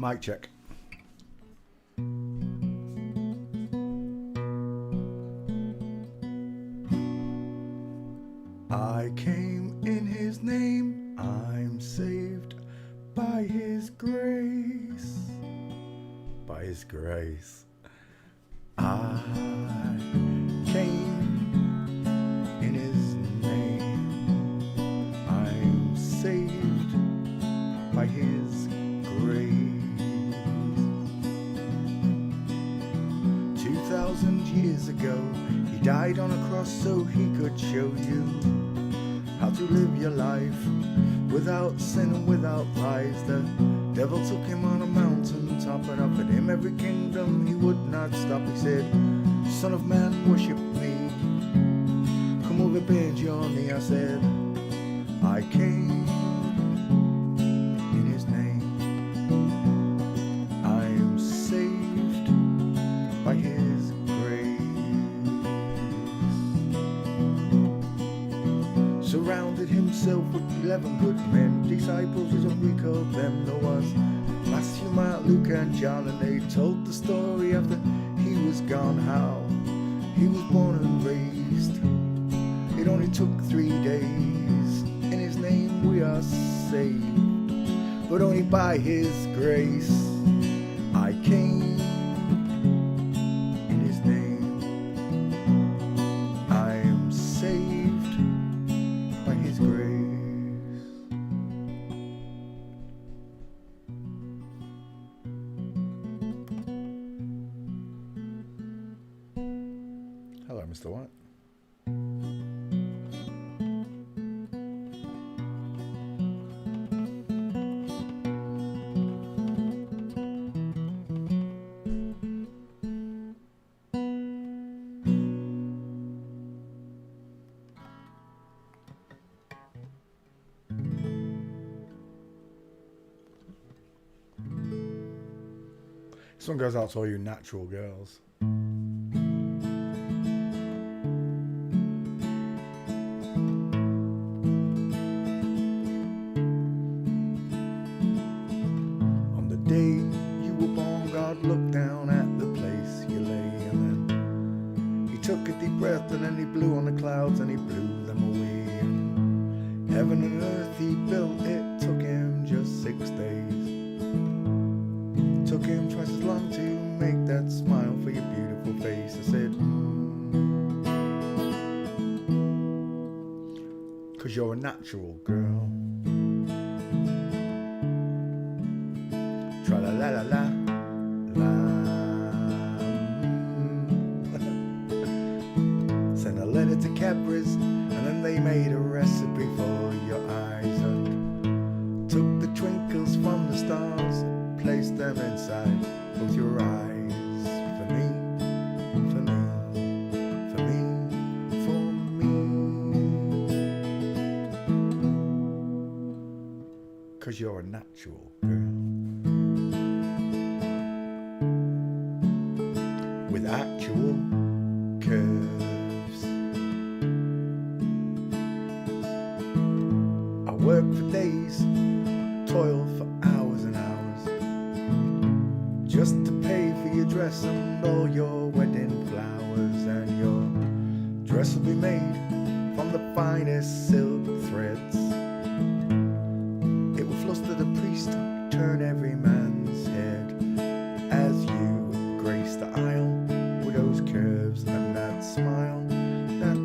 Mic check. I came in his name, I'm saved by his grace. By his grace. I came in his name, I'm saved by his grace. 2,000 years ago, he died on a cross so he could show you how to live your life without sin and without lies. The devil took him on a mountain top and offered him every kingdom. He would not stop. He said, "Son of man, worship me. Come over, bend your knee." I said, I came in his name, I am saved by his grace. Surrounded himself with 11 good men, disciples as we called them. There was Matthew, Mark, Luke and John, and they told the story after he was gone, how he was born and raised. It only took 3 days. In his name we are saved, but only by his grace. I came in his name, I am saved by his grace. Hello, Mr. White. This one goes out to all you natural girls. On the day you were born, God looked down at the place you lay, and then he took a deep breath, and then he blew on the clouds and he blew them away. And heaven and earth he built, it took him just 6 days. Took him twice as long to make that smile for your beautiful face. I said, 'cause you're a natural girl. Tra la la la la la. Sent a letter to Cadbury's, and then they made a recipe for your eyes, and took the twinkles from the stars, place them inside both your eyes. For me, for me, for me, for me. 'Cause you're a natural girl with actual curves. I work for days, toil for hours and hours, just to pay for your dress and all your wedding flowers. And your dress will be made from the finest silk threads. It will fluster the priest, turn every man's head, as you grace the aisle with those curves and that smile, that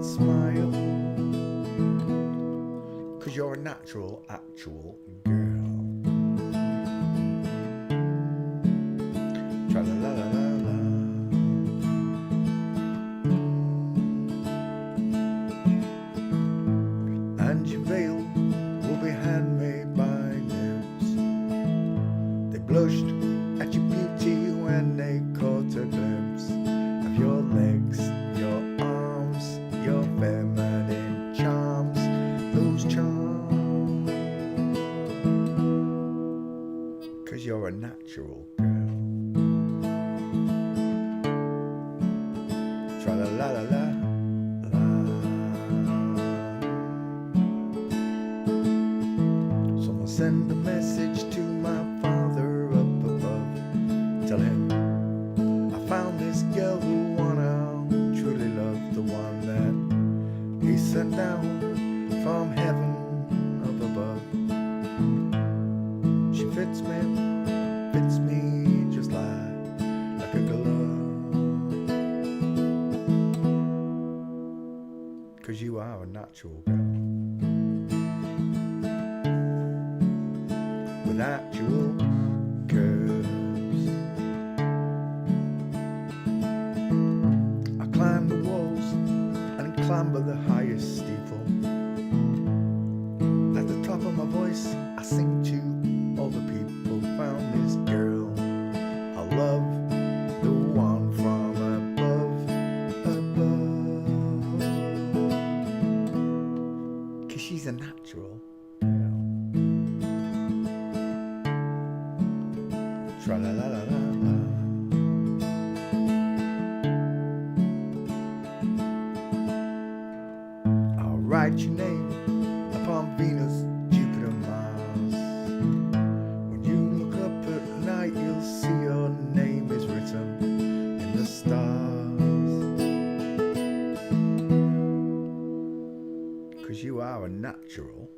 smile. 'Cause you're a natural, actual girl. Tra la la la la la. And your veil will be handmade by nymphs. They blushed at your beauty when they caught a glimpse of your legs, your arms, your feminine charms, those charms. natural girl. With actual curves. I climb the walls and clamber the highest steeple. At the top of my voice I sing to all the people. Found this girl I love, the one from above. 'Cause she's a natural girl. Tra-la-la-la-la-la. I'll write your name upon Venus, Jupiter, Mars. When you look up at night, you'll see your name is written in the stars. 'Cause you are a natural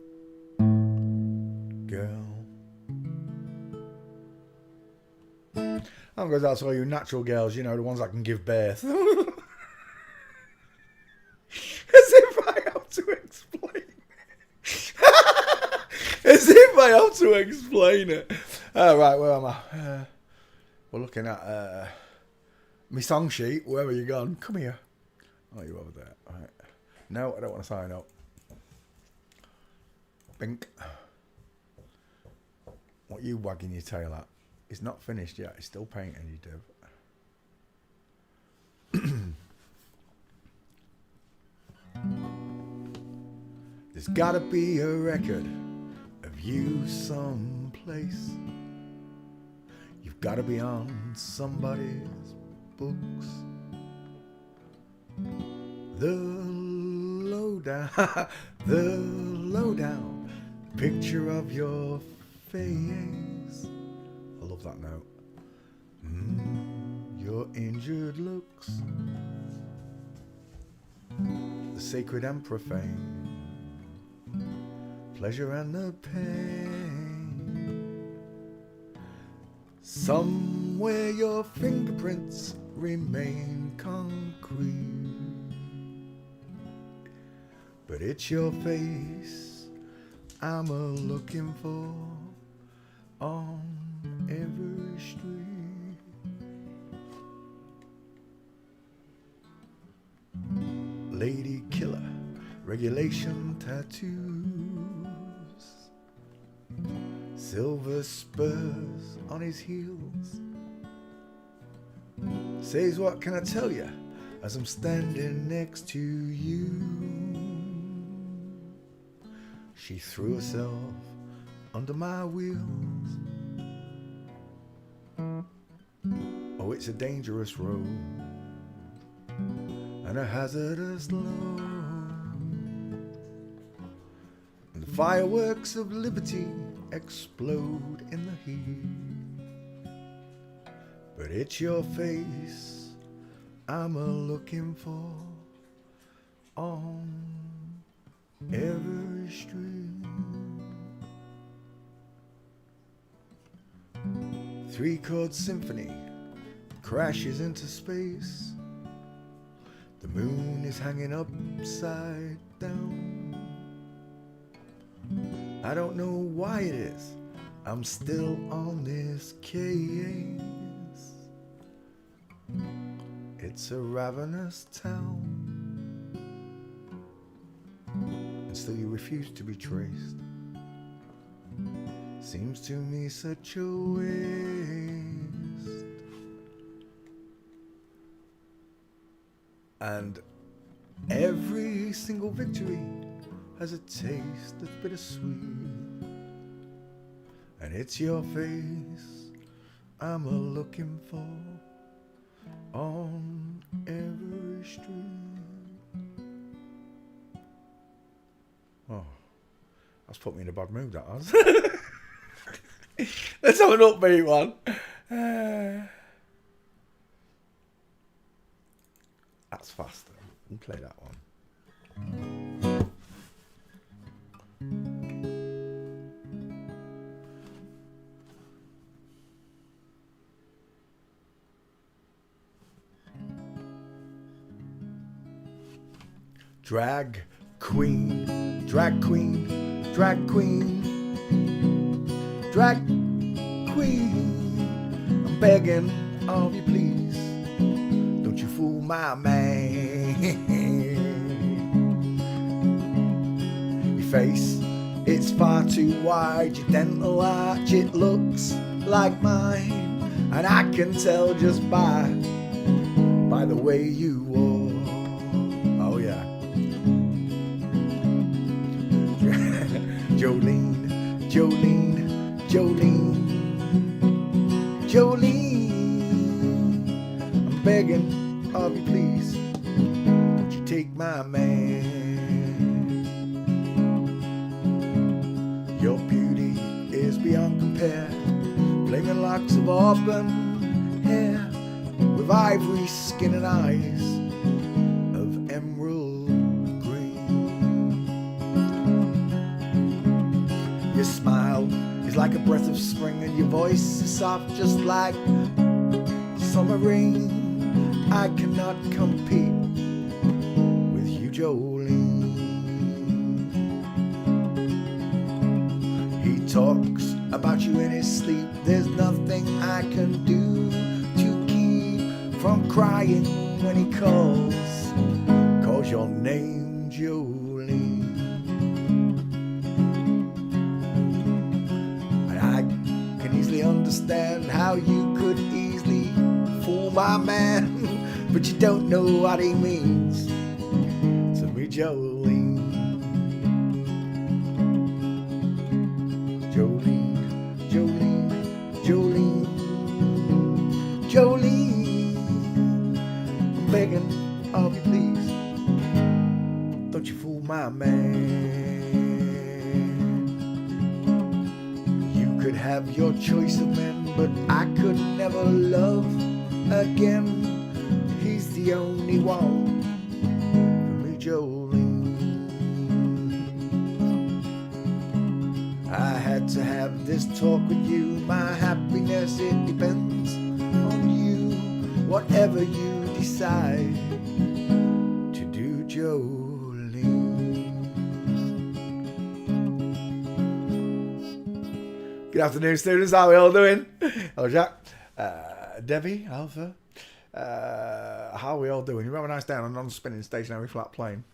girl. Because that's all you natural girls, you know, the ones that can give birth. As if I have to explain it. As if I have to explain it. Right, where am I? We're looking at my song sheet. Where are you gone? Come here. Oh, you're over there. All right. No, I don't want to sign up. Bink. What are you wagging your tail at? It's not finished yet. It's still painting, you do. There's gotta be a record of you someplace. You've gotta be on somebody's books. The lowdown, the lowdown picture of your face. I love that note. Your injured looks, the sacred and profane, pleasure and the pain. Somewhere your fingerprints remain concrete, but it's your face I'm a-looking for on every street. Lady killer, regulation tattoos, silver spurs on his heels. Says, what can I tell you as I'm standing next to you? She threw herself under my wheels. Oh, it's a dangerous road and a hazardous load, and the fireworks of liberty explode in the heat. But it's your face I'm a-looking for on every street. 3-chord symphony crashes into space. The moon is hanging upside down. I don't know why it is I'm still on this case. It's a ravenous town, and still you refuse to be traced. Seems to me such a waste. And every single victory has a taste that's bittersweet, and it's your face I'm a-looking for on every street. Oh, that's put me in a bad mood, that has. Let's have an upbeat one. That's faster. We'll play that one. Drag queen, drag queen, drag queen, drag queen. I'm begging of you, please, don't you fool my man. Your face, it's far too wide, your dental arch, it looks like mine, and I can tell just by the way you walk. Oh yeah. Jolene, Jolene, Jolene, Jolene, I'm begging of you, please, won't you take my man. Your beauty is beyond compare, flaming locks of auburn hair, with ivory skin and eyes of emerald green. Your smile is like a breath of spring, and your voice is soft just like summer rain. I cannot compete with you, Jolene. He talks about you in his sleep, there's nothing I can do to keep from crying when he calls your name, Jolene. And I can easily understand how you could easily fool my man, but you don't know what he means to me, Jolene. Jolene, Jolene, Jolene, Jolene, I'm begging of you, please, don't you fool my man. You could have your choice of men, but I could never love again. He's the only one for me, Jolene. I had to have this talk with you. My happiness, it depends on you. Whatever you decide to do, Jolene. Good afternoon, students. How are we all doing? Hello, Jack. Debbie, Alpha. How are we all doing? You have a nice day on a non-spinning stationary flat plane.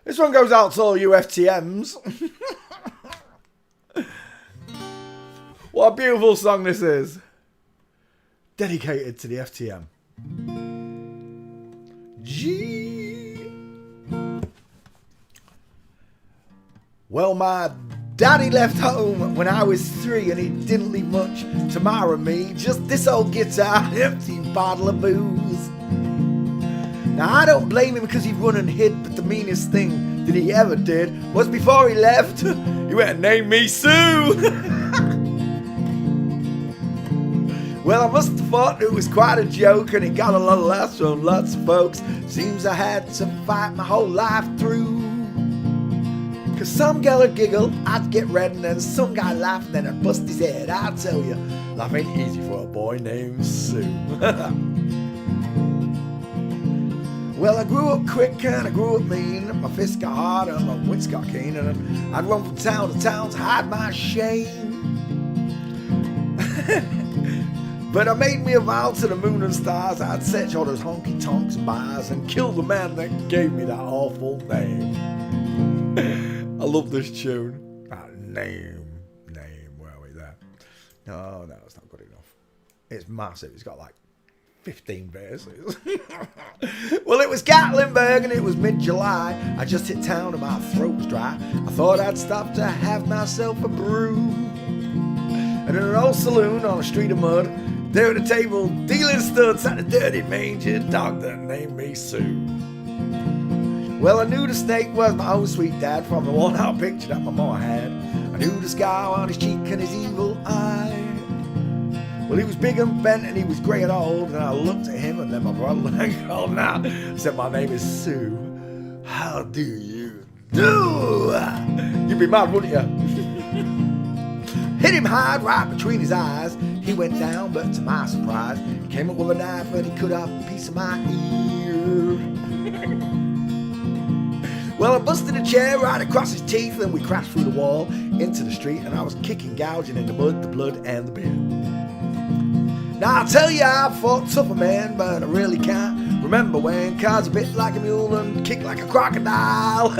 This one goes out to all you FTMs. What a beautiful song this is. Dedicated to the FTM. Well, my daddy left home when I was 3, and he didn't leave much to Mara and me. Just this old guitar, an empty bottle of booze. Now, I don't blame him because he run and hid, but the meanest thing that he ever did was before he left, he went and named me Sue. Well, I must have thought it was quite a joke, and it got a lot of laughs from lots of folks. Seems I had to fight my whole life through. Cause some girl would giggle, I'd get red, and then some guy laugh, and then I'd bust his head. I'll tell you, life ain't easy for a boy named Sue. Well, I grew up quick and I grew up mean. My fists got hard and my wits got keen, and I'd run from town to town to hide my shame. But I made me a vow to the moon and stars, I'd set all those honky tonks and bars and kill the man that gave me that awful name. I love this tune. Name, where are we there? No, it's not good enough. It's massive, it's got like 15 verses. Well, it was Gatlinburg and it was mid-July. I just hit town and my throat was dry. I thought I'd stop to have myself a brew. And in an old saloon on a street of mud, there at a table dealing stood sat a dirty mangy dog that named me Sue. Well, I knew the snake was my own sweet dad from the worn-out picture that my mama had. I knew the scar on his cheek and his evil eye. Well, he was big and bent and he was grey and old, and I looked at him and then my brother called out. I said, my name is Sue. How do you do? You'd be mad, wouldn't you? hit him hard right between his eyes. He went down, but to my surprise, he came up with a knife and he cut off a piece of my ear. Well, I busted a chair right across his teeth and we crashed through the wall into the street, and I was kicking, gouging in the mud, the blood and the beer. Now I'll tell you I fought tougher man, but I really can't remember when, 'cause a bit like a mule and kicked like a crocodile.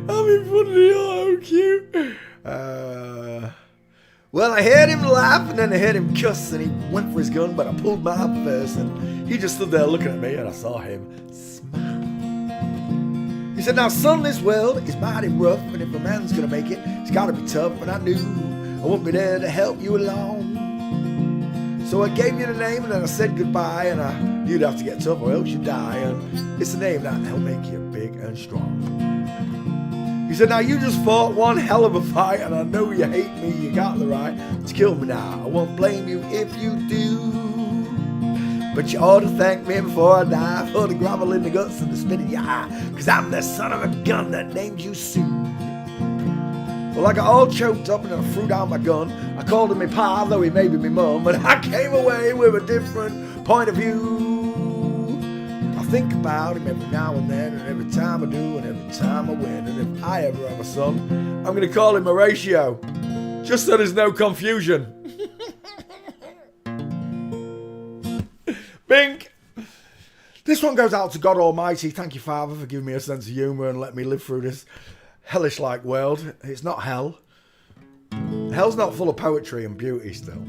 I'm in front of the auto cue. Well, I heard him laugh and then I heard him cuss, and he went for his gun, but I pulled mine first, and he just stood there looking at me, and I saw him smile. He said, now son, this world is mighty rough, and if a man's gonna make it, it's gotta be tough, and I knew I wouldn't be there to help you along. So I gave you the name and then I said goodbye, and I knew you'd have to get tough or else you'd die, and it's the name that'll make you big and strong. He said, now you just fought one hell of a fight, and I know you hate me, you got the right to kill me now. I won't blame you if you do, but you ought to thank me before I die for the gravel in the guts and the spit in your eye, 'cause I'm the son of a gun that named you Sue. Well, I got all choked up and I threw down my gun. I called him my pa, though he may be my mum, and I came away with a different point of view. I think about him every now and then, and every time I do, and every time I win. And if I ever have a son, I'm going to call him Horatio, just so there's no confusion. Bink! This one goes out to God Almighty. Thank you, Father, for giving me a sense of humour and letting me live through this hellish-like world. It's not hell. Hell's not full of poetry and beauty still.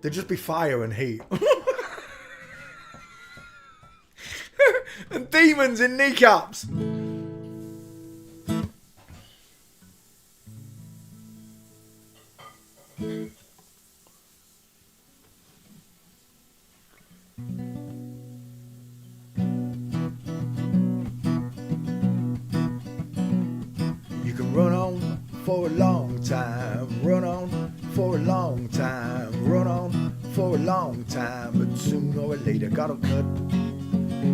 There'd just be fire and heat. And demons in kneecaps. Run on for a long time, run on for a long time, run on for a long time, but sooner or later gotta cut.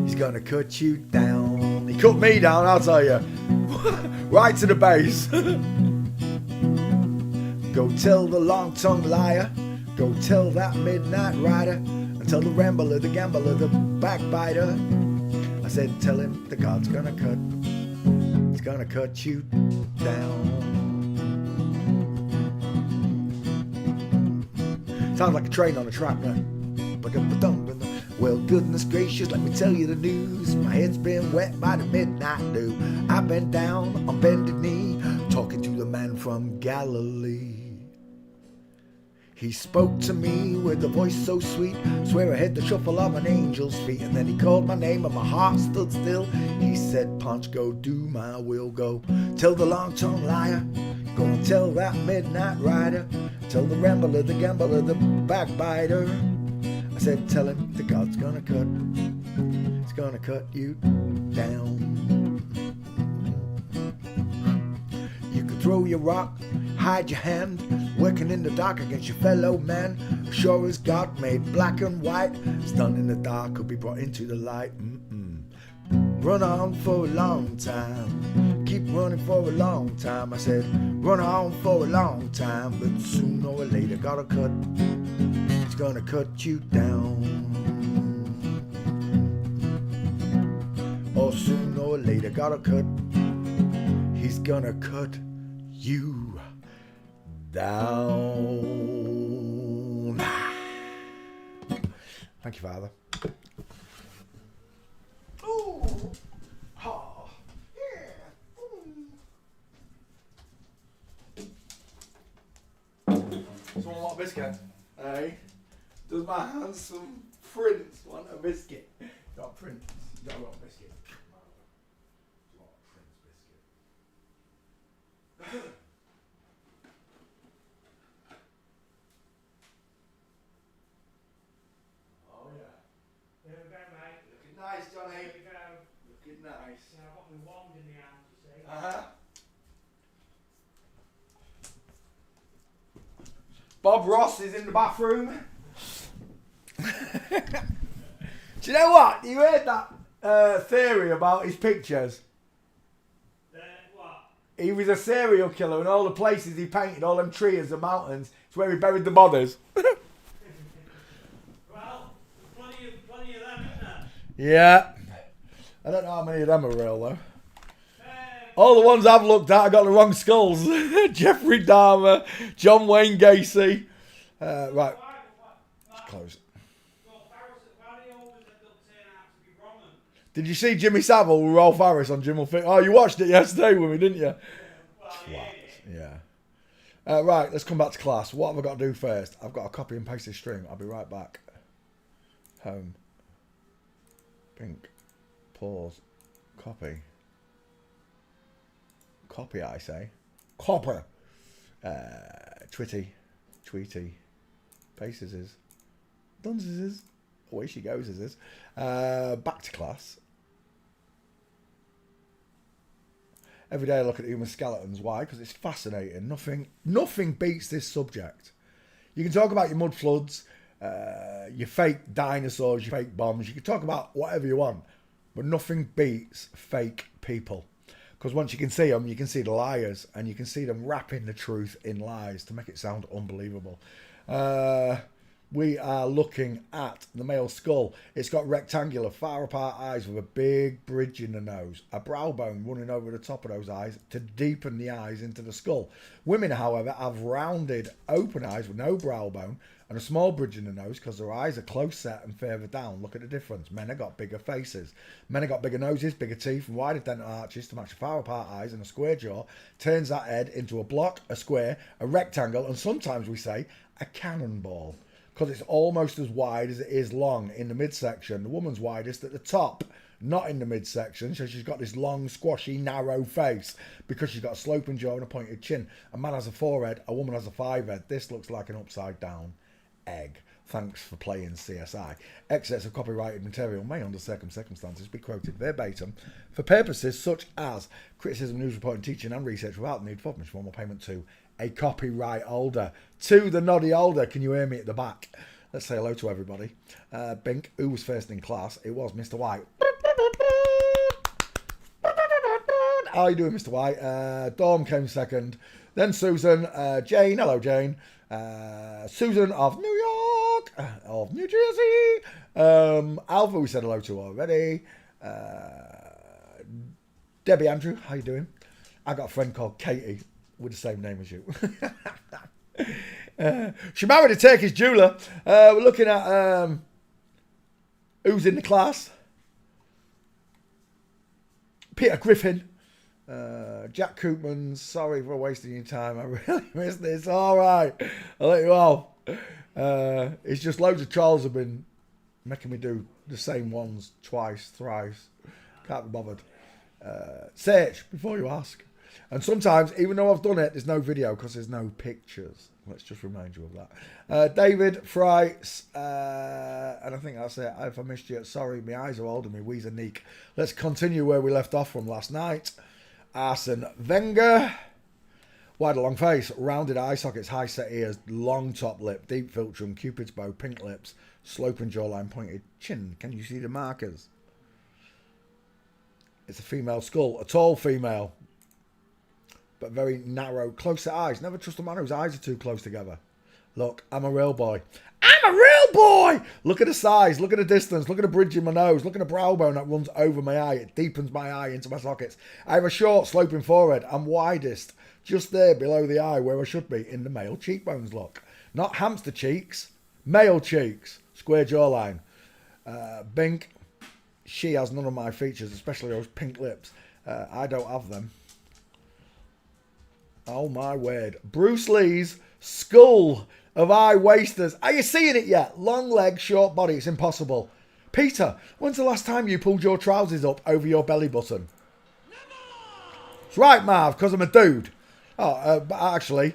He's gonna cut you down. He cut me down, I'll tell you. Right to the base. Go tell the long-tongued liar, go tell that midnight rider, and tell the rambler, the gambler, the backbiter. I said tell him the God's gonna cut. He's gonna cut you down. Sounds like a train on a track, right? Well, goodness gracious, let me tell you the news. My head's been wet by the midnight dew. I've been down on bended knee, talking to the man from Galilee. He spoke to me with a voice so sweet, swear I heard the shuffle of an angel's feet. And then he called my name and my heart stood still. He said, Punch, go do my will, go tell the long-tongued liar, go and tell that midnight rider, tell the rambler, the gambler, the backbiter. I said, tell him that God's gonna cut, he's gonna cut you down. You can throw your rock, hide your hand, working in the dark against your fellow man. Sure as God made black and white, stunned in the dark could be brought into the light. Run on for a long time, keep running for a long time. I said, run on for a long time, but sooner or later gotta cut. It's gonna cut you down. Or sooner or later gotta cut. He's gonna cut you down. Thank you, Father. Ooh. Oh. Yeah. Someone want a biscuit? Hey? Does my handsome prince want a biscuit? Not prince. You don't want a biscuit. You want a prince biscuit. Oh yeah. There we go, mate. Looking nice, Johnny. There we go. Looking nice. Now I've got my wand in the hand, you see. Bob Ross is in the bathroom. Do you know what? You heard that theory about his pictures? He was a serial killer, and all the places he painted, all them trees and mountains, it's where he buried the bodies. Well, plenty of them, isn't there? Yeah. I don't know how many of them are real, though. All the ones I've looked at, I got the wrong skulls. Jeffrey Dahmer, John Wayne Gacy. Right. Close. Did you see Jimmy Savile with Rolf Harris on Jim will Fit? Oh, you watched it yesterday with me, didn't you? Yeah. Right, let's come back to class. What have I got to do first? I've got to copy and paste this string. I'll be right back. Home. Pink. Pause. Copy. Copy, I say. Copper. Tweety. Paces is. Dunces is. Away she goes, is. Back to class. Every day I look at human skeletons. Why? Because it's fascinating. Nothing beats this subject. You can talk about your mud floods, your fake dinosaurs, your fake bombs. You can talk about whatever you want. But nothing beats fake people. Because once you can see them, you can see the liars. And you can see them wrapping the truth in lies to make it sound unbelievable. We are looking at the male skull. It's got rectangular, far apart eyes with a big bridge in the nose. A brow bone running over the top of those eyes to deepen the eyes into the skull. Women, however, have rounded, open eyes with no brow bone and a small bridge in the nose because their eyes are close set and further down. Look at the difference. Men have got bigger faces. Men have got bigger noses, bigger teeth, and wider dental arches to match the far apart eyes, and a square jaw turns that head into a block, a square, a rectangle, and sometimes we say a cannonball. Because it's almost as wide as it is long in the midsection. The woman's widest at the top, not in the midsection. So she's got this long, squashy, narrow face because she's got a sloping jaw and a pointed chin. A man has a forehead, a woman has a five-head. This looks like an upside-down egg. Thanks for playing CSI. Excerpts of copyrighted material may, under certain circumstances, be quoted verbatim for purposes such as criticism, news reporting, teaching and research without the need for much formal payment to a copyright holder. To the noddy holder, can you hear me at the back? Let's say hello to everybody. Bink, who was first in class? It was Mr. White. How are you doing, Mr. White? Dawn came second. Then Susan. Jane, hello Jane. Susan of New York, of New Jersey. Alpha, we said hello to already. Debbie Andrew, how you doing? I got a friend called Katie with the same name as you. She married a Turkish jeweler. We're looking at who's in the class. Peter Griffin. Jack Koopmans, sorry for wasting your time. I really missed this. All right, I'll let you off. It's just loads of trolls have been making me do the same ones twice, thrice. Can't be bothered. Search before you ask. And sometimes, even though I've done it, there's no video because there's no pictures. Let's just remind you of that. David Frights, and I think that's it. If I missed you, sorry, my eyes are old and my wheeze are neek. Let's continue where we left off from last night. Arsene Wenger. Wide long face, rounded eye sockets, high set ears, long top lip, deep filtrum, cupid's bow, pink lips, sloping jawline, pointed chin. Can you see the markers? It's a female skull, a tall female, but very narrow, close set eyes. Never trust a man whose eyes are too close together. Look, I'm a real boy. I'm a real boy! Look at the size, look at the distance, look at the bridge in my nose, look at the brow bone that runs over my eye. It deepens my eye into my sockets. I have a short, sloping forehead. I'm widest, just there below the eye where I should be in the male cheekbones, look. Not hamster cheeks, male cheeks. Square jawline. Bink, she has none of my features, especially those pink lips. I don't have them. Oh my word. Bruce Lee's skull of eye wasters. Are you seeing it yet? Long legs, short body. It's impossible. Peter, when's the last time you pulled your trousers up over your belly button? That's right, Marv, because I'm a dude. But actually,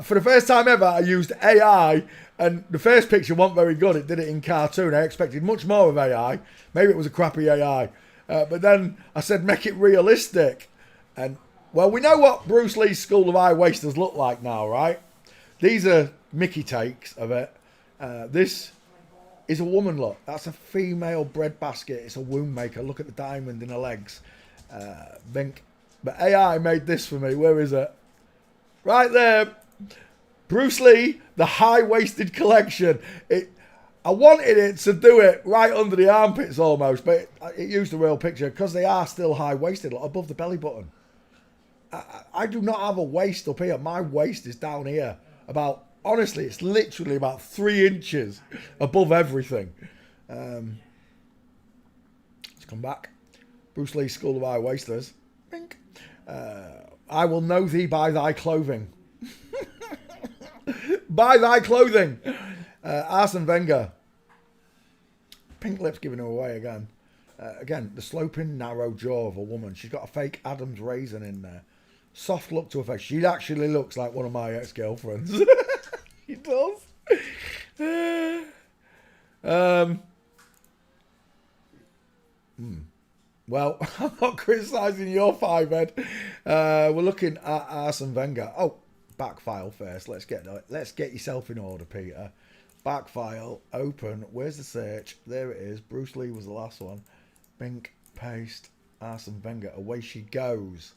for the first time ever, I used AI, and the first picture wasn't very good. It did it in cartoon. I expected much more of AI. Maybe it was a crappy AI. But then I said, make it realistic. And, well, we know what Bruce Lee's skull of eye wasters look like now, right? These are Mickey takes of it. This is a woman, look. That's a female bread basket. It's a womb maker. Look at the diamond in her legs. Bink. But AI made this for me. Where is it? Right there. Bruce Lee, the high-waisted collection. I wanted it to do it right under the armpits almost, but it used the real picture because they are still high-waisted, like above the belly button. I do not have a waist up here. My waist is down here. Honestly, it's literally about 3 inches above everything. Let's come back. Bruce Lee School of High Waisters. Bink. I will know thee by thy clothing. By thy clothing. Arsene Wenger. Pink lips giving her away again. Again, the sloping, narrow jaw of a woman. She's got a fake Adam's raisin in there. Soft look to her face. She actually looks like one of my ex-girlfriends. She does. Well, I'm not criticising your 5-head. We're looking at Arsene Wenger. Oh, back file first. Let's get yourself in order, Peter. Back file, open. Where's the search? There it is. Bruce Lee was the last one. Bink, paste, Arsene Wenger. Away she goes.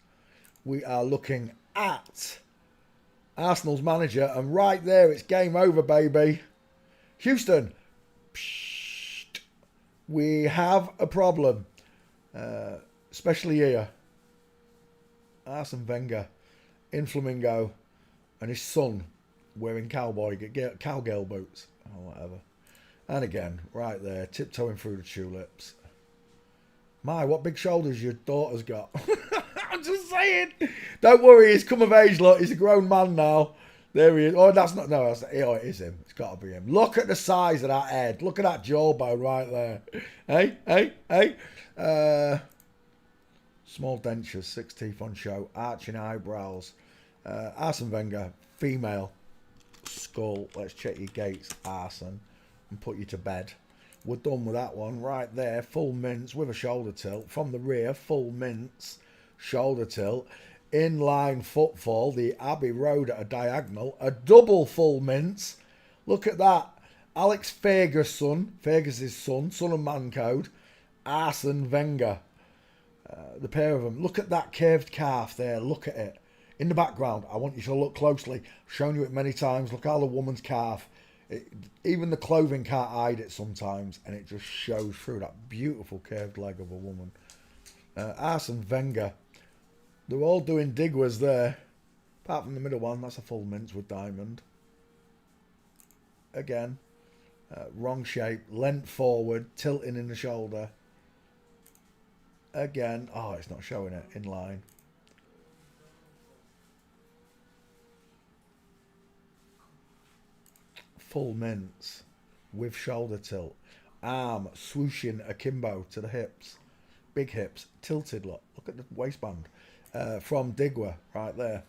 We are looking at Arsenal's manager, and right there, it's game over, baby. Houston, psst, we have a problem, especially here. Arsene Wenger in Flamingo, and his son wearing cowgirl boots or whatever. And again, right there, tiptoeing through the tulips. My, what big shoulders your daughter's got. I'm just saying. Don't worry, he's come of age, look. He's a grown man now. There he is. Oh, that's not, no, it is him. It's got to be him. Look at the size of that head. Look at that jawbone right there. Hey. Small dentures, 6 teeth on show, arching eyebrows. Arsene Wenger, female. Skull. Let's check your gates, Arsene, and put you to bed. We're done with that one right there. Full mince with a shoulder tilt. From the rear, full mince, shoulder tilt. Inline footfall, the Abbey Road at a diagonal. A double full mince. Look at that. Alex Fergus's son of Man Code. Arsene Wenger. The pair of them. Look at that curved calf there. Look at it. In the background, I want you to look closely. I've shown you it many times. Look at the woman's calf. Even the clothing can't hide it sometimes, and it just shows through that beautiful curved leg of a woman. Arsene Wenger. They're all doing digwas there. Apart from the middle one, that's a full mince with diamond. Again, wrong shape, lent forward, tilting in the shoulder. Again, oh, it's not showing it in line. Full mince with shoulder tilt. Arm swooshing akimbo to the hips. Big hips, tilted, look at the waistband. From Digwa, right there.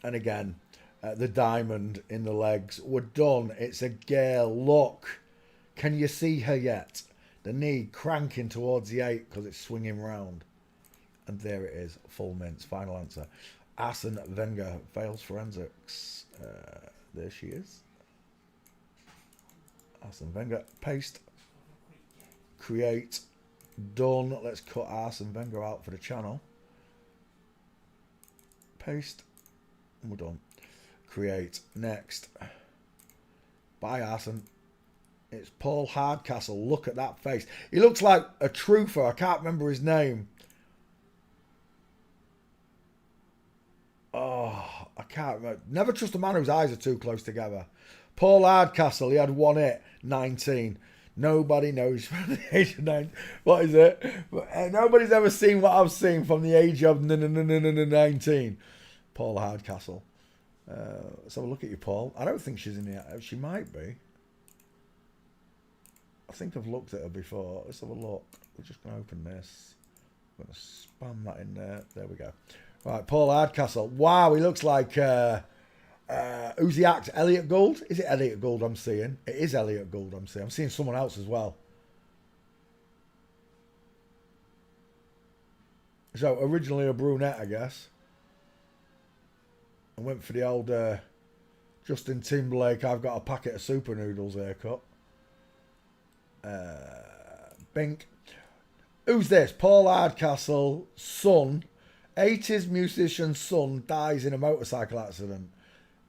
And again, the diamond in the legs. We're done. It's a girl. Look. Can you see her yet? The knee cranking towards the 8 because it's swinging round. And there it is. Full mince. Final answer. Arsene Wenger fails forensics. There she is. Arsene Wenger. Paste. Create. Done. Let's cut Arsene Wenger out for the channel. Paste. And we're done. Create. Next. Bye, Arsene. It's Paul Hardcastle. Look at that face. He looks like a truther. I can't remember his name. Oh, I can't remember. Never trust a man whose eyes are too close together. Paul Hardcastle. He had one hit. 19. Nobody knows from the age of 9. What is it? Nobody's ever seen what I've seen from the age of 19. Paul Hardcastle. Let's have a look at you, Paul. I don't think she's in the... She might be. I think I've looked at her before. Let's have a look. We're just going to open this. I'm going to spam that in there. There we go. Right, Paul Hardcastle. Wow, he looks like... who's the actor? Elliot Gould? Is it Elliot Gould I'm seeing? It is Elliot Gould I'm seeing. I'm seeing someone else as well. So, originally a brunette, I guess. I went for the old Justin Timberlake, I've got a packet of super noodles haircut. Bink. Who's this? Paul Hardcastle, son. 80s musician's son dies in a motorcycle accident.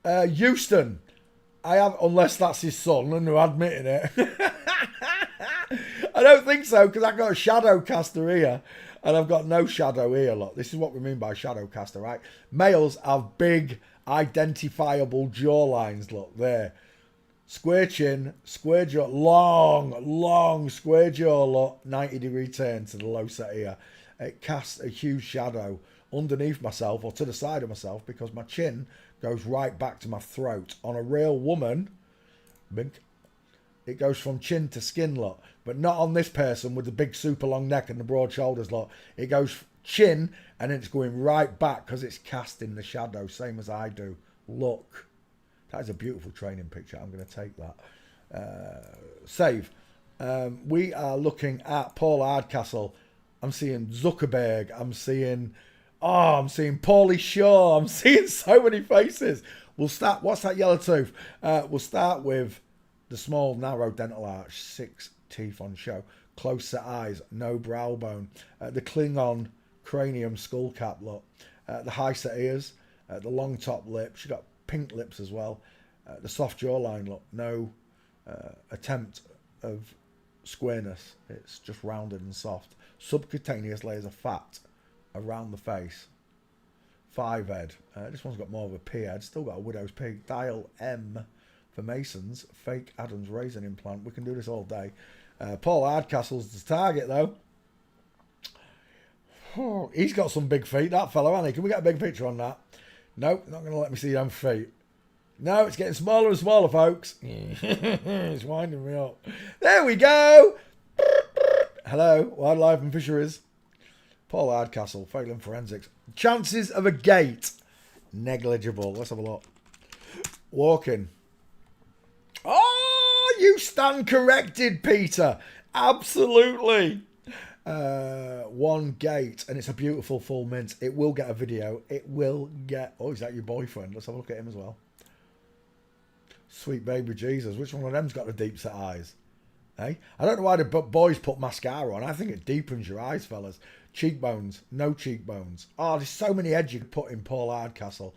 Houston. I have, unless that's his son and they're admitting it. I don't think so, because I've got a shadow caster here and I've got no shadow here. Look, this is what we mean by shadow caster, right? Males have big, identifiable jawlines. Look, there. Square chin, square jaw, long square jaw, look, 90-degree turn to the low set here. It casts a huge shadow underneath myself or to the side of myself because my chin goes right back to my throat. On a real woman, it goes from chin to skin, look, but not on this person with the big super long neck and the broad shoulders, look. It goes chin and then it's going right back because it's casting the shadow, same as I do. Look. That is a beautiful training picture. I'm going to take that. Save. We are looking at Paul Hardcastle. I'm seeing Zuckerberg. I'm seeing Paulie Shaw. I'm seeing so many faces. We'll start. What's that yellow tooth? We'll start with the small, narrow dental arch. 6 teeth on show. Close set eyes. No brow bone. The Klingon cranium skull cap look. The high set ears. The long top lip. She got pink lips as well. The soft jawline look, no attempt of squareness. It's just rounded and soft. Subcutaneous layers of fat around the face. 5 head. This one's got more of a P head. Still got a widow's peak. Dial M for Masons. Fake Adam's raisin implant. We can do this all day. Paul Hardcastle's the target though. Oh, he's got some big feet, that fellow, hasn't he? Can we get a big picture on that? Nope, not going to let me see them feet. No, it's getting smaller and smaller, folks. It's winding me up. There we go. Hello, wildlife and fisheries. Paul Hardcastle, failing forensics. Chances of a gate. Negligible. Let's have a look. Walking. Oh, you stand corrected, Peter. Absolutely. 1 gate, and it's a beautiful full mint. It will get a video. It will get... Oh, is that your boyfriend? Let's have a look at him as well. Sweet baby Jesus. Which one of them's got the deep set eyes? Eh? I don't know why the boys put mascara on. I think it deepens your eyes, fellas. Cheekbones. No cheekbones. Oh, there's so many heads you could put in Paul Hardcastle.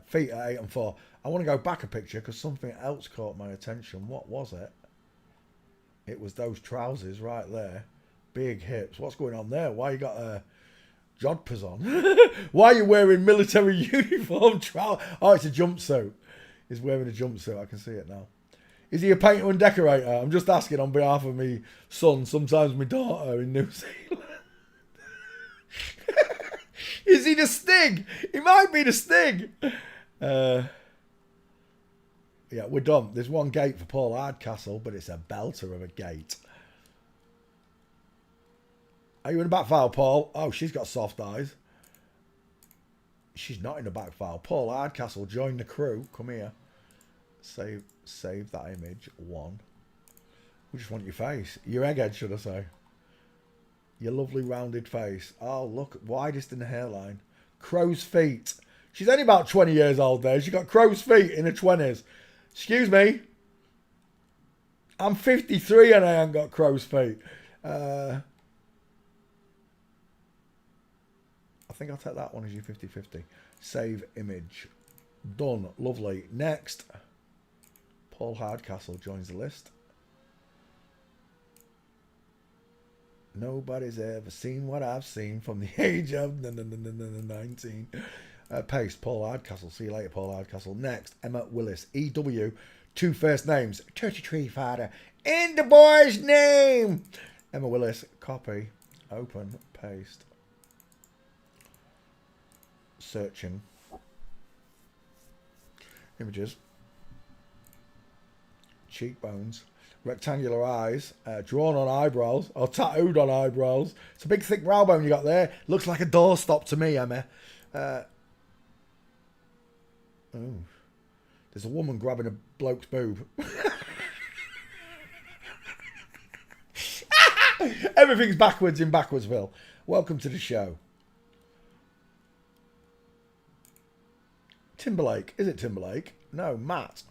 Feet at 8 and 4. I want to go back a picture because something else caught my attention. What was it? It was those trousers right there. Big hips. What's going on there? Why you got jodhpurs on? Why are you wearing military uniform trousers? Oh, it's a jumpsuit. He's wearing a jumpsuit. I can see it now. Is he a painter and decorator? I'm just asking on behalf of my son, sometimes my daughter in New Zealand. Is he the Stig? He might be the Stig. Yeah, we're done. There's 1 gate for Paul Hardcastle, but it's a belter of a gate. Are you in the back file, Paul? Oh, she's got soft eyes. She's not in the back file. Paul Hardcastle, join the crew. Come here. Save that image. 1. We just want your face. Your egghead, should I say. Your lovely rounded face. Oh, look. Widest in the hairline. Crow's feet. She's only about 20 years old there. She got crow's feet in her 20s. Excuse me. I'm 53 and I ain't got crow's feet. I think I'll take that one as your 50-50. Save image. Done. Lovely. Next. Paul Hardcastle joins the list. Nobody's ever seen what I've seen from the age of 19. Paste. Paul Hardcastle. See you later, Paul Hardcastle. Next. Emma Willis. EW. 2 first names. 33 father. In the boy's name. Emma Willis. Copy. Open. Paste. Searching. Images. Cheekbones. Rectangular eyes. Drawn on eyebrows. Or tattooed on eyebrows. It's a big thick brow bone you got there. Looks like a doorstop to me, Emma. Ooh. There's a woman grabbing a bloke's boob. Everything's backwards in Backwardsville. Welcome to the show. Timberlake. Is it Timberlake? No, Matt.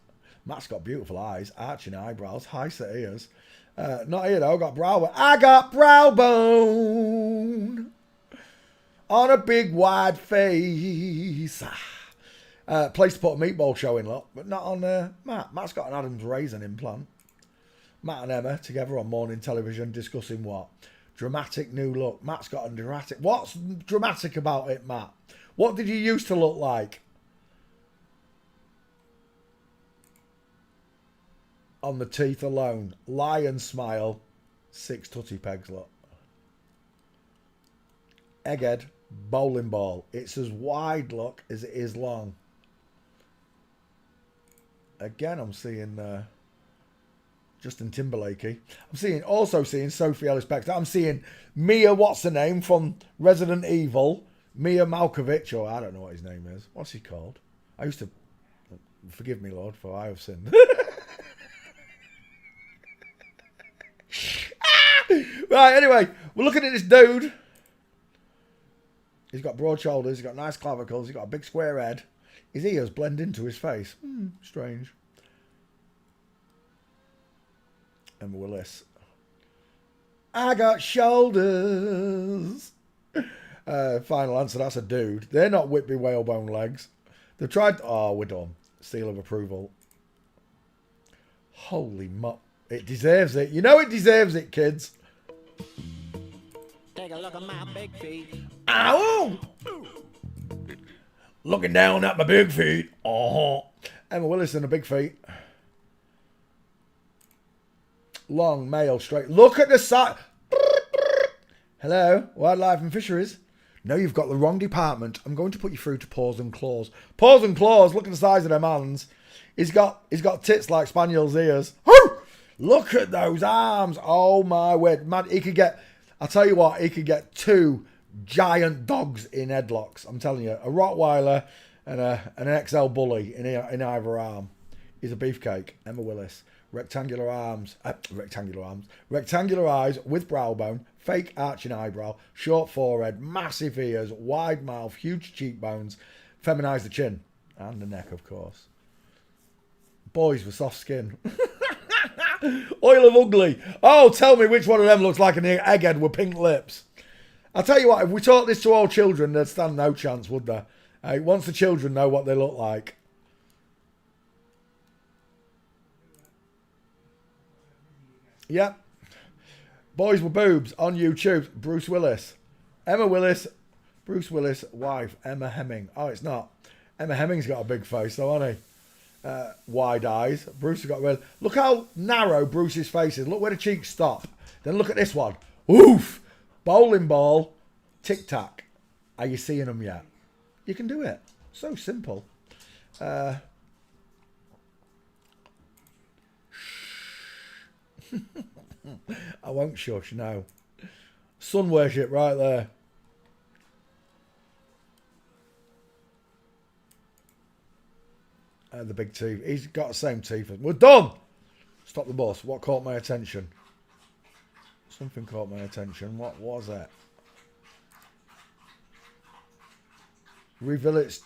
Matt's got beautiful eyes, arching eyebrows, high set ears. Not here though, got brow bone. I got brow bone on a big wide face. Place to put a meatball show in, look, but not on Matt. Matt's got an Adam's raisin implant. Matt and Emma together on morning television discussing what? Dramatic new look. Matt's got a dramatic... What's dramatic about it, Matt? What did you used to look like? On the teeth alone. Lion smile. 6 tutty pegs, look. Egghead. Bowling ball. It's as wide, look, as it is long. Again, I'm seeing Justin Timberlake. Also seeing Sophie Ellis-Bextor. I'm seeing Mia, what's her name, from Resident Evil. Mia Malkovich, or I don't know what his name is. What's he called? I used to... Forgive me, Lord, for I have sinned. Right, anyway, we're looking at this dude. He's got broad shoulders, he's got nice clavicles, he's got a big square head. His ears blend into his face. Strange. Emma Willis. I got shoulders. Final answer, that's a dude. They're not Whitby whalebone legs. They've tried... Oh, we're done. Seal of approval. Holy mo... It deserves it. You know it deserves it, kids. Take a look at my big feet. Ow! Looking down at my big feet. Emma Willis and her big feet. Long, male, straight. Look at the side. Hello, Wildlife and Fisheries. No, you've got the wrong department. I'm going to put you through to Paws and Claws. Paws and Claws, look at the size of them hands. He's got tits like Spaniel's ears. Look at those arms. Oh my word. Man, he could get... I'll tell you what, he could get 2 giant dogs in headlocks. I'm telling you, a Rottweiler and an XL bully in either arm. He's a beefcake. Emma Willis. Rectangular arms. Rectangular eyes with brow bone. Fake arching eyebrow. Short forehead. Massive ears. Wide mouth. Huge cheekbones. Feminise the chin. And the neck, of course. Boys with soft skin. Oil of ugly. Oh, tell me which one of them looks like an egghead with pink lips. I'll tell you what, if we taught this to all children, they'd stand no chance, would they? Once the children know what they look like. Yep. Boys with boobs on YouTube. Bruce Willis. Emma Willis. Bruce Willis' wife. Emma Hemming. Oh, it's not. Emma Hemming's got a big face though, hasn't he? Wide eyes. Bruce has got red. Look how narrow Bruce's face is. Look where the cheeks stop. Then look at this one. Oof! Bowling ball. Tic Tac. Are you seeing them yet? You can do it. So simple. I won't shush, no. Sun worship right there. The big teeth. He's got the same teeth. We're done! Stop the bus. What caught my attention? Something caught my attention. What was it? Revisits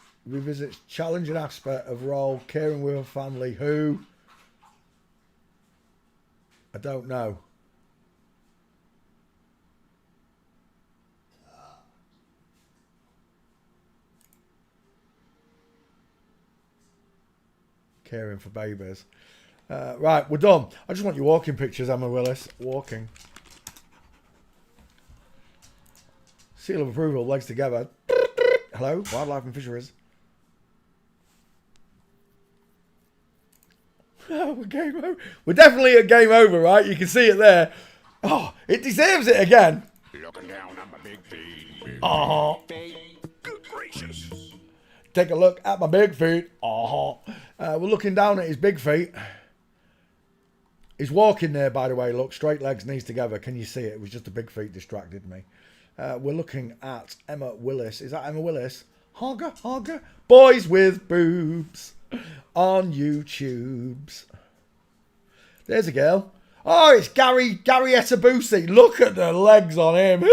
challenging aspect of role, caring with a family. Who? I don't know. Caring for babies. Right, we're done. I just want your walking pictures, Emma Willis. Walking. Seal of approval, legs together. Hello, Wildlife and Fisheries. Oh, we're game over. We're definitely at game over, right? You can see it there. Oh, it deserves it again. Looking down on my big feet. Good gracious. Take a look at my big feet. We're looking down at his big feet. He's walking there, by the way. Look, straight legs, knees together. Can you see it? It was just the big feet distracted me. We're looking at Emma Willis. Is that Emma Willis? Hogger. Boys with boobs on YouTubes. There's a girl. Oh, it's Gary Etabusi. Look at the legs on him.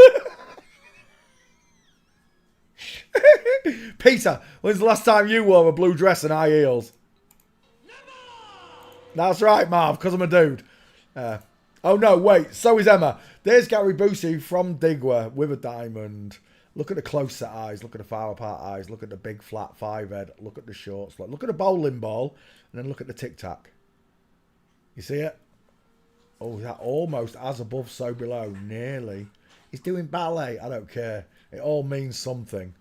Peter, when's the last time you wore a blue dress and high heels? That's right, Marv, because I'm a dude. Oh, no, wait. So is Emma. There's Gary Busey from Digwa with a diamond. Look at the close set eyes. Look at the far apart eyes. Look at the big flat five head. Look at the shorts. Look at the bowling ball. And then look at the tic-tac. You see it? Oh, that almost as above, so below. Nearly. He's doing ballet. I don't care. It all means something.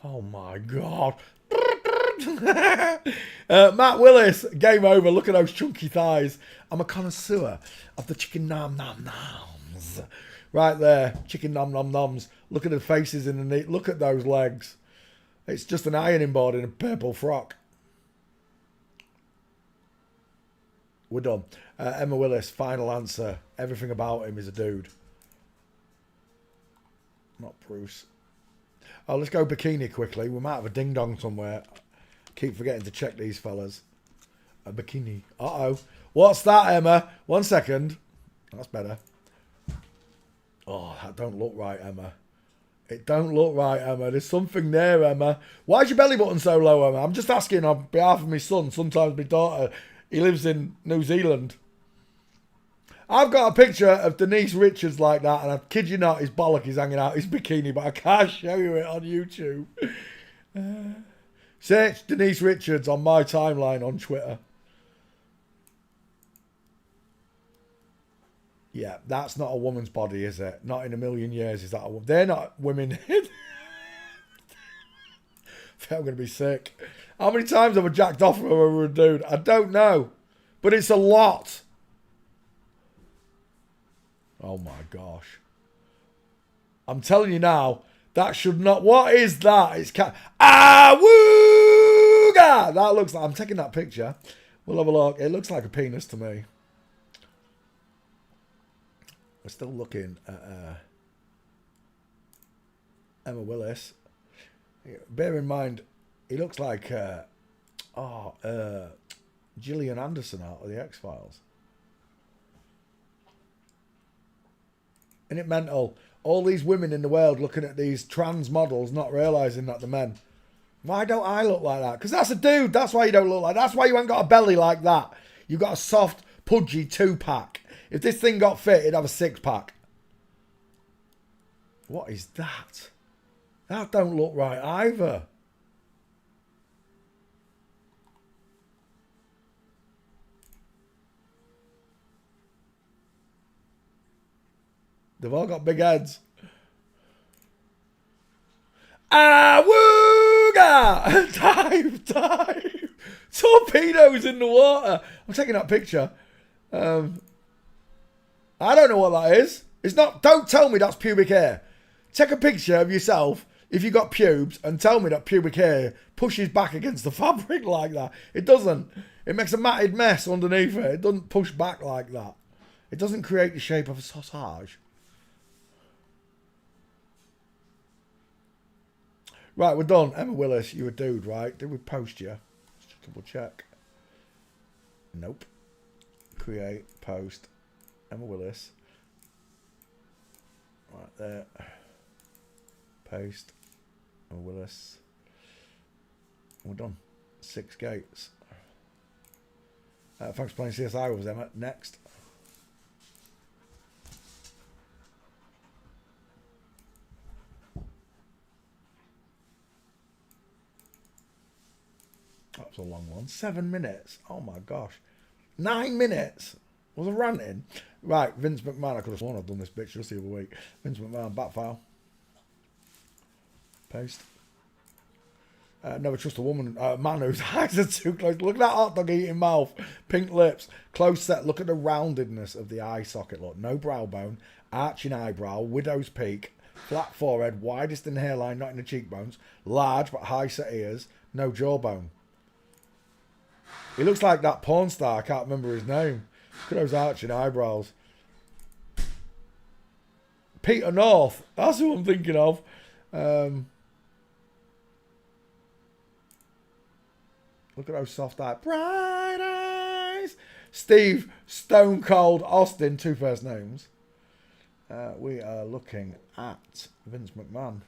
Oh, my God. Matt Willis, game over. Look at those chunky thighs. I'm a connoisseur of the chicken nom nom noms. Right there, chicken nom nom noms. Look at the faces in the knee. Look at those legs. It's just an ironing board in a purple frock. We're done. Emma Willis, final answer. Everything about him is a dude. Not Bruce. Oh, let's go bikini quickly. We might have a ding dong somewhere. Keep forgetting to check these fellas. A bikini. Uh-oh. What's that, Emma? 1 second. That's better. Oh, that don't look right, Emma. It don't look right, Emma. There's something there, Emma. Why's your belly button so low, Emma? I'm just asking on behalf of my son, sometimes my daughter. He lives in New Zealand. I've got a picture of Denise Richards like that, and I kid you not, his bollock is hanging out his bikini, but I can't show you it on YouTube. Search Denise Richards on my timeline on Twitter. Yeah, that's not a woman's body, is it? Not in a million years is that a woman. They're not women. I'm going to be sick. How many times have I jacked off over a dude? I don't know. But it's a lot. Oh my gosh. I'm telling you now, that should not... What is that? It's cat... Awooga! That looks like... I'm taking that picture. We'll have a look. It looks like a penis to me. We're still looking at Emma Willis. Bear in mind, he looks like Gillian Anderson out of the X-Files. Isn't it mental? All these women in the world looking at these trans models, not realising that they're men. Why don't I look like that? Because that's a dude. That's why you don't look like that. That's why you ain't got a belly like that. You've got a soft, pudgy 2-pack. If this thing got fit, it'd have a 6-pack. What is that? That don't look right either. They've all got big heads. Awooga! Dive! Torpedoes in the water. I'm taking that picture. I don't know what that is. It's not. Don't tell me that's pubic hair. Take a picture of yourself if you got pubes and tell me that pubic hair pushes back against the fabric like that. It doesn't. It makes a matted mess underneath it. It doesn't push back like that. It doesn't create the shape of a sausage. Right, we're done. Emma Willis, you a dude, right? Did we post you? Let's just double check. Nope. Create, post. Emma Willis. Right there. Paste. Emma Willis. We're done. 6 gates. Thanks for playing CSI with us, Emma. Next. That's a long one. 7 minutes. Oh my gosh. 9 minutes. Was I ranting? Right, Vince McMahon. I could have sworn I've done this bitch just the other week. Vince McMahon, back file. Paste. Never trust a woman, man whose eyes are too close. Look at that hot dog eating mouth. Pink lips. Close set. Look at the roundedness of the eye socket. Look, no brow bone. Arching eyebrow. Widow's peak. Flat forehead. Widest in hairline, not in the cheekbones. Large but high set ears. No jawbone. He looks like that porn star. I can't remember his name. Look at those arching eyebrows. Peter North. That's who I'm thinking of. Look at those soft eyes. Bright eyes. Steve Stone Cold Austin. 2 first names. We are looking at Vince McMahon.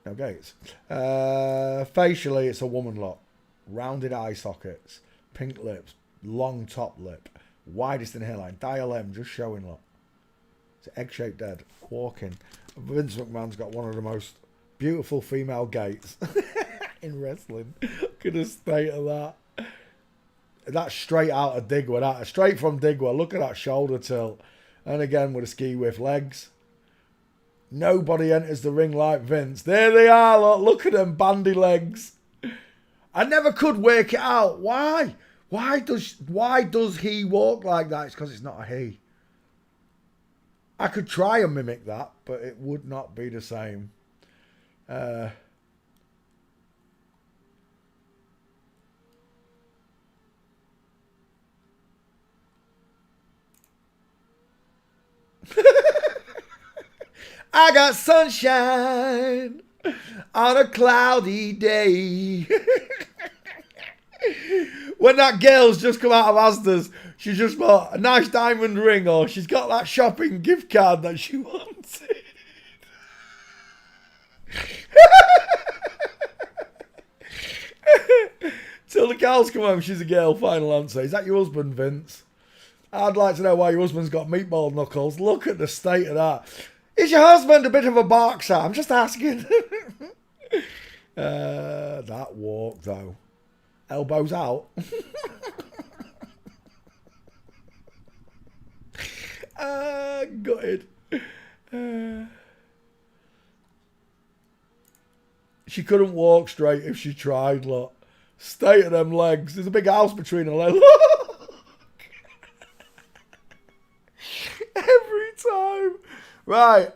No gates. Facially, it's a woman lot. Rounded eye sockets. Pink lips. Long top lip. Widest in hairline. Dial M, just showing lot. It's egg-shaped head. Walking. Vince McMahon's got one of the most beautiful female gaits in wrestling. Look at the state of that. That's straight out of Digwa. That straight from Digwa. Look at that shoulder tilt. And again with a ski with legs. Nobody enters the ring like Vince. There they are. Look at them bandy legs. I never could work it out. Why? Why does he walk like that? It's because it's not a he. I could try and mimic that, but it would not be the same. I got sunshine on a cloudy day. When that girl's just come out of Asda's, she's just bought a nice diamond ring, or she's got that shopping gift card that she wanted. Till the cows come home, she's a girl. Final answer. Is that your husband, Vince? I'd like to know why your husband's got meatball knuckles. Look at the state of that. Is your husband a bit of a boxer? I'm just asking. That walk, though. Elbows out. Gutted. She couldn't walk straight if she tried, look. State of them legs. There's a big house between her legs. Every time. Right.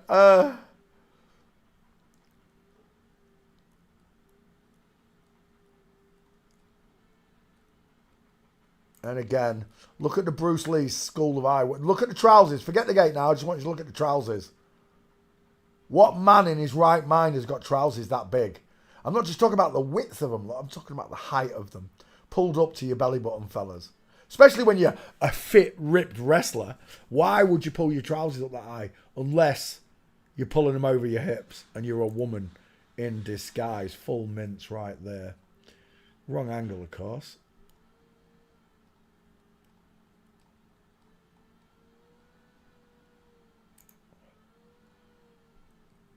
And again, look at the Bruce Lee School of Eye. Look at the trousers. Forget the gate now. I just want you to look at the trousers. What man in his right mind has got trousers that big? I'm not just talking about the width of them. I'm talking about the height of them. Pulled up to your belly button, fellas. Especially when you're a fit, ripped wrestler. Why would you pull your trousers up that high? Unless you're pulling them over your hips and you're a woman in disguise. Full mince right there. Wrong angle, of course.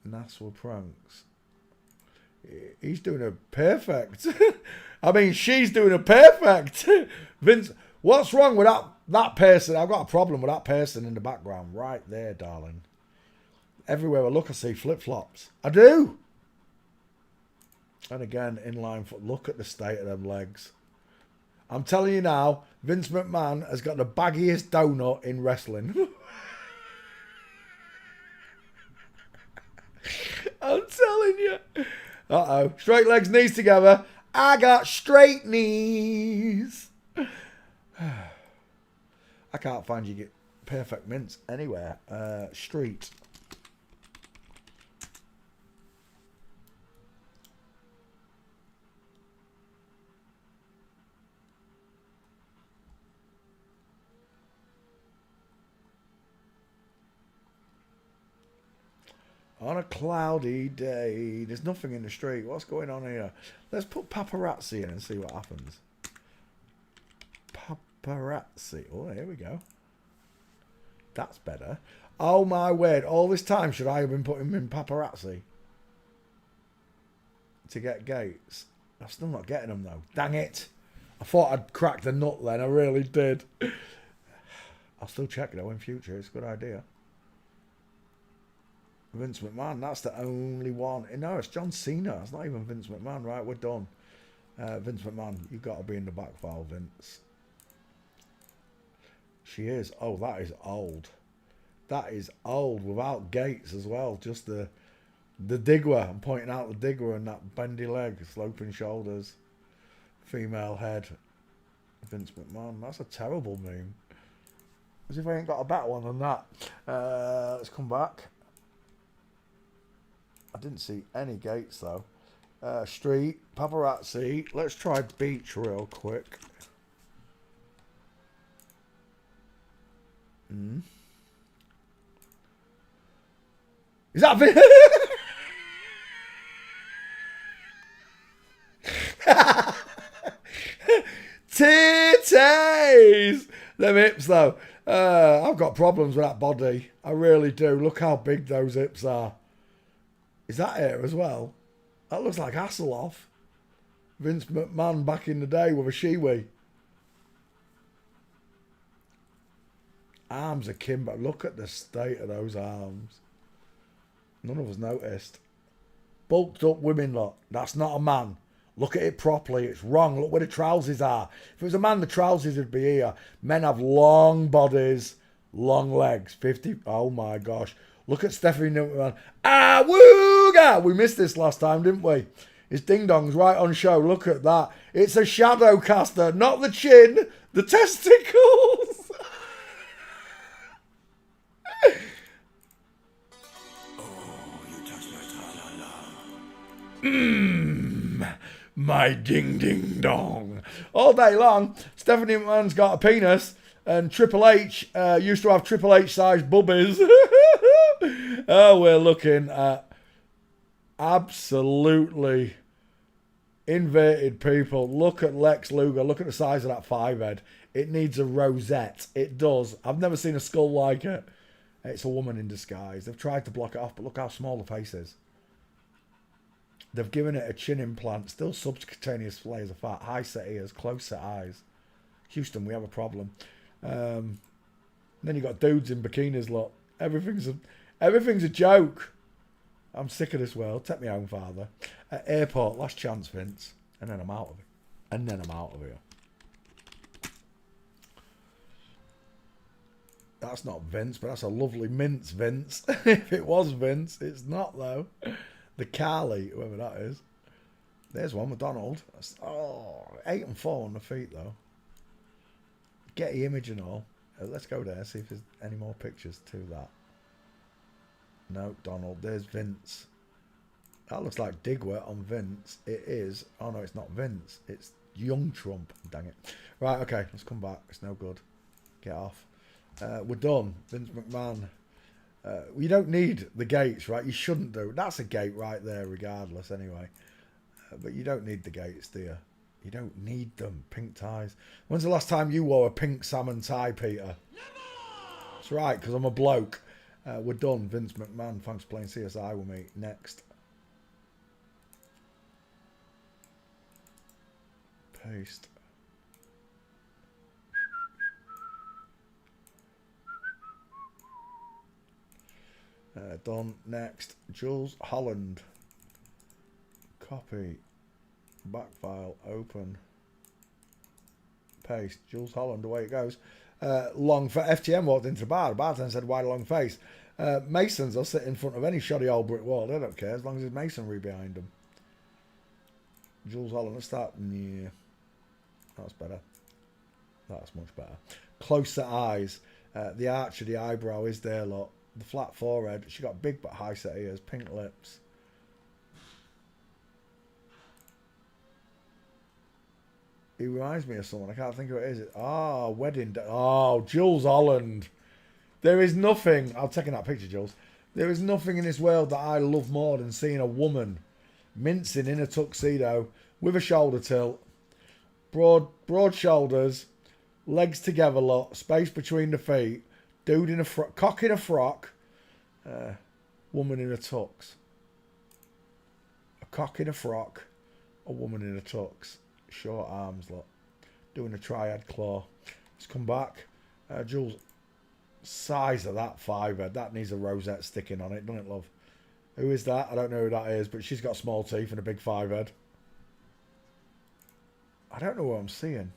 Naswa pranks. He's doing a perfect. I mean, she's doing a perfect. Vince, what's wrong with that person? I've got a problem with that person in the background. Right there, darling. Everywhere I look, I see flip-flops. I do. And again, inline foot. Look at the state of them legs. I'm telling you now, Vince McMahon has got the baggiest donut in wrestling. I'm telling you. Uh-oh. Straight legs, knees together. I got straight knees. I can't find you get perfect mince anywhere. Street. On a cloudy day. There's nothing in the street. What's going on here? Let's put paparazzi in and see what happens. Paparazzi. Oh, here we go. That's better. Oh, my word. All this time, should I have been putting in paparazzi? To get gates. I'm still not getting them, though. Dang it. I thought I'd cracked the nut then. I really did. I'll still check, though, in future. It's a good idea. Vince McMahon, that's the only one. No, it's John Cena. It's not even Vince McMahon. Right, we're done. Vince McMahon, you've got to be in the back file, Vince. She is. Oh, that is old. That is old without gates as well. Just the Digwa. I'm pointing out the Digwa and that bendy leg, sloping shoulders, female head. Vince McMahon. That's a terrible meme. As if I ain't got a better one than that. Let's come back. I didn't see any gates though. Street, paparazzi. Let's try beach real quick. Is that Them hips, though. I've got problems with that body. I really do. Look how big those hips are. Is that it as well? That looks like Hasselhoff. Vince McMahon back in the day with a shiwi. Arms akimbo. Look at the state of those arms. None of us noticed. Bulked up women, look. That's not a man. Look at it properly. It's wrong. Look where the trousers are. If it was a man, the trousers would be here. Men have long bodies, long legs. 50. Oh my gosh. Look at Stephanie Newman. Ah, wooga! We missed this last time, didn't we? His ding dong's right on show. Look at that. It's a shadow caster, not the chin, the testicles. My ding ding dong. All day long, Stephanie McMahon's got a penis, and Triple H used to have Triple H sized bubbies. Oh, we're looking at absolutely inverted people. Look at Lex Luger. Look at the size of that five head. It needs a rosette. It does. I've never seen a skull like it. It's a woman in disguise. They've tried to block it off, but look how small the face is. They've given it a chin implant, still subcutaneous layers of fat, high set ears, close set eyes. Houston, we have a problem. Then you got dudes in bikinis, look. Everything's a joke. I'm sick of this world. Take me home, father. At airport, last chance, Vince. And then I'm out of it. And then I'm out of here. That's not Vince, but that's a lovely mince, Vince. If it was Vince, it's not, though. The Carly, whoever that is. There's one with Donald. That's, 8 and 4 on the feet, though. Getty image and all. Let's go there, see if there's any more pictures to that. No, Donald. There's Vince. That looks like Digwear on Vince. It is. Oh, no, it's not Vince. It's young Trump. Dang it. Right, okay. Let's come back. It's no good. Get off. We're done. Vince McMahon. You don't need the gates, right? You shouldn't do. That's a gate right there, regardless, anyway. But you don't need the gates, do you? You don't need them. Pink ties. When's the last time you wore a pink salmon tie, Peter? Never! That's right, because I'm a bloke. We're done. Vince McMahon. Thanks for playing CSI with me. Next. Paste. Done. Next. Jules Holland. Copy. Back file. Open. Paste. Jules Holland. Away it goes. Long for FTM walked into the bar. The bartender said, "Why long face?" Masons will sit in front of any shoddy old brick wall. They don't care as long as there's masonry behind them. Jules Holland. Let's start. Yeah. That's better. That's much better. Closer eyes. The arch of the eyebrow is there, look. The flat forehead. She got big but high set ears. Pink lips. He reminds me of someone. I can't think who it is. Wedding day. Oh, Jules Holland. There is nothing. I'm taking that picture, Jules. There is nothing in this world that I love more than seeing a woman mincing in a tuxedo with a shoulder tilt, broad shoulders, legs together, lot, space between the feet, dude in a cock in a frock, woman in a tux. A cock in a frock, a woman in a tux. Short arms, look. Doing a triad claw. Let's come back. Jules, size of that five head. That needs a rosette sticking on it, doesn't it, love? Who is that? I don't know who that is, but she's got small teeth and a big five head. I don't know what I'm seeing.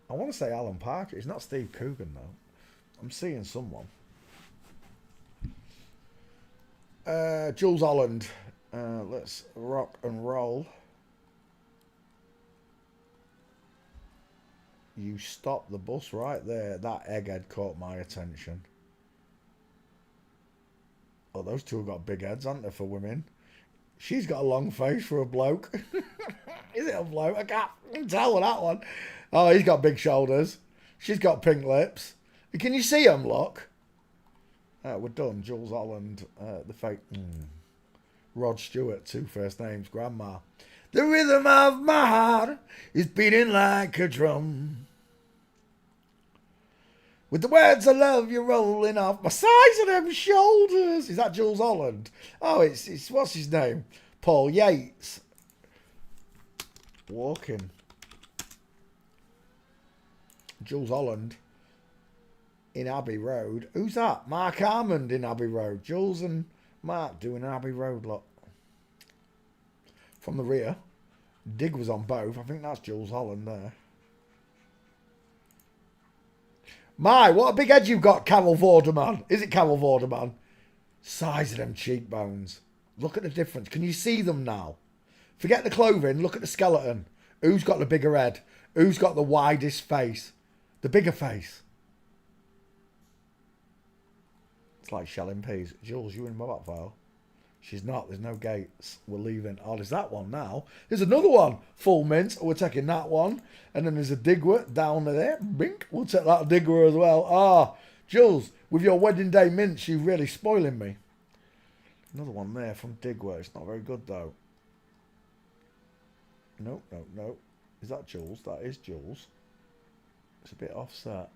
I want to say Alan Parker. It's not Steve Coogan, though. I'm seeing someone. Jules Holland. Let's rock and roll. You stopped the bus right there. That egghead caught my attention. Oh, those two have got big heads, haven't they, for women? She's got a long face for a bloke. Is it a bloke? I can't tell with that one. Oh, he's got big shoulders. She's got pink lips. Can you see them, look? We're done. Jules Holland, the fake... Rod Stewart, 2 first names. Grandma. The rhythm of my heart is beating like a drum. With the words I love you rolling off my sides of them shoulders. Is that Jules Holland? Oh, it's what's his name? Paul Yates. Walking. Jules Holland in Abbey Road. Who's that? Mark Armand in Abbey Road. Jules and Mark doing an Abbey Road lot. From the rear. Dig was on both. I think that's Jules Holland there. My, what a big head you've got, Carol Vorderman. Is it Carol Vorderman? Size of them cheekbones. Look at the difference. Can you see them now? Forget the clothing. Look at the skeleton. Who's got the bigger head? Who's got the widest face? The bigger face. It's like shelling peas. Jules, you in my back file? She's not. There's no gates. We're leaving. Oh, there's that one now. There's another one. Full mint. We're taking that one. And then there's a Digger down there. Bink. We'll take that Digger as well. Ah, Jules, with your wedding day mints, you're really spoiling me. Another one there from Digger. It's not very good, though. No, no, no. Is that Jules? That is Jules. It's a bit offset.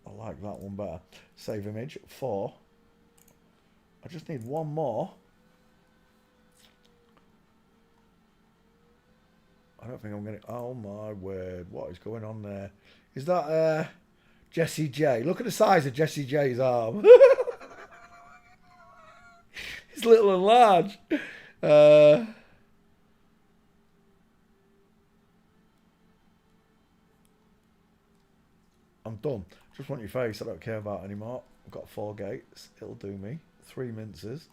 I like that one better. Save image. 4. I just need one more. I don't think I'm going to... Oh, my word. What is going on there? Is that Jessie J? Look at the size of Jessie J's arm. It's little and large. I'm done. Just want your face. I don't care about anymore. I've got 4 gates. It'll do me. 3 minces.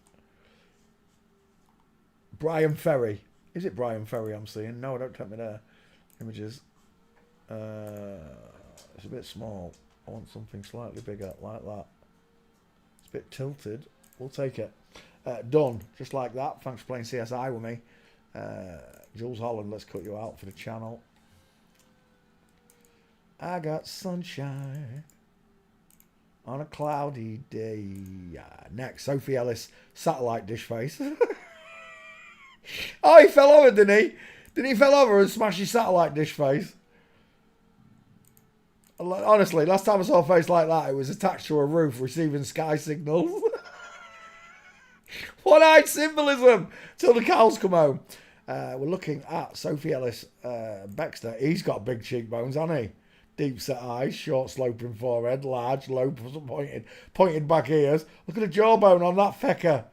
Brian Ferry. Is it Brian Ferry I'm seeing? No, don't take me there. Images. It's a bit small. I want something slightly bigger, like that. It's a bit tilted. We'll take it. Done. Just like that. Thanks for playing CSI with me. Jules Holland, let's cut you out for the channel. I got sunshine on a cloudy day. Next, Sophie Ellis, satellite dish face. Oh, he fell over, didn't he? Didn't he fell over and smash his satellite dish face? Honestly, last time I saw a face like that, it was attached to a roof receiving sky signals. One-eyed symbolism till the cows come home. We're looking at Sophie Ellis Baxter. He's got big cheekbones, hasn't he? Deep set eyes, short sloping forehead, large, low pointed back ears. Look at the jawbone on that fecker.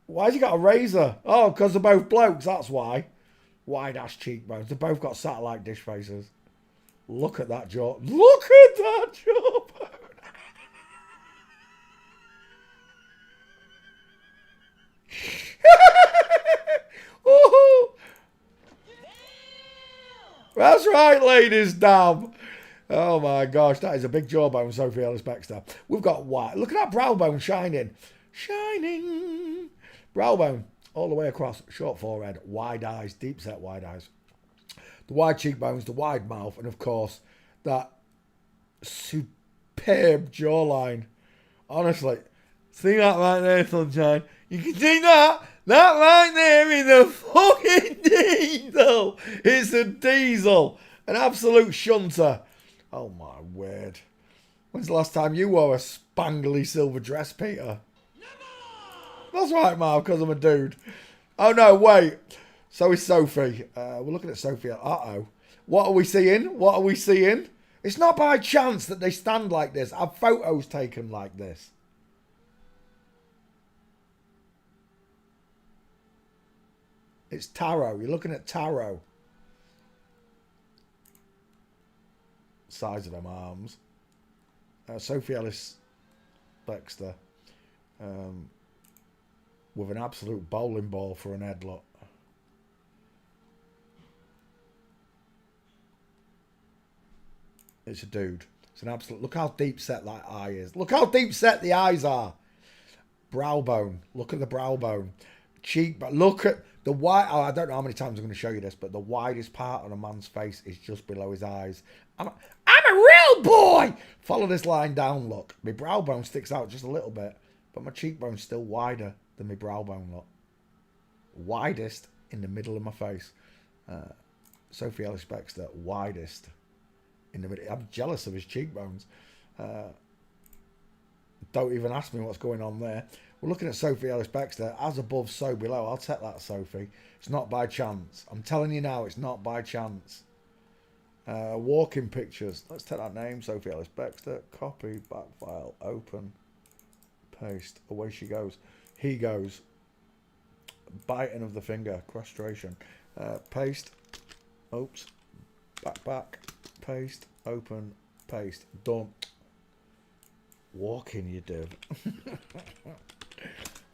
Why has he got a razor? Oh, because they're both blokes, that's why. Wide ass cheekbones. They've both got satellite dish faces. Look at that jaw. Look at that jawbone. Oh. That's right, ladies, damn. Oh my gosh, that is a big jawbone, Sophie Ellis Baxter. We've got white. Look at that brow bone shining. Shining. Brow bone all the way across. Short forehead, wide eyes, deep set wide eyes. The wide cheekbones, the wide mouth, and of course, that superb jawline. Honestly, see that right there, sunshine? You can see that. That right there is a fucking diesel. It's a diesel. An absolute shunter. Oh my word. When's the last time you wore a spangly silver dress, Peter? Never. That's right, Mark, because I'm a dude. Oh no, wait. So is Sophie. We're looking at Sophie. Uh-oh. What are we seeing? What are we seeing? It's not by chance that they stand like this. Have photos taken like this. It's tarot. You're looking at tarot. Size of them arms. Sophie Ellis Baxter. With an absolute bowling ball for an headlock. It's a dude. It's an absolute... Look how deep set that eye is. Look how deep set the eyes are. Brow bone. Look at the brow bone. Cheek... But look at... The wide, oh, I don't know how many times I'm going to show you this, but the widest part on a man's face is just below his eyes. I'm a real boy! Follow this line down, look. My brow bone sticks out just a little bit, but my cheekbone's still wider than my brow bone, look. Widest in the middle of my face. Sophie Ellis Bextor, widest in the middle. I'm jealous of his cheekbones. Don't even ask me what's going on there. We're looking at Sophie Ellis Bextor. As above, so below. I'll take that, Sophie. It's not by chance. I'm telling you now, it's not by chance. Walking pictures. Let's take that name, Sophie Ellis Bextor. Copy, back file, open, paste. Away she goes. He goes. Biting of the finger. Castration. Paste. Oops. Back. Paste. Open. Paste. Done. Walking, you do.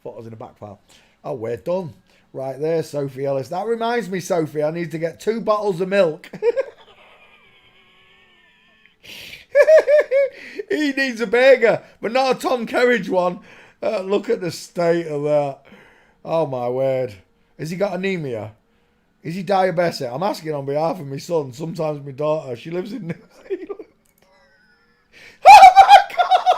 Thought I was in a back file. Oh, we're done. Right there, Sophie Ellis. That reminds me, Sophie, I need to get 2 bottles of milk. He needs a burger, but not a Tom Kerridge one. Look at the state of that. Oh, my word. Has he got anemia? Is he diabetic? I'm asking on behalf of my son, sometimes my daughter. She lives in New Zealand. Oh, my gosh!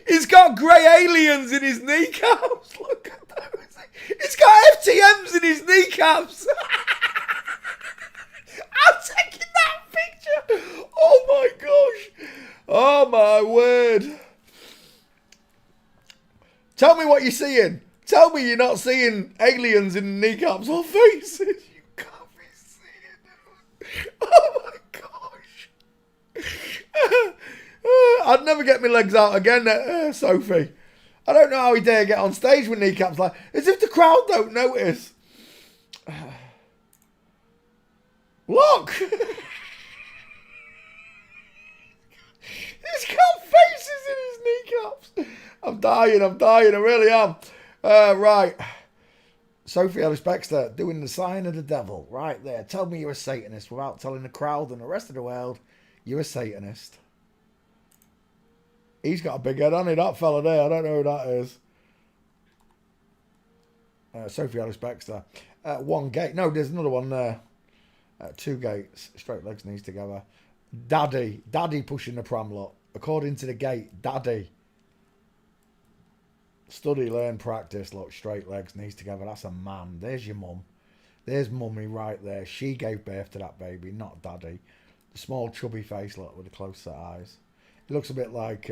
He's got grey aliens in his kneecaps. Look at those. He's got FTMs in his kneecaps. I'm taking that picture. Oh, my gosh. Oh, my word. Tell me what you're seeing. Tell me you're not seeing aliens in kneecaps or faces. You can't be seeing them. Oh my gosh. I'd never get my legs out again, Sophie. I don't know how he dare get on stage with kneecaps like, as if the crowd don't notice. Look. He's got faces in his kneecaps. I'm dying, I really am. Right. Sophie Ellis Bextor doing the sign of the devil. Right there. Tell me you're a Satanist without telling the crowd and the rest of the world you're a Satanist. He's got a big head on it, that fella there. I don't know who that is. Sophie Ellis Bextor. 1 gate. No, there's another one there. 2 gates. Straight legs, knees together. Daddy. Daddy pushing the pram, look. According to the gate, Daddy. Study, learn, practice. Look, straight legs, knees together. That's a man. There's your mum. There's mummy right there. She gave birth to that baby, not Daddy. The small chubby face, look, with the close set eyes. It looks a bit like...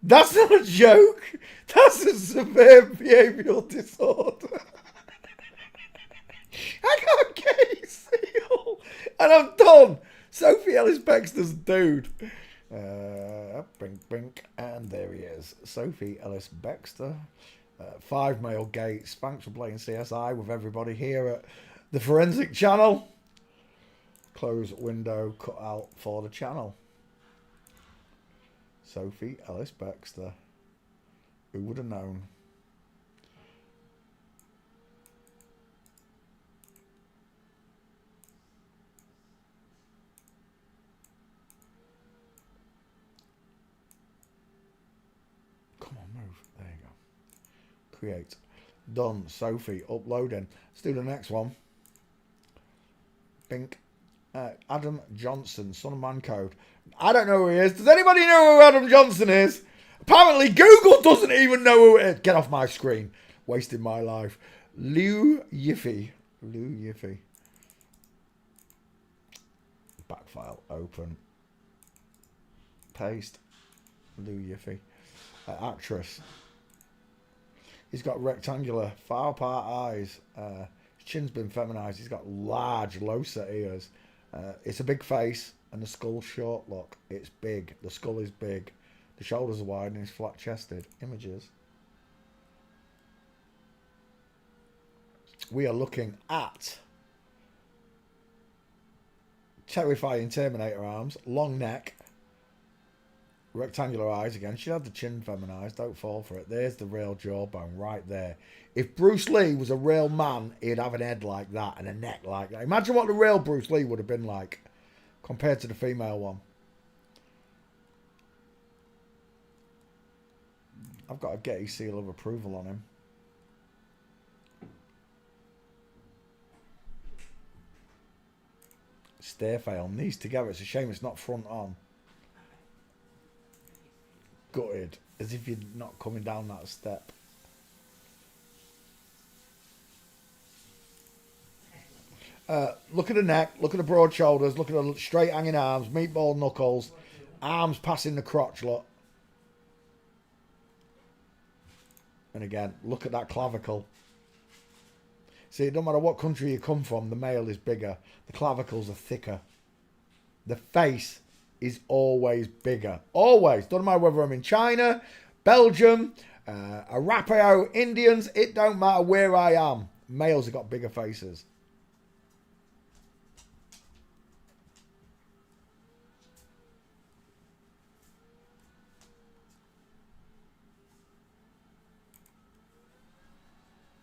That's not a joke. That's a severe behavioural disorder. I can't get his seal. And I'm done. Sophie Ellis Bextor's dude. Brink, and there he is. Sophie Ellis Bextor. 5 male gates. Thanks for playing CSI with everybody here at the Forensic Channel. Close window cut out for the channel. Sophie Ellis Bextor. Who would have known? Come on, move. There you go. Create. Done. Sophie. Uploading. Let's do the next one. Bink. Adam Johnson, Son of Man Code. I don't know who he is. Does anybody know who Adam Johnson is? Apparently Google doesn't even know who it is. Get off my screen. Wasting my life. Liu Yiffy. Back file. Open. Paste. Liu Yiffy. Actress. He's got rectangular, far apart eyes. His chin's been feminized. He's got large, low set ears. It's a big face and the skull's short. Look, it's big. The skull is big. The shoulders are wide and he's flat chested. Images. We are looking at terrifying Terminator arms, long neck, rectangular eyes again. She had the chin feminized. Don't fall for it. There's the real jawbone right there. If Bruce Lee was a real man, he'd have an head like that and a neck like that. Imagine what the real Bruce Lee would have been like compared to the female one. I've got a Getty seal of approval on him. Stair fail. Knees together. It's a shame it's not front on. gutted, as if you're not coming down that step. Look at the neck, look at the broad shoulders, look at the straight hanging arms, meatball knuckles, arms passing the crotch, look. And again, look at that clavicle. See, it don't matter what country you come from, the male is bigger. The clavicles are thicker. The face is always bigger. Always. Doesn't matter whether I'm in China, Belgium, Arapaho, Indians, it don't matter where I am. Males have got bigger faces.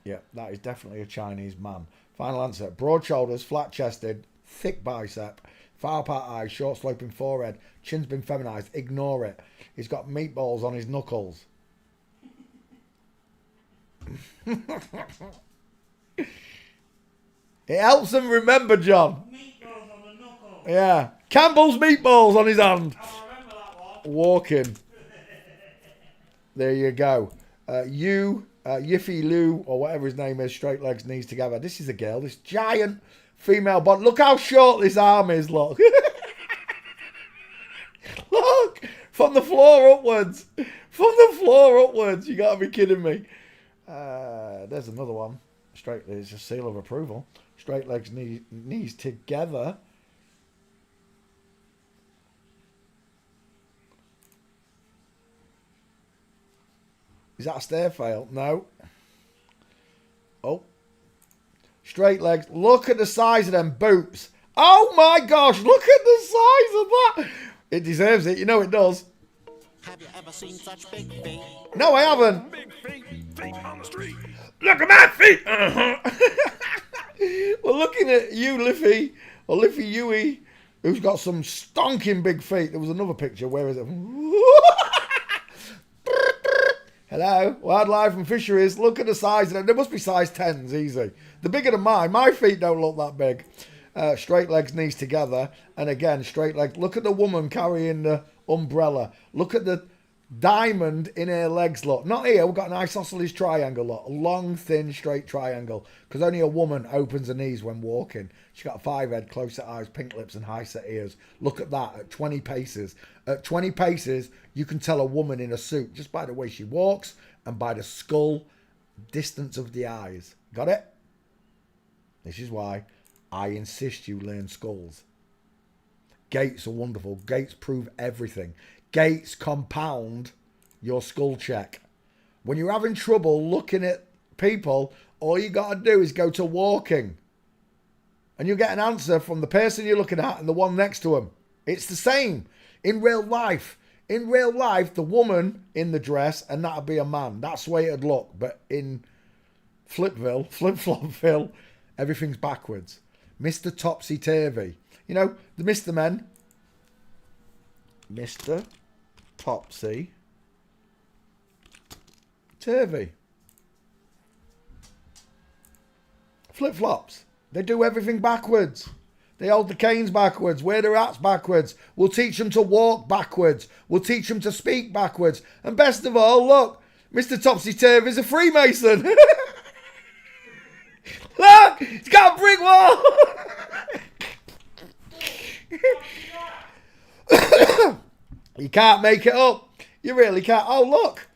Yeah, that is definitely a Chinese man. Final answer. Broad shoulders, flat chested, thick bicep, far apart eyes, short sloping forehead, chin's been feminized. Ignore it. He's got meatballs on his knuckles. It helps him remember, John. Meatballs on the knuckle. Yeah. Campbell's meatballs on his hand. I'll remember that one. Walking. There you go. Yiffy Lou, or whatever his name is, straight legs, knees together. This is a girl, this giant female body. Look how short this arm is, look. Look, from the floor upwards. From the floor upwards. You gotta be kidding me. There's another one. Straight, there's a seal of approval. Straight legs, knees together. Is that a stair fail? No. Oh. Straight legs. Look at the size of them boots. Oh my gosh. Look at the size of that. It deserves it. You know it does. Have you ever seen such big feet? No, I haven't. Big feet, feet on the street. Look at my feet. We're looking at you, Liffy. Or Liffy Huey, who's got some stonking big feet. There was another picture. Where is it? Hello, wildlife and fisheries. Look at the size of them. There must be size 10s, easy. They're bigger than mine. My feet don't look that big. Straight legs, knees together. And again, straight legs. Look at the woman carrying the umbrella. Look at the diamond in her legs, look. Not here, we've got an isosceles triangle, look. A long, thin, straight triangle. Because only a woman opens her knees when walking. She's got a 5 head, close set eyes, pink lips and high set ears. Look at that at 20 paces. At 20 paces, you can tell a woman in a suit just by the way she walks and by the skull distance of the eyes. Got it? This is why I insist you learn skulls. Gates are wonderful. Gates prove everything. Gates compound your skull check. When you're having trouble looking at people, all you got to do is go to walking. And you'll get an answer from the person you're looking at and the one next to him. It's the same in real life. In real life, the woman in the dress, and that'll be a man. That's the way it'd look. But in Flip-Flopville, everything's backwards. Mr. Topsy-Turvy. You know, the Mr. Men. Mr. Topsy-Turvy. Flip-flops. They do everything backwards. They hold the canes backwards, wear their hats backwards. We'll teach them to walk backwards. We'll teach them to speak backwards. And best of all, look, Mr. Topsy-Turvy is a Freemason. Look, he's got a brick wall. You can't make it up. You really can't. Oh, look.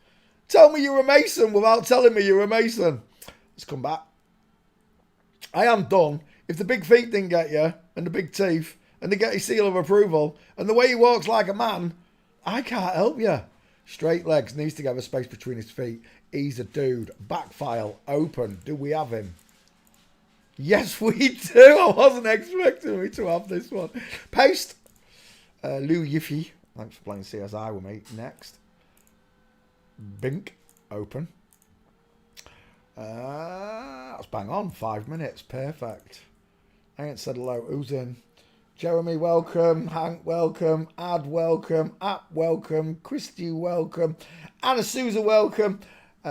Tell me you're a Mason without telling me you're a Mason. Let's come back. I am done. If the big feet didn't get you, and the big teeth, and they get his seal of approval, and the way he walks like a man, I can't help you. Straight legs, knees together, space between his feet. He's a dude. Back file, open. Do we have him? Yes, we do. I wasn't expecting me to have this one. Paste. Lou Yiffy. Thanks for playing CSI with me. Next. Bink. Open. That's bang on. 5 minutes. Perfect. I ain't said hello. Who's in? Jeremy, welcome. Hank, welcome. Ad, welcome. App, welcome. Christy, welcome. Anna Sousa, welcome.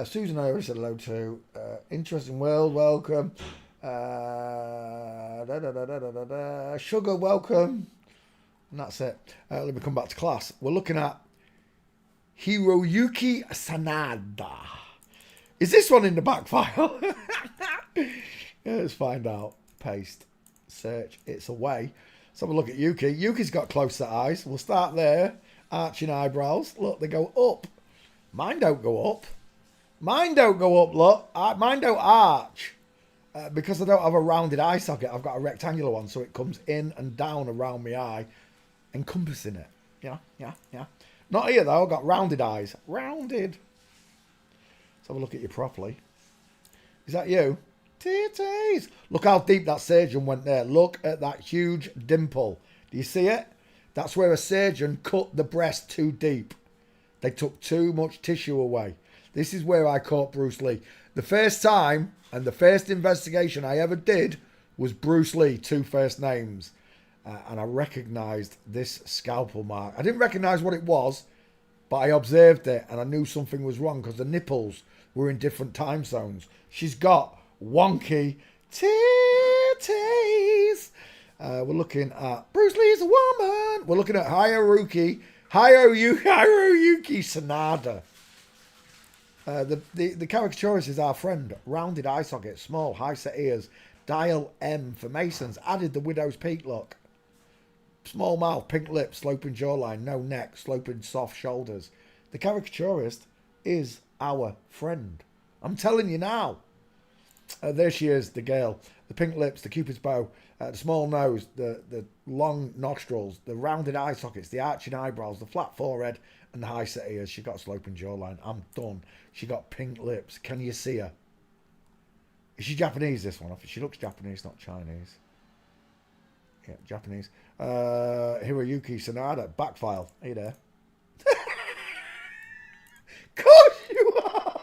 Susan, I already said hello to. Interesting World, welcome. Sugar, welcome. And that's it. Let me come back to class. We're looking at Hiroyuki Sanada. Is this one in the back file? Yeah, let's find out. Paste. Search. It's away. Let's have a look at Yuki. Yuki's got close set eyes. We'll start there. Arching eyebrows. Look, they go up. Mine don't go up. Mine don't go up, look. Mine don't arch. Because I don't have a rounded eye socket, I've got a rectangular one, so it comes in and down around my eye, encompassing it. Yeah. Not here, though. I've got rounded eyes. Rounded. Let's have a look at you properly. Is that you? Titties. Look how deep that surgeon went there. Look at that huge dimple. Do you see it? That's where a surgeon cut the breast too deep. They took too much tissue away. This is where I caught Bruce Lee. The first time and the first investigation I ever did was Bruce Lee, 2 first names. And I recognised this scalpel mark. I didn't recognise what it was, but I observed it and I knew something was wrong because the nipples were in different time zones. She's got wonky titties. We're looking at Bruce Lee's a woman. We're looking at Hiroyuki Sanada. The caricaturist is our friend. Rounded eye socket, small, high set ears, dial M for Masons. Added the widow's peak look. Small mouth, pink lips, sloping jawline, no neck, sloping soft shoulders. The caricaturist is our friend. I'm telling you now. There she is, the girl. The pink lips, the cupid's bow, the small nose, the long nostrils, the rounded eye sockets, the arching eyebrows, the flat forehead, and the high set ears. She got a sloping jawline. I'm done. She got pink lips. Can you see her? Is she Japanese, this one? She looks Japanese, not Chinese. Yeah, Japanese. Hiroyuki Sanada. Back file. Are you there? Course you are.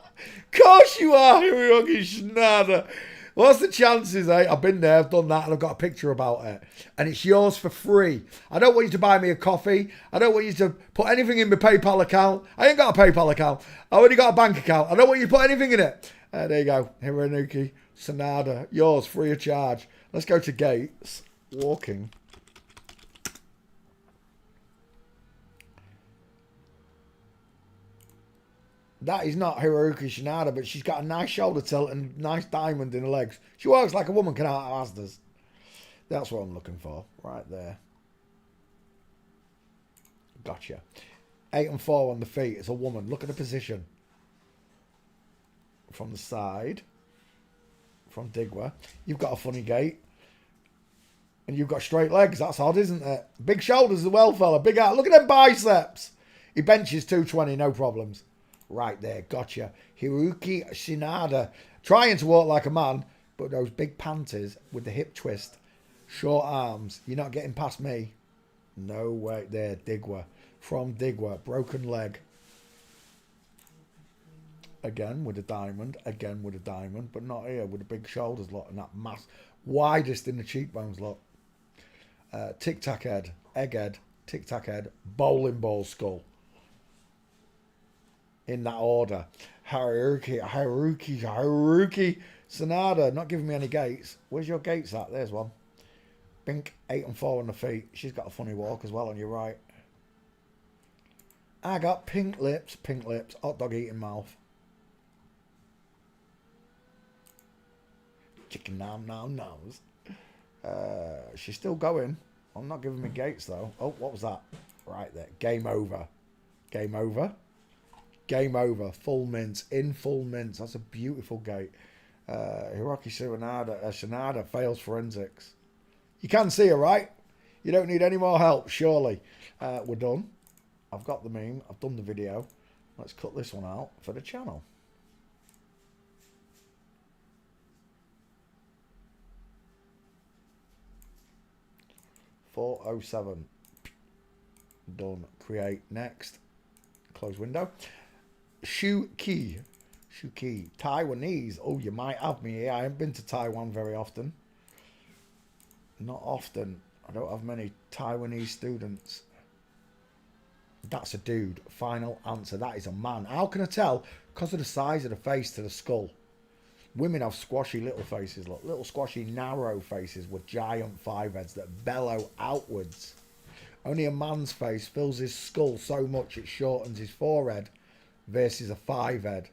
Course you are, Hiroyuki Sanada. What's the chances, eh? I've been there, I've done that, and I've got a picture about it. And it's yours for free. I don't want you to buy me a coffee. I don't want you to put anything in my PayPal account. I ain't got a PayPal account. I only got a bank account. I don't want you to put anything in it. There you go. Hiroyuki Sanada. Yours, free of charge. Let's go to Gates. Walking. That is not Hiroyuki Sanada, but she's got a nice shoulder tilt and nice diamond in her legs. She walks like a woman can out of Asda's. That's what I'm looking for. Right there. Gotcha. 8 and 4 on the feet. It's a woman. Look at the position. From the side. From Digwa. You've got a funny gait. And you've got straight legs. That's odd, isn't it? Big shoulders as well, fella. Big out. Look at them biceps. He benches 220, no problems. Right there, gotcha. Hiroyuki Sanada, trying to walk like a man, but those big panties with the hip twist, short arms, you're not getting past me. No way. There, Digwa. From Digwa, broken leg. Again with a diamond, but not here with the big shoulders, look, and that mass, widest in the cheekbones, look. Tic-tac head, egghead, tic-tac head, bowling ball skull. In that order. Hiroyuki Sanada. Not giving me any gates. Where's your gates at? There's one. Bink. 8 and 4 on the feet. She's got a funny walk as well on your right. I got pink lips. Hot dog eating mouth. Chicken nose. She's still going. I'm not giving me gates though. Oh, what was that? Right there. Game over. Full mints. In full mints. That's a beautiful gate. Hiroyuki Sanada fails forensics. You can see her, right? You don't need any more help, surely. We're done. I've got the meme. I've done the video. Let's cut this one out for the channel. .407. Done. Create. Next. Close window. Shuki. Taiwanese. Oh, you might have me here. I haven't been to Taiwan very often. Not often. I don't have many Taiwanese students. That's a dude. Final answer. That is a man. How can I tell? Because of the size of the face to the skull. Women have squashy little faces. Look, little squashy narrow faces with giant 5 heads that bellow outwards. Only a man's face fills his skull so much it shortens his forehead versus a 5 head.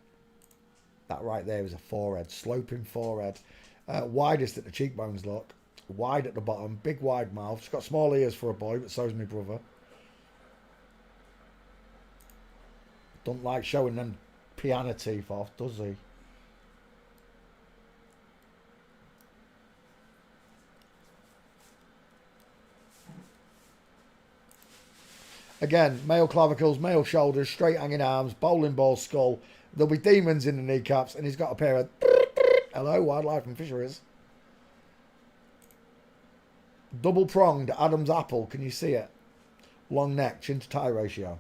That right there is a 4 head. Sloping forehead. Widest at the cheekbones, look. Wide at the bottom. Big wide mouth. She's got small ears for a boy, but so's my brother. Don't like showing them piano teeth off, does he? Again, male clavicles, male shoulders, straight hanging arms, bowling ball skull. There'll be demons in the kneecaps, and he's got a pair of... Hello, wildlife and fisheries. Double pronged Adam's apple. Can you see it? Long neck, chin to tie ratio.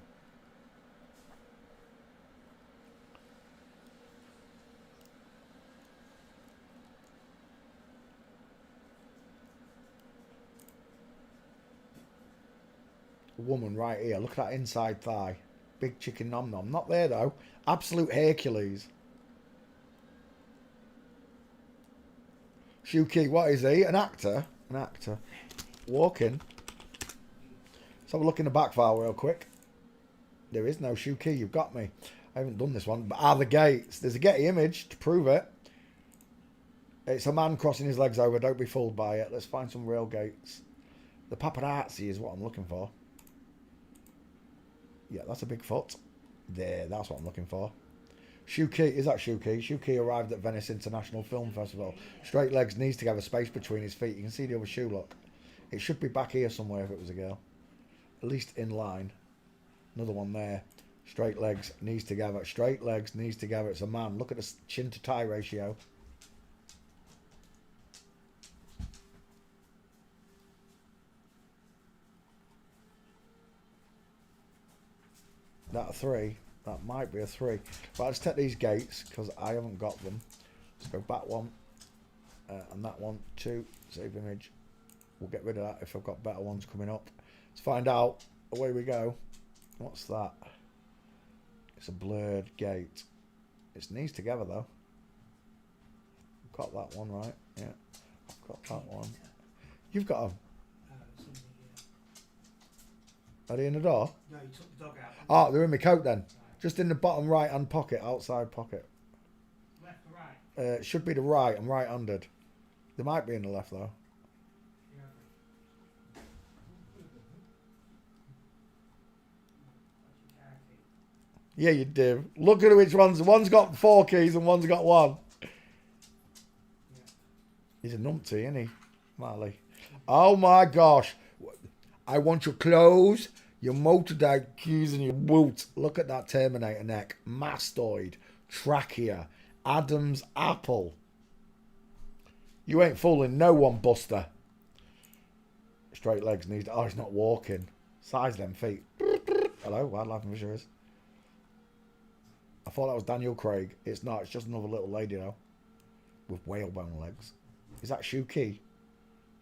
Woman right here. Look at that inside thigh. Big chicken nom nom. Not there though. Absolute Hercules. Shuki, what is he? An actor? An actor. Walking. Let's have a look in the back file real quick. There is no Shuki. You've got me. I haven't done this one. But are the gates? There's a Getty image to prove it. It's a man crossing his legs over. Don't be fooled by it. Let's find some real gates. The paparazzi is what I'm looking for. Yeah, that's a big foot. There, that's what I'm looking for. Shuki, is that Shuki? Shuki arrived at Venice International Film Festival. Straight legs, knees together, space between his feet. You can see the other shoe, look. It should be back here somewhere if it was a girl. At least in line. Another one there. Straight legs, knees together. Straight legs, knees together. It's a man. Look at the chin to tie ratio. That a 3. That might be a 3. Right, let's take these gates because I haven't got them. Let's go back one. And that one. 2. Save image. We'll get rid of that if I've got better ones coming up. Let's find out. Away we go. What's that? It's a blurred gate. It's knees together though. Got that one right. Yeah. I've got that one. You've got them. Are they in the door? No, you took the dog out. Oh, they're in my coat then. Just in the bottom right hand pocket, outside pocket. Left or right? It should be the right. I'm right handed. They might be in the left though. Yeah, you do. Look at which ones. One's got 4 keys and one's got 1. He's a numpty, isn't he, Marley? Oh my gosh. I want your clothes, your motorbike keys, and your boots. Look at that Terminator neck. Mastoid. Trachea. Adam's apple. You ain't fooling no one, Buster. Straight legs, knees. Oh, he's not walking. Size them feet. Hello, wildlife and fisheries. I thought that was Daniel Craig. It's not. It's just another little lady, though. With whalebone legs. Is that Shuki?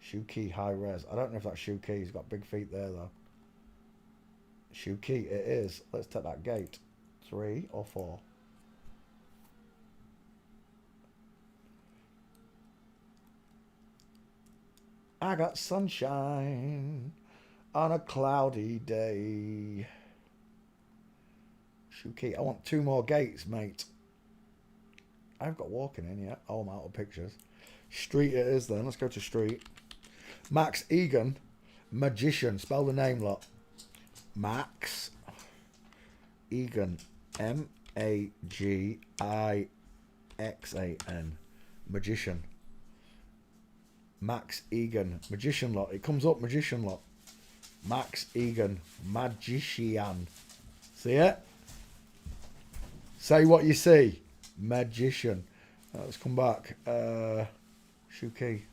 Shuki high res. I don't know if that's Shuki. He's got big feet there, though. Shuki, it is. Let's take that gate. 3 or 4. I got sunshine on a cloudy day. Shuki, I want 2 more gates, mate. I haven't got walking in yet. Oh, I'm out of pictures. Street it is then. Let's go to street. Max Egan, magician. Spell the name, lot. Max Egan. M-A-G-I-X-A-N. Magician. Max Egan. Magician, lot. It comes up, magician, lot. Max Egan. Magician. See it? Say what you see. Magician. Let's come back. Shuki.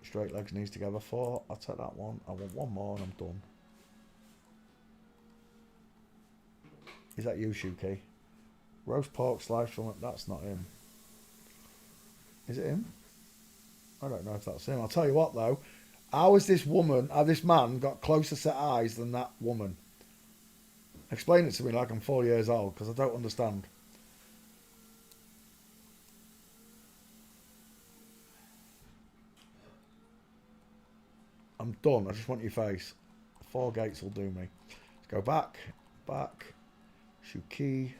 Straight legs, knees together. 4. I'll take that one. I want 1 more and I'm done. Is that you, Shuki? Roast pork slice from it. That's not him. Is it him? I don't know if that's him. I'll tell you what though. How has this man got closer set eyes than that woman? Explain it to me like I'm 4 years old because I don't understand. I'm done. I just want your face. 4 gates will do me. Let's go back. Shuki.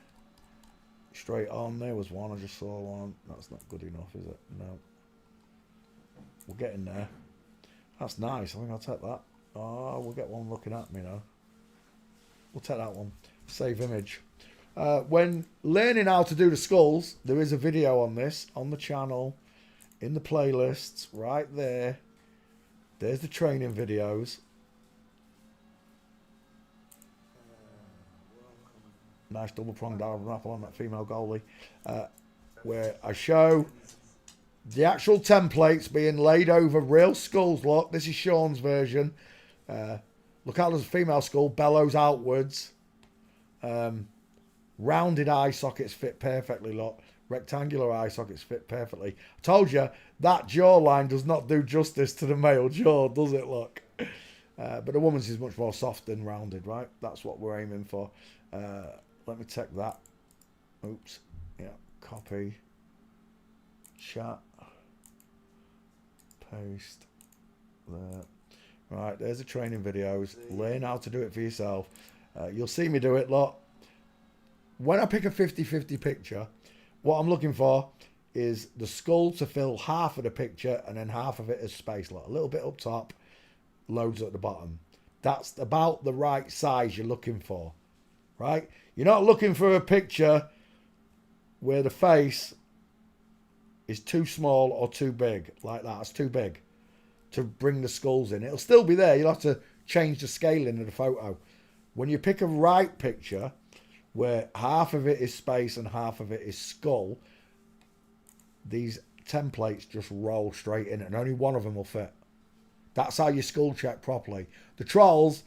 Straight on. There was one. I just saw one. That's not good enough, is it? No. We're getting there. That's nice. I think I'll take that. Oh, we'll get one looking at me now. We'll take that one. Save image. When learning how to do the skulls, there is a video on this on the channel, in the playlists, right there. There's the training videos. Nice double pronged apple on that female goalie. Where I show the actual templates being laid over real skulls. Look, this is Sean's version. Look how there's a female skull, bellows outwards. Rounded eye sockets fit perfectly, look. Rectangular eye sockets fit perfectly. I told you, that jawline does not do justice to the male jaw, does it, look? But the woman's is much more soft and rounded, right? That's what we're aiming for. Let me take that. Oops. Yeah, copy. Chat. Paste. There. Right, there's the training videos. Learn how to do it for yourself. You'll see me do it, look. When I pick a 50-50 picture, what I'm looking for is the skull to fill half of the picture and then half of it is space, look. A little bit up top, loads at the bottom. That's about the right size you're looking for, right? You're not looking for a picture where the face is too small or too big, like that. It's too big to bring the skulls in. It'll still be there. You'll have to change the scaling of the photo. When you pick a right picture where half of it is space and half of it is skull, these templates just roll straight in and only one of them will fit. That's how you skull check properly. The trolls,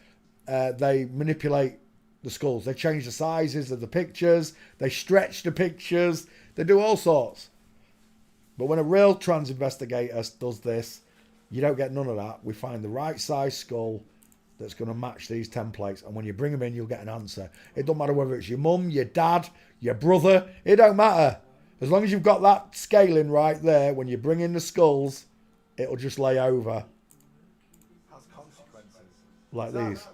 they manipulate the skulls. They change the sizes of the pictures. They stretch the pictures. They do all sorts. But when a real trans investigator does this, you don't get none of that. We find the right size skull that's going to match these templates. And when you bring them in, you'll get an answer. It don't matter whether it's your mum, your dad, your brother. It don't matter. As long as you've got that scaling right there, when you bring in the skulls, it'll just lay over. Has consequences. Like these.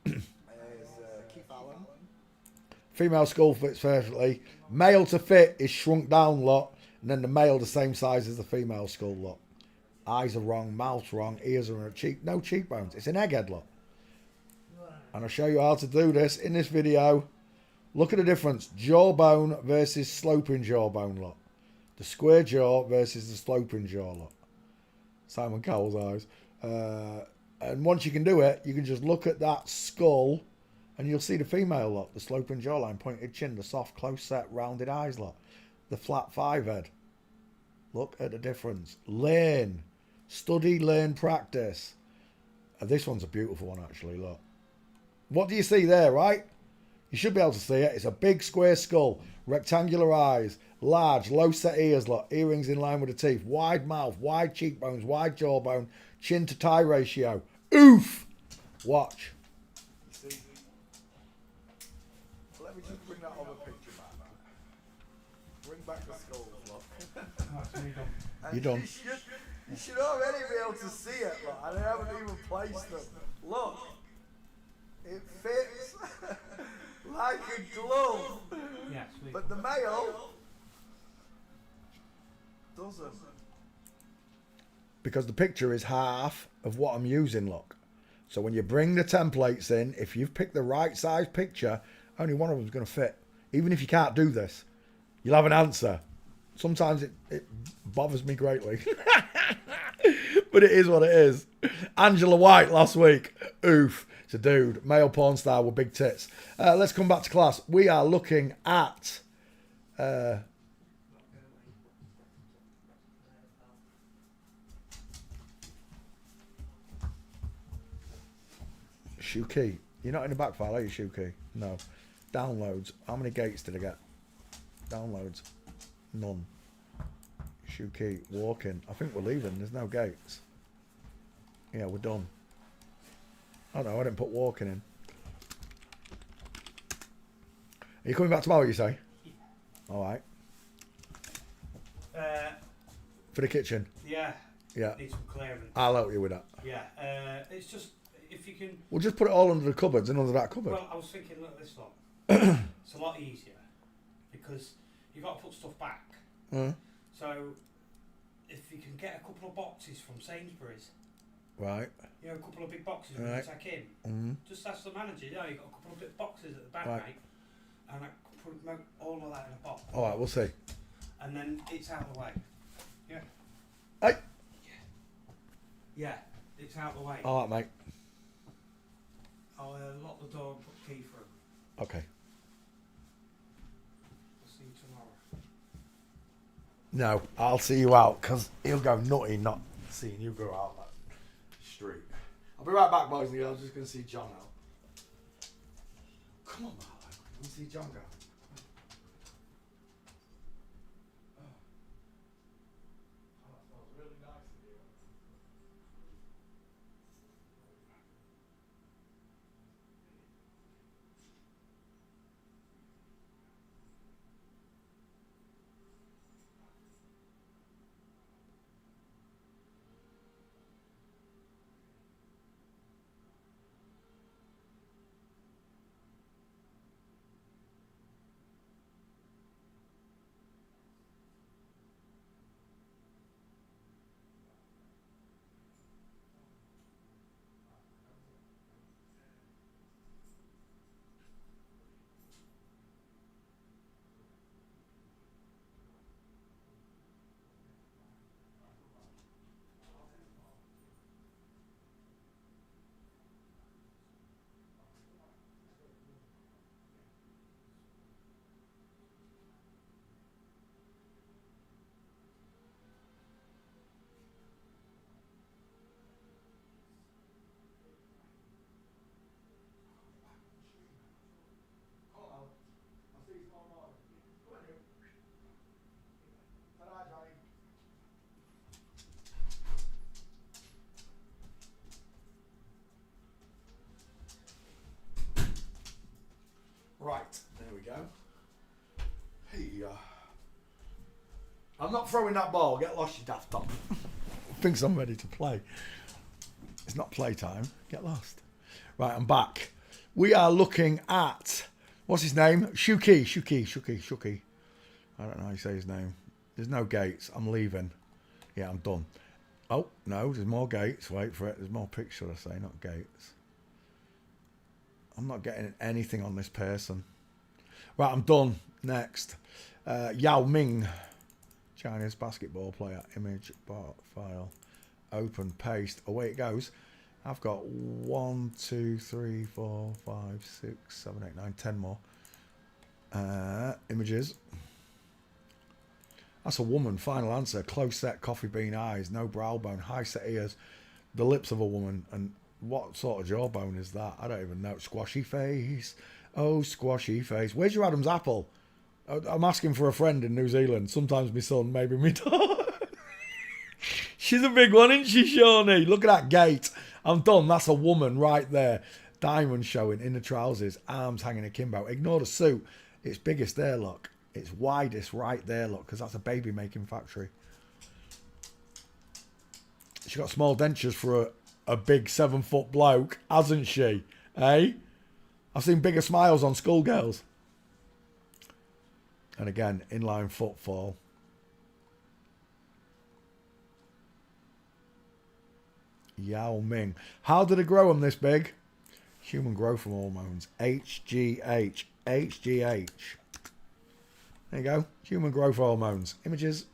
Keith Allen. Female skull fits perfectly. Male to fit is shrunk down lot. And then the male the same size as the female skull lot. Eyes are wrong, mouth's wrong, ears are no cheekbones. It's an egghead lot. And I'll show you how to do this in this video. Look at the difference. Jawbone versus sloping jawbone lot. The square jaw versus the sloping jaw lot. Simon Cowell's eyes. And once you can do it, you can just look at that skull and you'll see the female lot. The sloping jawline, pointed chin, the soft, close set, rounded eyes lot. The flat 5 head. Look at the difference. Learn. Study, learn, practice. This one's a beautiful one, actually. Look. What do you see there, right? You should be able to see it. It's a big square skull. Rectangular eyes. Large, low set ears. Look. Earrings in line with the teeth. Wide mouth. Wide cheekbones. Wide jawbone. Chin to tie ratio. Oof! Watch. You see? Let me just bring that other picture back. Bring back the skulls, look. That's me done. You done. You should already be able to see it, look. And I haven't even placed them. Look. It fits like a glove. Yeah, sweet. But the male doesn't. Because the picture is half of what I'm using, look. So when you bring the templates in, if you've picked the right size picture, only one of them's going to fit. Even if you can't do this, you'll have an answer. Sometimes it bothers me greatly. But it is what it is. Angela White last week. Oof. It's a dude. Male porn star with big tits. Let's come back to class. We are looking at... Shuki. You're not in the back file, are you, Shuki? No. Downloads. How many gates did I get? Downloads. None. Shuki. Walking. I think we're leaving. There's no gates. Yeah, we're done. Oh no, I didn't put walking in. Are you coming back tomorrow, you say? Alright. For the kitchen? Yeah. Yeah. Need some clearance. I'll help you with that. Yeah. It's just if you can. We'll just put it all under the cupboards and under that cupboard. Well, I was thinking, look, this lot. It's a lot easier because you've got to put stuff back. So if you can get a couple of boxes from Sainsbury's, Right. you know, a couple of big boxes Right. you take in, just ask the manager, you know, you've got a couple of big boxes at the back, Right. mate, and I can put all of that in a box. All right, we'll see. And then it's out of the way. Yeah. Hey. Yeah, it's out of the way. All right, mate. I'll lock the door and put the key through. Okay. I'll see you tomorrow. No, I'll see you out because he'll go nutty not seeing you go out that street. I'll be right back, boys and girls. Just going to see John out. Come on, Marlon. Let's see John go. Right, there we go. Hey, I'm not throwing that ball. Get lost, you daft top. Thinks I'm ready to play. It's not playtime. Get lost. Right, I'm back. We are looking at, what's his name? Shuki. I don't know how you say his name. There's no gates. I'm leaving. Yeah, I'm done. Oh, no, there's more gates. Wait for it. There's more pictures, I say, not gates. I'm not getting anything on this person. Right, I'm done. Next. Yao Ming. Chinese basketball player. Image, file. Open, paste. Away it goes. I've got 1, 2, 3, 4, 5, 6, 7, 8, 9, 10 more. Images. That's a woman. Final answer. Close set, coffee bean eyes, no brow bone, high set ears, the lips of a woman. And what sort of jawbone is that? I don't even know. Squashy face. Oh, squashy face. Where's your Adam's apple? I'm asking for a friend in New Zealand. Sometimes my son, maybe me daughter. She's a big one, isn't she, Shawnee? Look at that gait. I'm done. That's a woman right there. Diamond showing in the trousers. Arms hanging akimbo. Ignore the suit. It's biggest there, look. It's widest right there, look, because that's a baby making factory. She got small dentures for a big 7-foot bloke, hasn't she? Eh? I've seen bigger smiles on schoolgirls. And again, inline footfall. Yao Ming. How did it grow them this big? Human growth hormones. HGH. HGH. There you go. Human growth hormones. Images.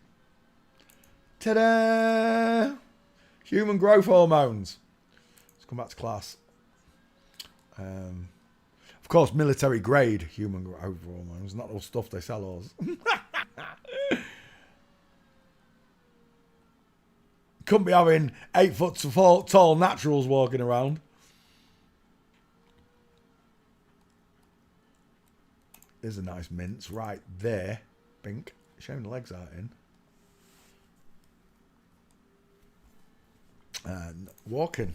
Ta-da! Human growth hormones. Let's come back to class. Of course, military grade human growth hormones. Not all stuff they sell us. Couldn't be having 8 foot tall naturals walking around. There's a nice mince right there. Pink. Showing the legs out in. And walking.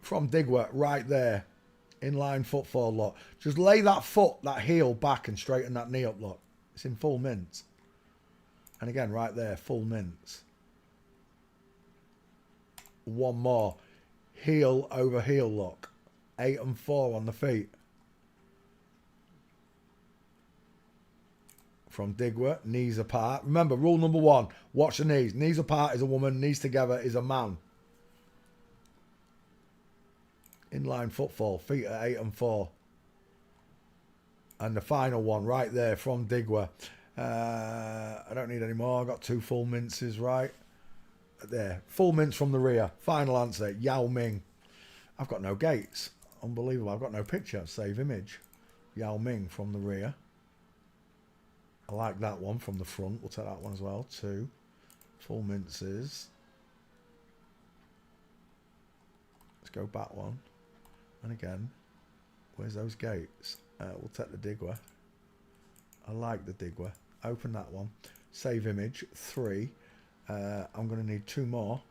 From Digworth, right there. Inline footfall, look. Just lay that foot, that heel back and straighten that knee up, look. It's in full mince. And again, right there, full mince. One more. Heel over heel look. 8 and 4 on the feet. From Digwa, knees apart. Remember, rule number 1, watch the knees. Knees apart is a woman, knees together is a man. Inline footfall, feet at 8 and 4. And the final one right there from Digwa. I don't need any more. I've got 2 full minces right there. Full mince from the rear. Final answer, Yao Ming. I've got no gates. Unbelievable. I've got no picture. Save image. Yao Ming from the rear. I like that one from the front. We'll take that one as well. 2 full minces. Let's go back one. And again, where's those gates? We'll take the Digwa. I like the Digwa. Open that one. Save image. 3. I'm going to need 2 more.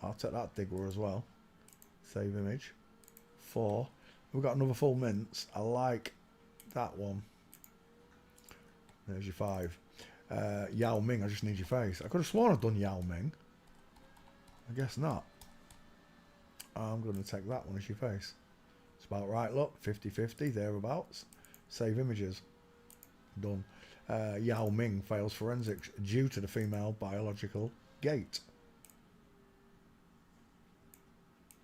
I'll take that Digwa as well. Save image. 4. We've got another full mince. I like that one. There's your 5. Yao Ming, I just need your face. I could have sworn I've done Yao Ming. I guess not. I'm going to take that one as your face. It's about right, look. 50-50, thereabouts. Save images. Done. Yao Ming fails forensics due to the female biological gate.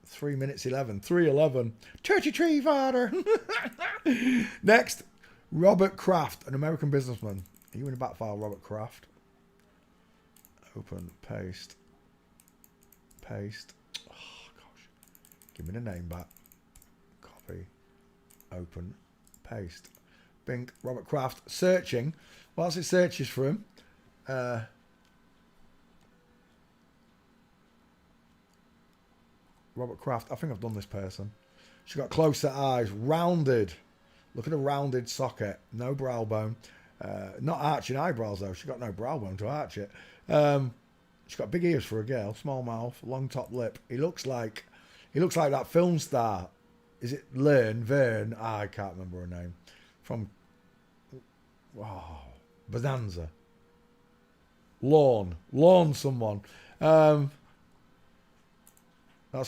3 minutes 11. 3:11. Churchy tree father. Next, Robert Kraft, an American businessman. Are you in the back file, Robert Kraft? Open, paste. Paste. Oh, gosh. Give me the name back. Copy. Open, paste. Bing, Robert Kraft. Searching. Whilst it searches for him, Robert Kraft. I think I've done this person. She's got close set eyes. Rounded. Look at the rounded socket. No brow bone. Not arching eyebrows though. She's got no brow bone to arch it. She's got big ears for a girl. Small mouth. Long top lip. He looks like that film star. Is it Vern? I can't remember her name. From Bonanza. Lawn someone. That's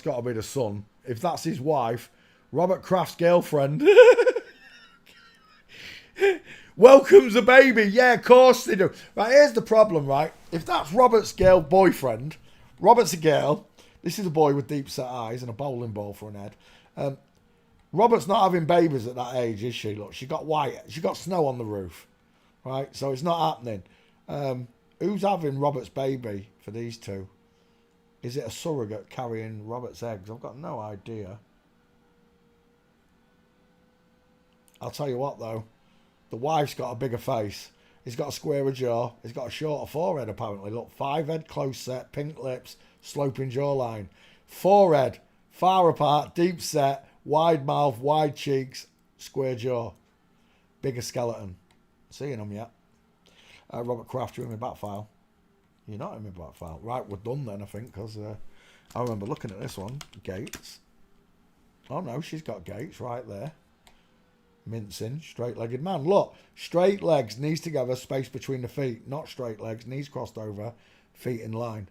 got to be the son. If that's his wife, Robert Kraft's girlfriend. Welcomes a baby. Yeah, of course they do. Right, here's the problem, right? If that's Robert's girl boyfriend, Robert's a girl. This is a boy with deep set eyes and a bowling ball for an head. Robert's not having babies at that age, is she? Look, she got snow on the roof. Right? So it's not happening. Who's having Robert's baby for these two? Is it a surrogate carrying Robert's eggs? I've got no idea. I'll tell you what, though. The wife's got a bigger face. He's got a squarer jaw. He's got a shorter forehead, apparently. Look, 5 head, close set, pink lips, sloping jawline. Forehead, far apart, deep set, wide mouth, wide cheeks, square jaw. Bigger skeleton. Seeing them yet? Robert Kraft, you're in my back file. You're not in my back file. Right, we're done then, I think, because I remember looking at this one. Gates. Oh, no, she's got gates right there. Mincing, straight-legged man. Look, straight legs, knees together, space between the feet. Not straight legs, knees crossed over, feet in line.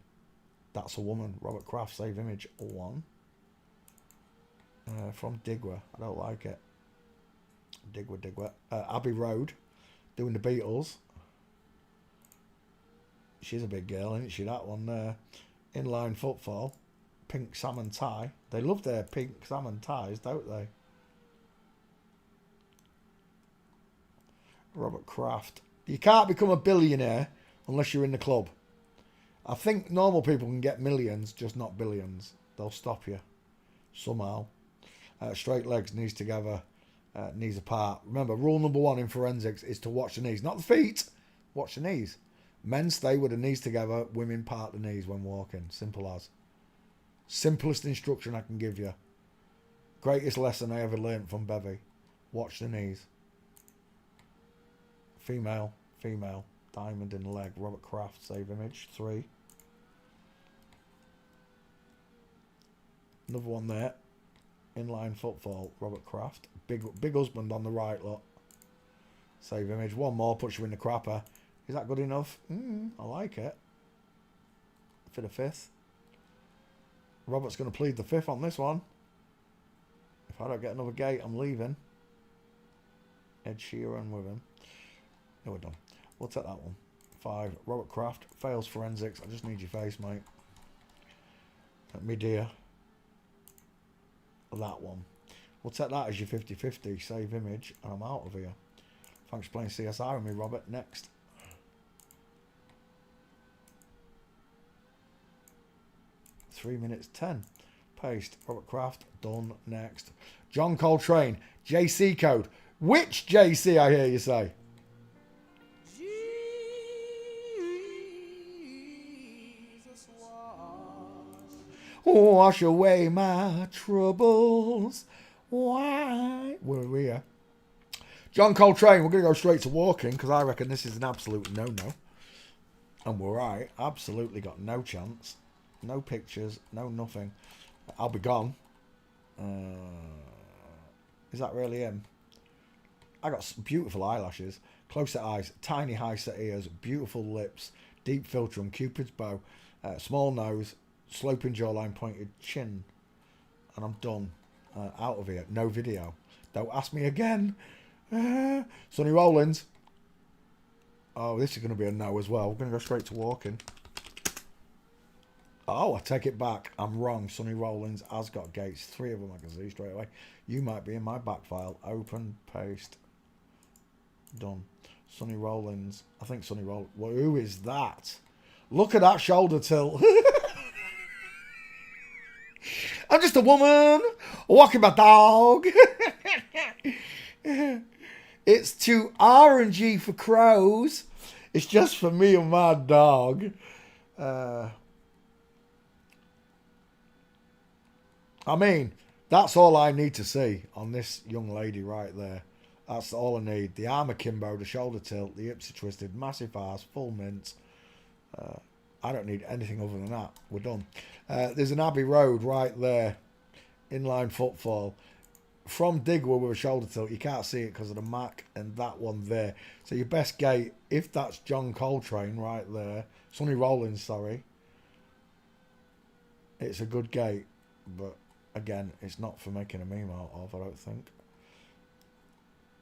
That's a woman. Robert Kraft, save image 1. From Digwa. I don't like it. Digwa. Abbey Road, doing the Beatles. She's a big girl, isn't she? That one. Inline footfall. Pink salmon tie. They love their pink salmon ties, don't they? Robert Kraft. You can't become a billionaire unless you're in the club. I think normal people can get millions, just not billions. They'll stop you. Somehow. Straight legs, knees together, knees apart. Remember, rule number 1 in forensics is to watch the knees. Not the feet. Watch the knees. Men stay with the knees together. Women part the knees when walking. Simple as. Simplest instruction I can give you. Greatest lesson I ever learned from Bevy. Watch the knees. Female. Diamond in the leg. Robert Kraft, save image 3. Another one there. Inline footfall. Robert Kraft. Big husband on the right, look. Save image. One more, puts you in the crapper. Is that good enough? I like it. For the 5th. Robert's going to plead the 5th on this one. If I don't get another gate, I'm leaving. Ed Sheeran with him. No, we're done. We'll take that one. 5. Robert Kraft. Fails forensics. I just need your face, mate. Me dear. That one. We'll take that as your 50-50. Save image. And I'm out of here. Thanks for playing CSI with me, Robert. Next. Three minutes 10. Paste. Robert Kraft. Done. Next. John Coltrane. JC code. Which JC, I hear you say? Wash away my troubles. Why? Where are we here? John Coltrane. We're going to go straight to walking because I reckon this is an absolute no-no. And we're right. Absolutely got no chance. No pictures. No nothing. I'll be gone. Is that really him? I got beautiful eyelashes. Close set eyes. Tiny high set ears. Beautiful lips. Deep filter on Cupid's bow. Small nose. Sloping jawline, pointed chin. And I'm done. Out of here. No video. Don't ask me again. Sonny Rollins. Oh, this is going to be a no as well. We're going to go straight to walking. Oh, I take it back. I'm wrong. Sonny Rollins has got gates. 3 of them I can see straight away. You might be in my back file. Open, paste. Done. Sonny Rollins. I think Sonny Rollins. Well, who is that? Look at that shoulder tilt. I'm just a woman walking my dog. It's too R&G for crows. It's just for me and my dog. I mean, that's all I need to see on this young lady right there. That's all I need. The arm akimbo, the shoulder tilt, the hips are twisted, massive arse, full mint. I don't need anything other than that. We're done. There's an Abbey Road right there. Inline footfall. From Digwell with a shoulder tilt. You can't see it because of the Mac and that one there. So your best gate, if that's John Coltrane right there. Sonny Rollins, sorry. It's a good gate. But again, it's not for making a meme out of, I don't think.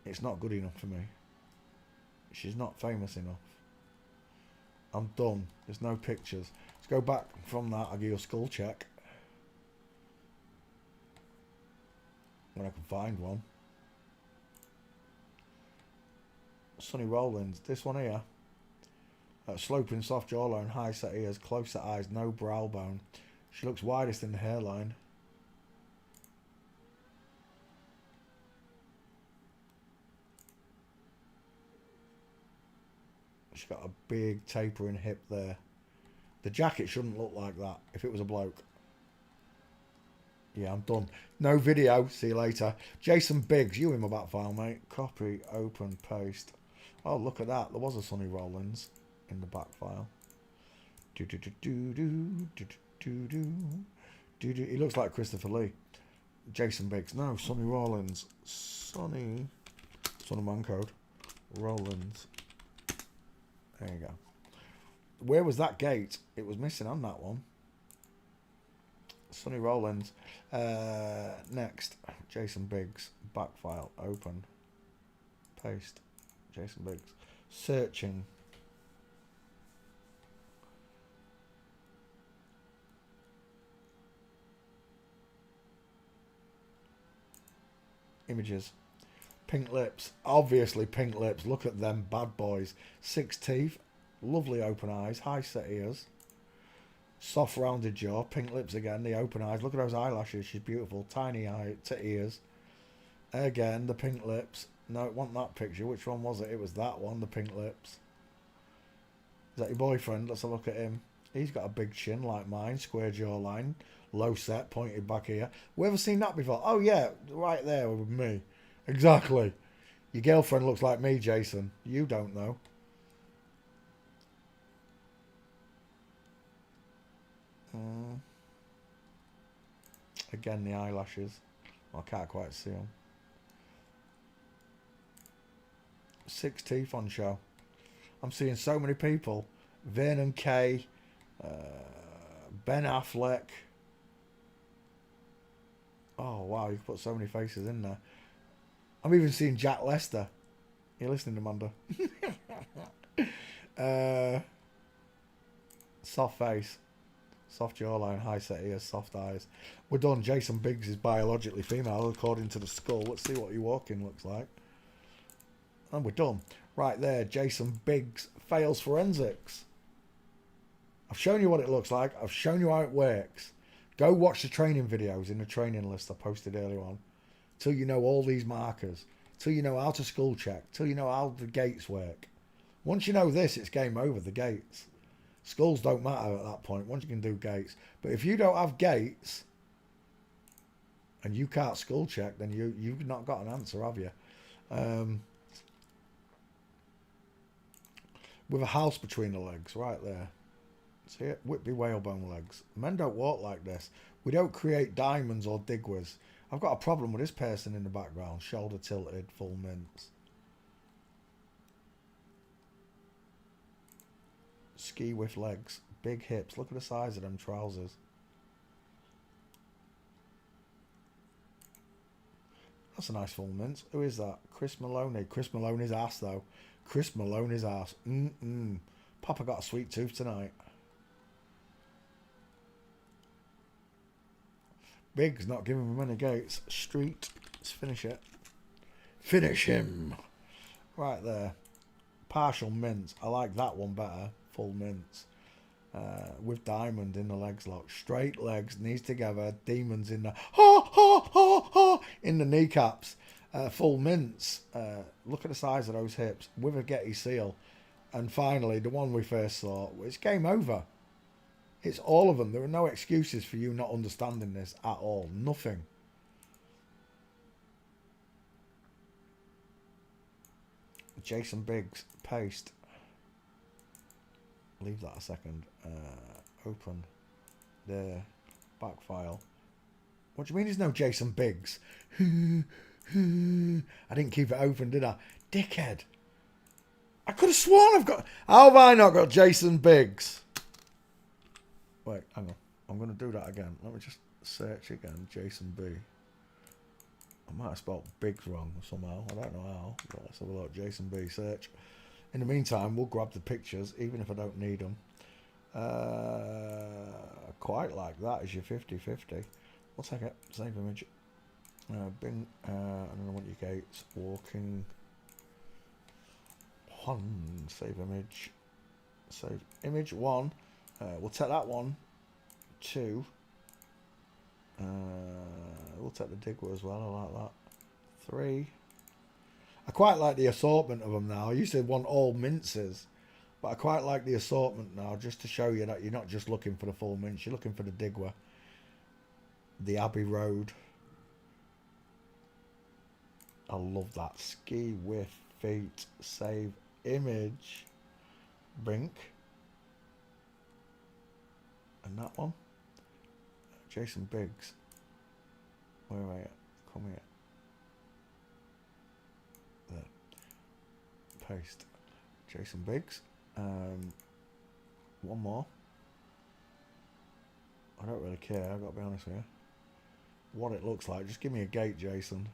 It's not good enough for me. She's not famous enough. I'm done. There's no pictures. Let's go back from that. I'll give you a skull check. When I can find one. Sonny Rollins. This one here. Sloping soft jawline, high set ears, close set eyes, no brow bone. She looks widest in the hairline. She's got a big tapering hip there. The jacket shouldn't look like that if it was a bloke. Yeah, I'm done. No video. See you later. Jason Biggs, you in my back file, mate. Copy, open, paste. Oh, look at that. There was a Sonny Rollins in the back file. He looks like Christopher Lee. Jason Biggs. No, Sonny Rollins. Sonny Man Code. Rollins. There you go. Where was that gate? It was missing on that one. Sonny Rollins. Next. Jason Biggs. Back file. Open. Paste. Jason Biggs. Searching. Images. Pink lips. Obviously pink lips. Look at them bad boys. 6 teeth. Lovely open eyes. High set ears. Soft rounded jaw. Pink lips again. The open eyes. Look at those eyelashes. She's beautiful. Tiny eye to ears. Again, the pink lips. No, it wasn't that picture. Which one was it? It was that one. The pink lips. Is that your boyfriend? Let's have a look at him. He's got a big chin like mine. Square jawline. Low set. Pointed back here. We ever seen that before? Oh yeah. Right there with me. Exactly. Your girlfriend looks like me, Jason. You don't know. Again, the eyelashes. I can't quite see them. 6 teeth on show. I'm seeing so many people. Vernon Kay, Ben Affleck. Oh, wow, you can put so many faces in there. I'm even seeing Jack Lester. You're listening, Amanda. Soft face. Soft jawline, high set ears, soft eyes. We're done. Jason Biggs is biologically female according to the skull. Let's see what your walking looks like. And we're done. Right there, Jason Biggs fails forensics. I've shown you what it looks like. I've shown you how it works. Go watch the training videos in the training list I posted earlier on. Till you know all these markers. Till you know how to skull check. Till you know how the gates work. Once you know this, it's game over, the gates. Skulls don't matter at that point, once you can do gates. But if you don't have gates, and you can't skull check, then you've not got an answer, have you? With a house between the legs, right there. See it? Whitby whalebone legs. Men don't walk like this. We don't create diamonds or digwers. I've got a problem with this person in the background. Shoulder tilted, full mints. Ski with legs. Big hips. Look at the size of them trousers. That's a nice full mint. Who is that? Chris Maloney. Chris Maloney's ass, though. Chris Maloney's ass. Papa got a sweet tooth tonight. Big's not giving him any gates. Street. Let's finish it. Finish him. Right there. Partial mints. I like that one better. Full mints. With diamond in the legs lock. Straight legs, knees together, demons in the in the kneecaps. Full mints. Look at the size of those hips. With a Getty seal. And finally, the one we first saw. It's game over. It's all of them. There are no excuses for you not understanding this at all. Nothing. Jason Biggs. Paste. Leave that a second. Open. There. Back file. What do you mean there's no Jason Biggs? I didn't keep it open, did I? Dickhead. I could have sworn I've got... How have I not got Jason Biggs? Wait, hang on. I'm going to do that again. Let me just search again. Jason B. I might have spelled Biggs wrong somehow. I don't know how. But let's have a look. Jason B. Search. In the meantime, we'll grab the pictures, even if I don't need them. Quite like that is your 50-50. We'll take it. Save image. Bing. I don't want your gates. Walking. 1. Save image. Save image 1. We'll take that one. 2. We'll take the digger as well. I like that. 3. I quite like the assortment of them now. I used to want all minces, but I quite like the assortment now, just to show you that you're not just looking for the full mince. You're looking for the digger. The Abbey Road. I love that. Ski with feet. Save image. Brink. And that one. Jason Biggs. Where are you? Come here. There. Paste. Jason Biggs. One more. I don't really care, I've got to be honest with you. What it looks like. Just give me a gate, Jason.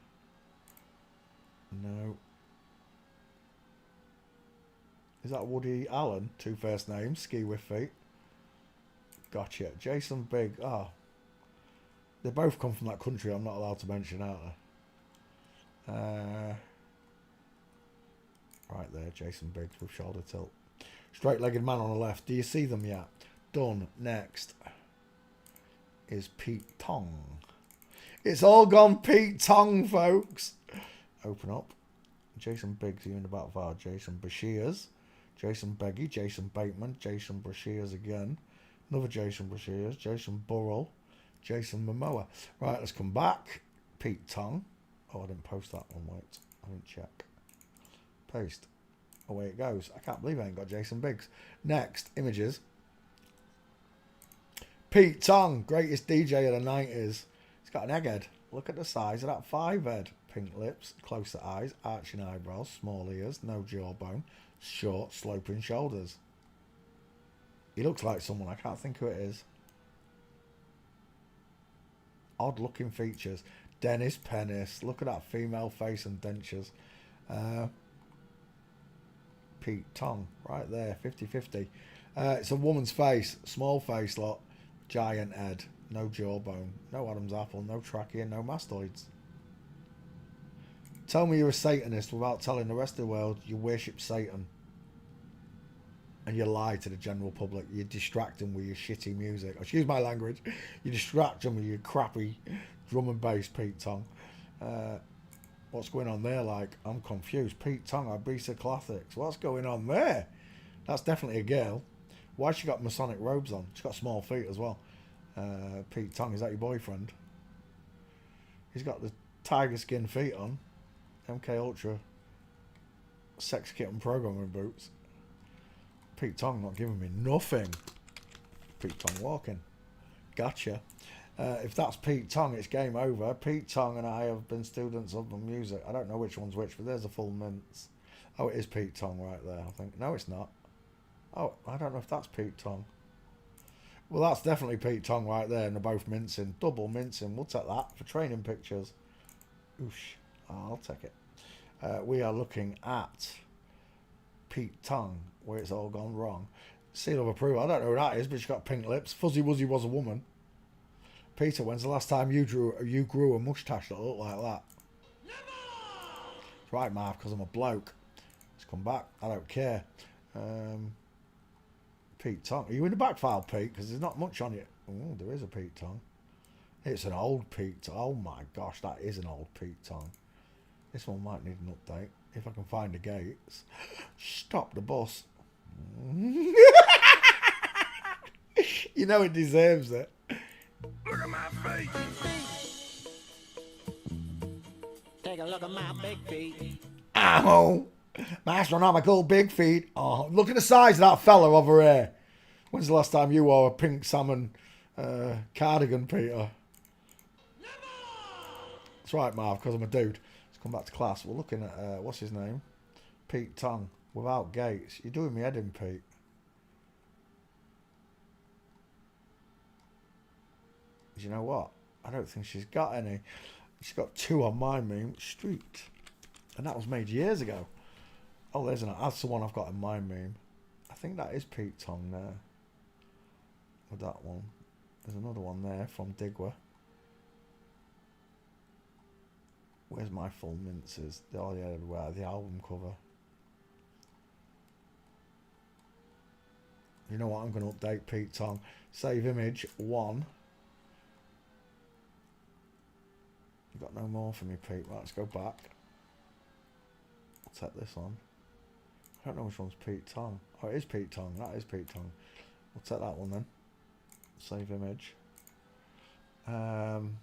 No. Is that Woody Allen? 2 first names. Ski with feet. Gotcha. Jason Biggs. Oh. They both come from that country I'm not allowed to mention, aren't they? Right there, Jason Biggs with shoulder tilt. Straight-legged man on the left. Do you see them yet? Done. Next is Pete Tong. It's all gone Pete Tong, folks. Open up. Jason Biggs, you in the back file. Jason Bashirs. Jason Beggy. Jason Bateman. Jason Bashirs again. Another Jason Bashirs. Jason Burrell. Jason Momoa. Right, let's come back. Pete Tong. Oh, I didn't post that one. Wait. I didn't check. Paste. Away it goes. I can't believe I ain't got Jason Biggs. Next, images. Pete Tong, greatest DJ of the 90s. He's got an egghead. Look at the size of that 5 head. pink lips, closer eyes, arching eyebrows, small ears, no jawbone, short, sloping shoulders. He looks like someone, I can't think who it is. Odd looking features. Dennis Pennis. Look at that female face and dentures. Pete Tong, right there, 50-50. It's a woman's face, small face lot, giant head, no jawbone, no Adam's apple, no trachea, no mastoids. Tell me you're a Satanist without telling the rest of the world you worship Satan. And you lie to the general public. You distract them with your shitty music. Excuse my language. You distract them with your crappy drum and bass, Pete Tong. What's going on there? Like, I'm confused. Pete Tong, Ibiza Classics. What's going on there? That's definitely a girl. Why's she got Masonic robes on? She's got small feet as well. Pete Tong, is that your boyfriend? He's got the tiger skin feet on. MK Ultra sex kitten programming boots. Pete Tong not giving me nothing. Pete Tong walking. Gotcha. If that's Pete Tong, it's game over. Pete Tong and I have been students of the music. I don't know which one's which, but there's a full mince. Oh, it is Pete Tong right there, I think. No, it's not. Oh, I don't know if that's Pete Tong. Well, that's definitely Pete Tong right there, and they're both mincing. Double mincing. We'll take that for training pictures. Oosh. I'll take it. We are looking at Pete Tong, where it's all gone wrong. Seal of approval. I don't know who that is, but she's got pink lips. Fuzzy Wuzzy was a woman. Peter, when's the last time you grew a moustache that looked like that? Never! That's right, Marv, because I'm a bloke. Let's come back. I don't care. Pete Tong. Are you in the back file, Pete? Because there's not much on it. Oh, there is a Pete Tong. It's an old Pete Tong. Oh my gosh, that is an old Pete Tong. This one might need an update. If I can find the gates. Stop the bus. You know it deserves it. Look at my face. Take a look at my big feet. Ow! My astronomical big feet. Oh, look at the size of that fella over here. When's the last time you wore a pink salmon cardigan, Peter? That's right, Marv, because I'm a dude. Let's come back to class. We're looking at, what's his name? Pete Tong. Without gates. You're doing me head in, Pete. You know what? I don't think she's got any. She's got 2 on my meme. Street. And that was made years ago. Oh, there's that's the one I've got in my meme. I think that is Pete Tong there. With that one. There's another one there from Digwa. Where's my full minces? Oh yeah, where the album cover. You know what? I'm going to update Pete Tong. Save image 1. You've got no more for me, Pete. Right, let's go back. I'll take this on. I don't know which one's Pete Tong. Oh, it is Pete Tong. That is Pete Tong. We'll take that one then. Save image. And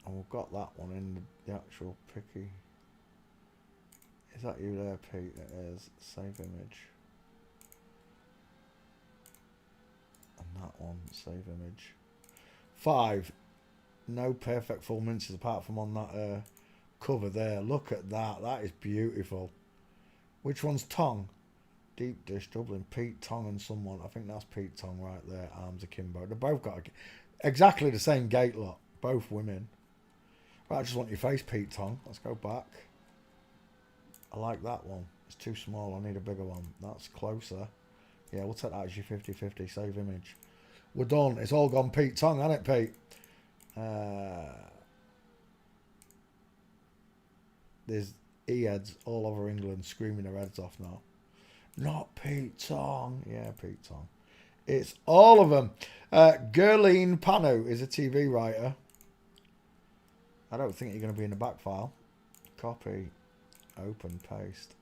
we've got that one in the actual picky. Is that you there, Pete? It is. Save image. And that one, save image. 5. No perfect full minces apart from on that cover there. Look at that. That is beautiful. Which one's Tong? Deep dish doubling. Pete Tong and someone. I think that's Pete Tong right there. Arms akimbo. They both got exactly the same gait lot. Both women. Right, I just want your face, Pete Tong. Let's go back. I like that one. It's too small. I need a bigger one. That's closer. Yeah, we'll take that as your 50-50. Save image. We're done. It's all gone Pete Tong, hasn't it, Pete? There's E-heads all over England screaming their heads off now. Not Pete Tong. Yeah, Pete Tong. It's all of them. Gurleen Panu is a TV writer. I don't think you're going to be in the back file. Copy. Open. Paste.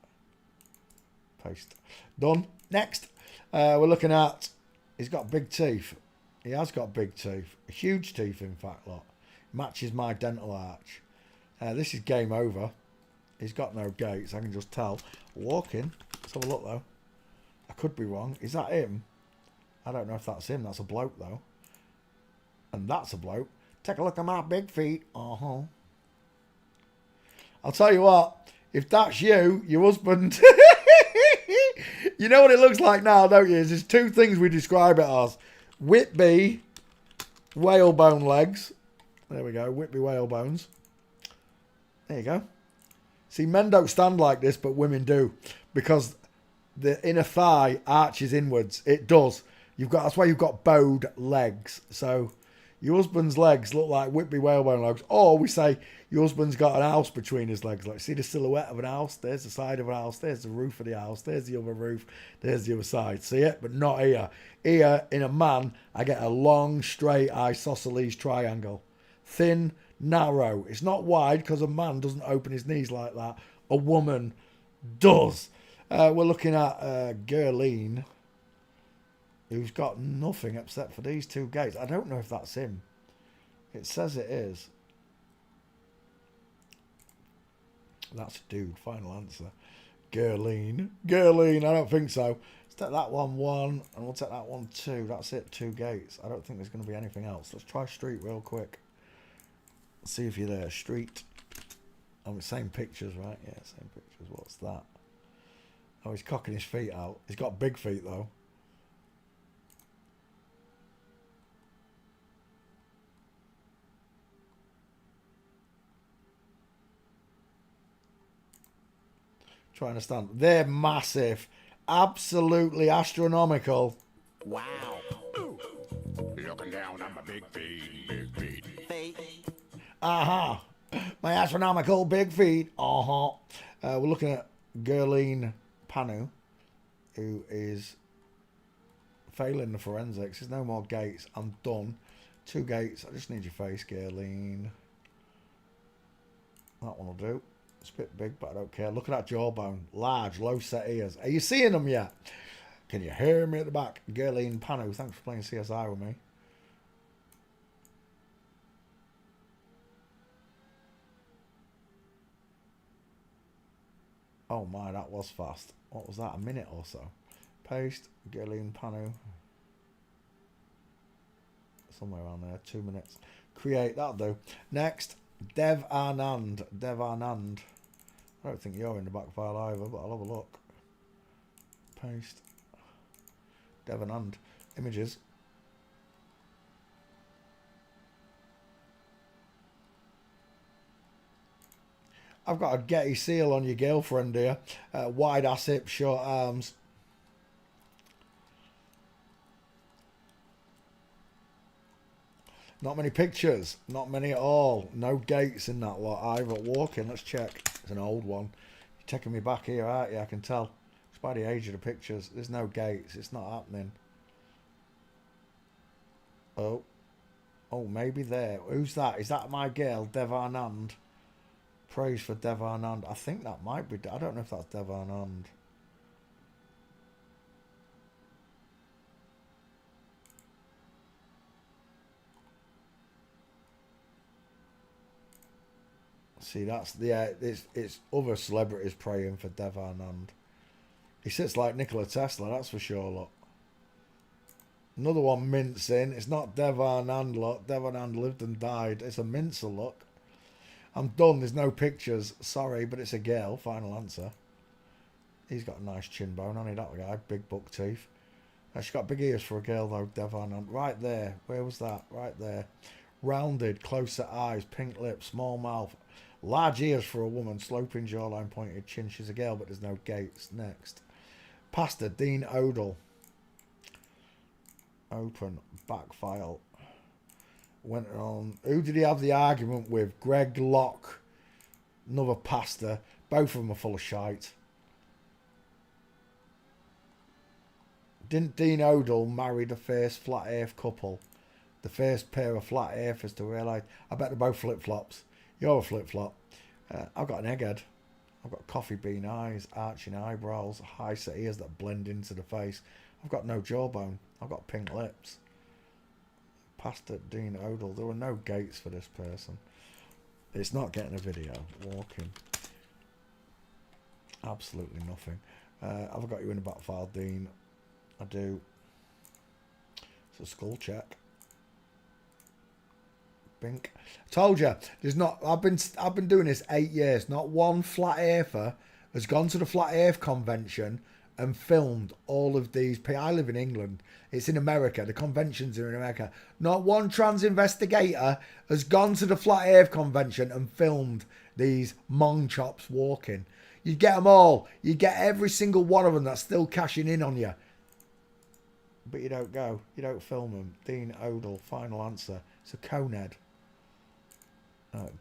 Paste. Done. Next. We're looking at... He's got big teeth. He has got big teeth. Huge teeth, in fact, lot. Matches my dental arch. This is game over. He's got no gates, I can just tell. Walking. Let's have a look, though. I could be wrong. Is that him? I don't know if that's him. That's a bloke, though. And that's a bloke. Take a look at my big feet. Uh-huh. I'll tell you what, if that's you, your husband, you know what it looks like now, don't you? There's two things we describe it as. Whitby whalebone legs. There we go, Whitby whalebones. There you go. See, men don't stand like this, but women do. Because the inner thigh arches inwards. It does. That's why you've got bowed legs. So your husband's legs look like Whitby whalebone legs. Or we say your husband's got an house between his legs. Like, see the silhouette of an house? There's the side of a house. There's the roof of the house. There's the other roof. There's the other side. See it? But not here. Here, in a man, I get a long, straight isosceles triangle. Thin, narrow. It's not wide because a man doesn't open his knees like that. A woman does. We're looking at Gerline, who's got nothing except for these two gates. I don't know if that's him. It says it is. That's a dude. Final answer. Gerline. I don't think so. Let's take that one, and we'll take that one, 2. That's it. 2 gates. I don't think there's going to be anything else. Let's try street real quick. See if you're there. Street. Oh, same pictures, right? Yeah, same pictures. What's that? Oh, he's cocking his feet out. He's got big feet, though. Try and understand. They're massive. Absolutely astronomical. Wow. Looking down on my big feet. Uh-huh. My astronomical big feet. Uh-huh. We're looking at Gerline Panu, who is failing the forensics. There's no more gates. I'm done. 2 gates. I just need your face, Gerline. That one will do. It's a bit big, but I don't care. Look at that jawbone. Large, low set ears. Are you seeing them yet? Can you hear me at the back? Gerline Panu, thanks for playing CSI with me. Oh my, that was fast. What was that? A minute or so. Paste. Gerline Panu. Somewhere around there. 2 minutes. Create. That'll do. Next. Dev Anand. I don't think you're in the back file either, but I'll have a look. Paste. Dev Anand. Images. I've got a Getty seal on your girlfriend here. Wide ass hips, short arms. Not many pictures. Not many at all. No gates in that lot either. Walking, let's check. It's an old one. You're taking me back here, aren't you? I can tell. It's by the age of the pictures. There's no gates. It's not happening. Oh. Oh, maybe there. Who's that? Is that my girl, Dev Anand? Praise for Dev Anand. I think that might be. I don't know if that's Dev Anand. See, that's it's other celebrities praying for Dev Anand. He sits like Nikola Tesla, that's for sure. Look, another one mincing. It's not Dev Anand. Look, Dev Anand lived and died. It's a mincer. Look. I'm done. There's no pictures. Sorry, but it's a girl. Final answer. He's got a nice chin bone, hasn't he, that guy? Big buck teeth. She's got big ears for a girl, though, Devon. Right there. Where was that? Right there. Rounded, close set eyes, pink lips, small mouth. Large ears for a woman, sloping jawline, pointed chin. She's a girl, but there's no gates. Next. Pastor Dean Odell. Open. Back file. Went on. Who did he have the argument with? Greg Locke, another pastor. Both of them are full of shite. Didn't Dean Odell marry the first flat earth couple? The first pair of flat earthers to realise. I bet they're both flip flops. You're a flip flop. I've got an egghead. I've got coffee bean eyes, arching eyebrows, high set ears that blend into the face. I've got no jawbone. I've got pink lips. Pastor Dean Odell. There were no gates for this person. It's not getting a video. Walking. Absolutely nothing. Have I got you in the back file, Dean? I do. It's a skull check. Bink. Told you, there's not. I've been doing this 8 years. Not one flat earther has gone to the flat earth convention and filmed all of these. I live in England. It's in America. The conventions are in America. Not one trans investigator has gone to the flat earth convention and filmed these mong chops walking. You get them all. You get every single one of them that's still cashing in on you. But you don't go. You don't film them. Dean Odell, final answer. It's a conehead.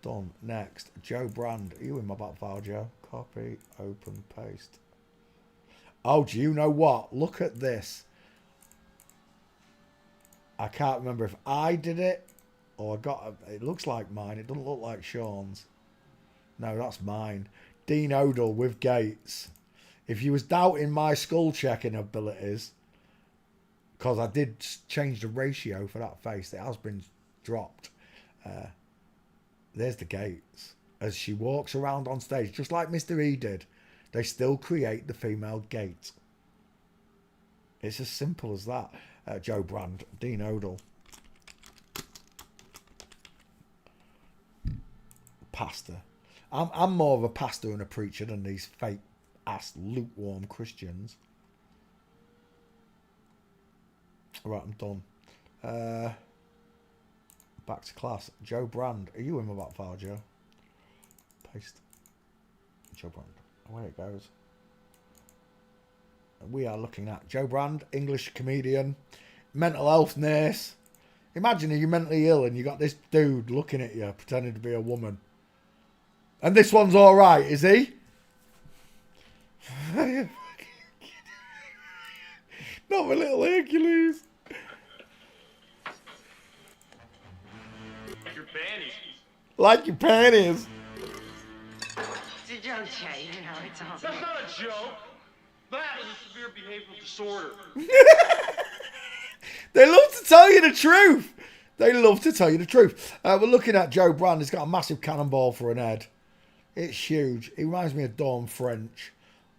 Done. Next. Joe Brand. Are you in my back file, Joe? Copy, open, paste. Oh, do you know what? Look at this. I can't remember if I did it or I got... It looks like mine. It doesn't look like Sean's. No, that's mine. Dean Odell with Gates. If you was doubting my skull checking abilities, because I did change the ratio for that face, it has been dropped. There's the Gates. As she walks around on stage, just like Mr. E did, they still create the female gate. It's as simple as that. Joe Brand, Dean Odell. Pastor. I'm more of a pastor and a preacher than these fake ass lukewarm Christians. Right, I'm done. Back to class. Joe Brand. Are you in my back file, Joe? Paste. Joe Brand. Away it goes. We are looking at Joe Brand, English comedian, mental health nurse. Imagine if you're mentally ill and you got this dude looking at you, pretending to be a woman. And this one's alright, is he? Not my little Hercules. Your panties. Like your panties. It's a joke, Jay. You know, it's all. That's not a joke. That is a severe behavioral disorder. They love to tell you the truth. They love to tell you the truth. We're looking at Joe Brand. He's got a massive cannonball for an head. It's huge. He reminds me of Dawn French.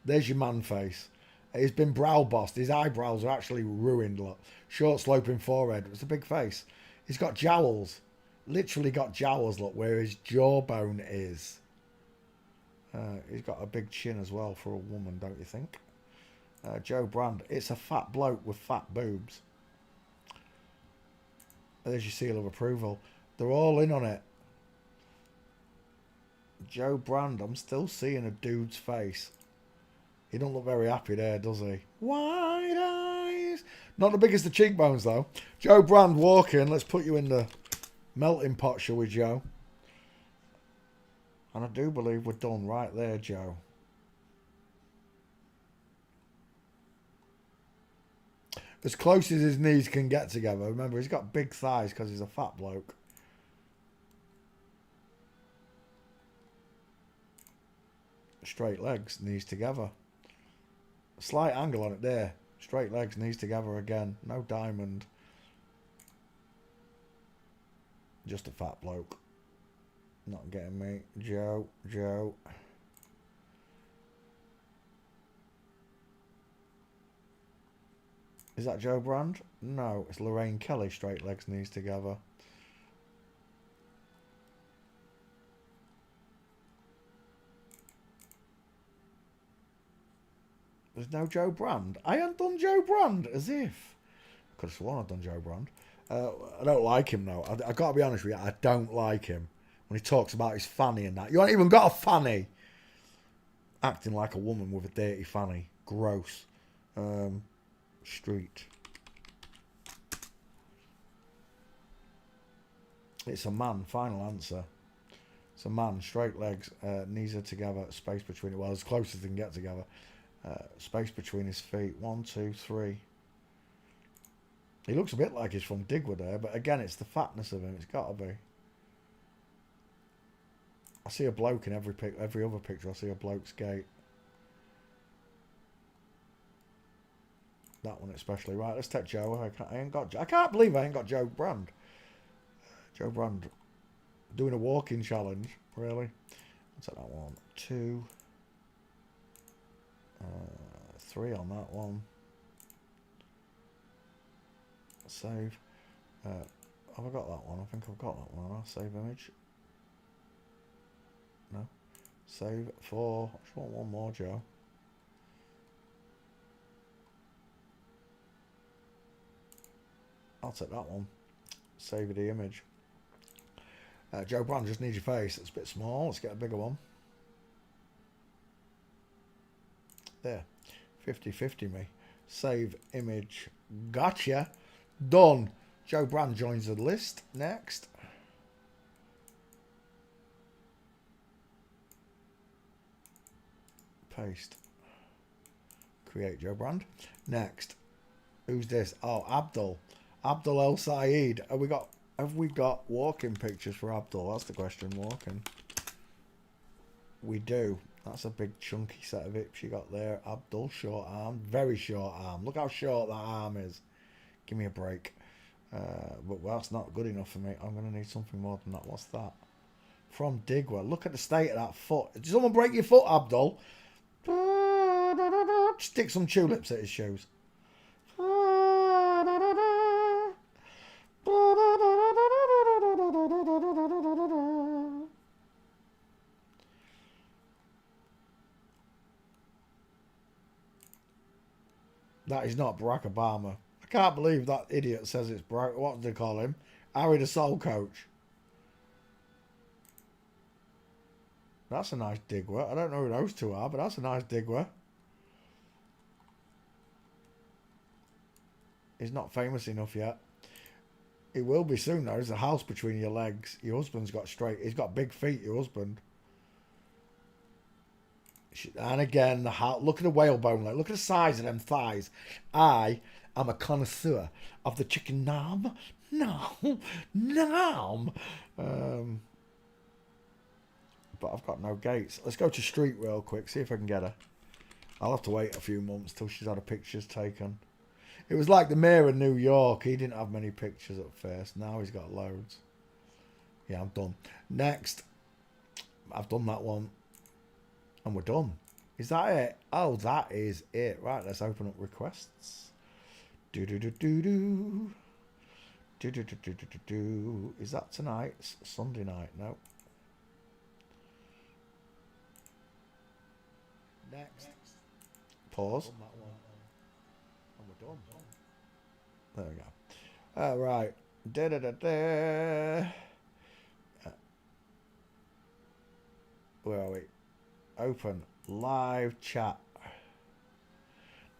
There's your man face. He's been brow bossed. His eyebrows are actually ruined. Look. Short sloping forehead. It's a big face. He's got jowls. Literally got jowls, look, where his jawbone is. He's got a big chin as well for a woman, don't you think? Joe Brand. It's a fat bloke with fat boobs. There's your seal of approval. They're all in on it. Joe Brand. I'm still seeing a dude's face. He don't look very happy there, does he? Wide eyes. Not the biggest of cheekbones, though. Joe Brand walking. Let's put you in the melting pot, shall we, Joe? And I do believe we're done right there, Joe. As close as his knees can get together. Remember, he's got big thighs because he's a fat bloke. Straight legs, knees together. A slight angle on it there. Straight legs, knees together again. No diamond. Just a fat bloke. Not getting me. Joe. Is that Joe Brand? No, it's Lorraine Kelly. Straight legs, knees together. There's no Joe Brand. I hadn't done Joe Brand, as if. I could have sworn I'd done Joe Brand. I don't like him, though. I got to be honest with you, I don't like him. When he talks about his fanny and that. You haven't even got a fanny. Acting like a woman with a dirty fanny. Gross. Street. It's a man. Final answer. It's a man. Straight legs. Knees are together. Space between it. Well, as close as they can get together. Space between his feet. 1, 2, 3. He looks a bit like he's from Digwood there, but again, it's the fatness of him. It's got to be. I see a bloke in every other picture. I see a bloke's gait. That one especially. Right, let's take Joe. I can't believe I ain't got Joe Brand. Joe Brand doing a walking challenge. Really? Let's take that one. 2. 3 on that one. Save. Have I got that one? I think I've got that one. I'll save image. No. Save for. I just want one more, Joe. I'll take that one. Save the image. Joe Brand, just needs your face. It's a bit small. Let's get a bigger one. There. 50-50 me. Save image. Gotcha. Done. Joe Brand joins the list. Next. Paste. Create Joe Brand. Next. Who's this? Oh, Abdul. Abdul El Saeed. Have we got walking pictures for Abdul? That's the question. Walking. We do. That's a big chunky set of hips you got there. Abdul, short arm. Very short arm. Look how short that arm is. Give me a break. But that's not good enough for me. I'm going to need something more than that. What's that? From Digwa. Look at the state of that foot. Did someone break your foot, Abdul? Stick some tulips at his shoes. That is not Barack Obama. I can't believe that idiot says it's Barack. What do they call him? Harry the Soul Coach. That's a nice digwer. I don't know who those two are, but that's a nice digwer. He's not famous enough yet. He will be soon though. There's a house between your legs. Your husband's got straight. He's got big feet, your husband. And again, look at the whalebone leg. Look at the size of them thighs. I am a connoisseur of the chicken nom. Nom. But I've got no gates. Let's go to street real quick. See if I can get her. I'll have to wait a few months till she's had her pictures taken. It was like the mayor of New York. He didn't have many pictures at first. Now he's got loads. Yeah, I'm done. Next. I've done that one. And we're done. Is that it? Oh, that is it. Right, let's open up requests. Do-do-do-do-do. Do-do-do-do-do-do. Is that tonight? It's Sunday night. No. Next. Pause. And we're done. There we go. All right. Da-da-da-da. Where are we? Open live chat.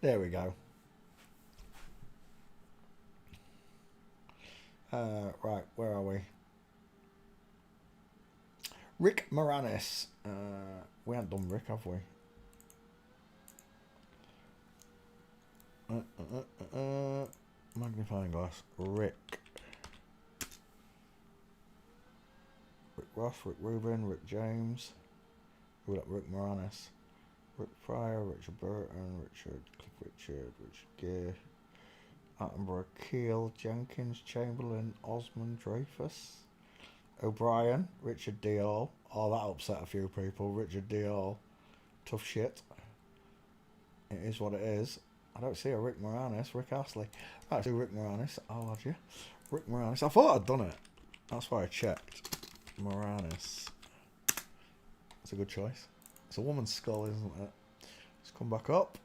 There we go. Right, where are we? Rick Moranis. We haven't done Rick, have we? Magnifying glass. Rick. Rick Ross, Rick Rubin, Rick James. We got Rick Moranis, Rick Pryor, Richard Burton, Richard Gere, Attenborough, Keel, Jenkins, Chamberlain, Osmond, Dreyfus, O'Brien, Richard Dior. Oh, that upset a few people. Richard Dior. Tough shit. It is what it is. I don't see a Rick Moranis. Rick Astley. Right, do Rick Moranis. I'll add you. Rick Moranis. I thought I'd done it. That's why I checked. Moranis. It's a good choice. It's a woman's skull, isn't it? Let's come back up.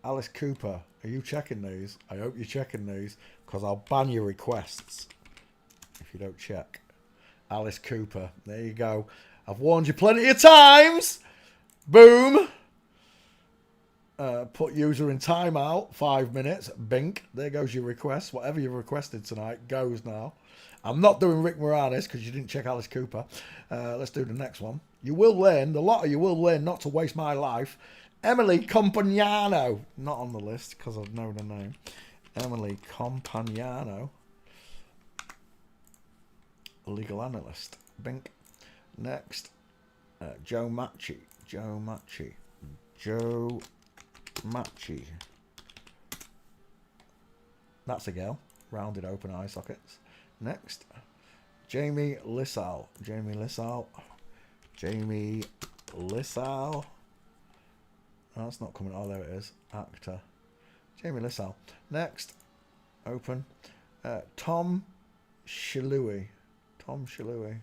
Alice Cooper. Are you checking these? I hope you're checking these, because I'll ban your requests if you don't check. Alice Cooper. There you go. I've warned you plenty of times. Boom. Put user in timeout. 5 minutes. Bink. There goes your request. Whatever you requested tonight goes now. I'm not doing Rick Moranis because you didn't check Alice Cooper. Let's do the next one. You will learn, a lot of you will learn not to waste my life. Emily Compagnano. Not on the list because I know the name. Emily Compagnano. Legal analyst. Bink. Next. Joe Macci. Joe Macci. Joe Macci. That's a girl. Rounded open eye sockets. Next, Jamie Lissau. Jamie Lissau. Jamie Lissau. Oh, that's not coming. Oh, there it is. Actor. Jamie Lissau. Next, open. Tom Shilui. Tom Shilui.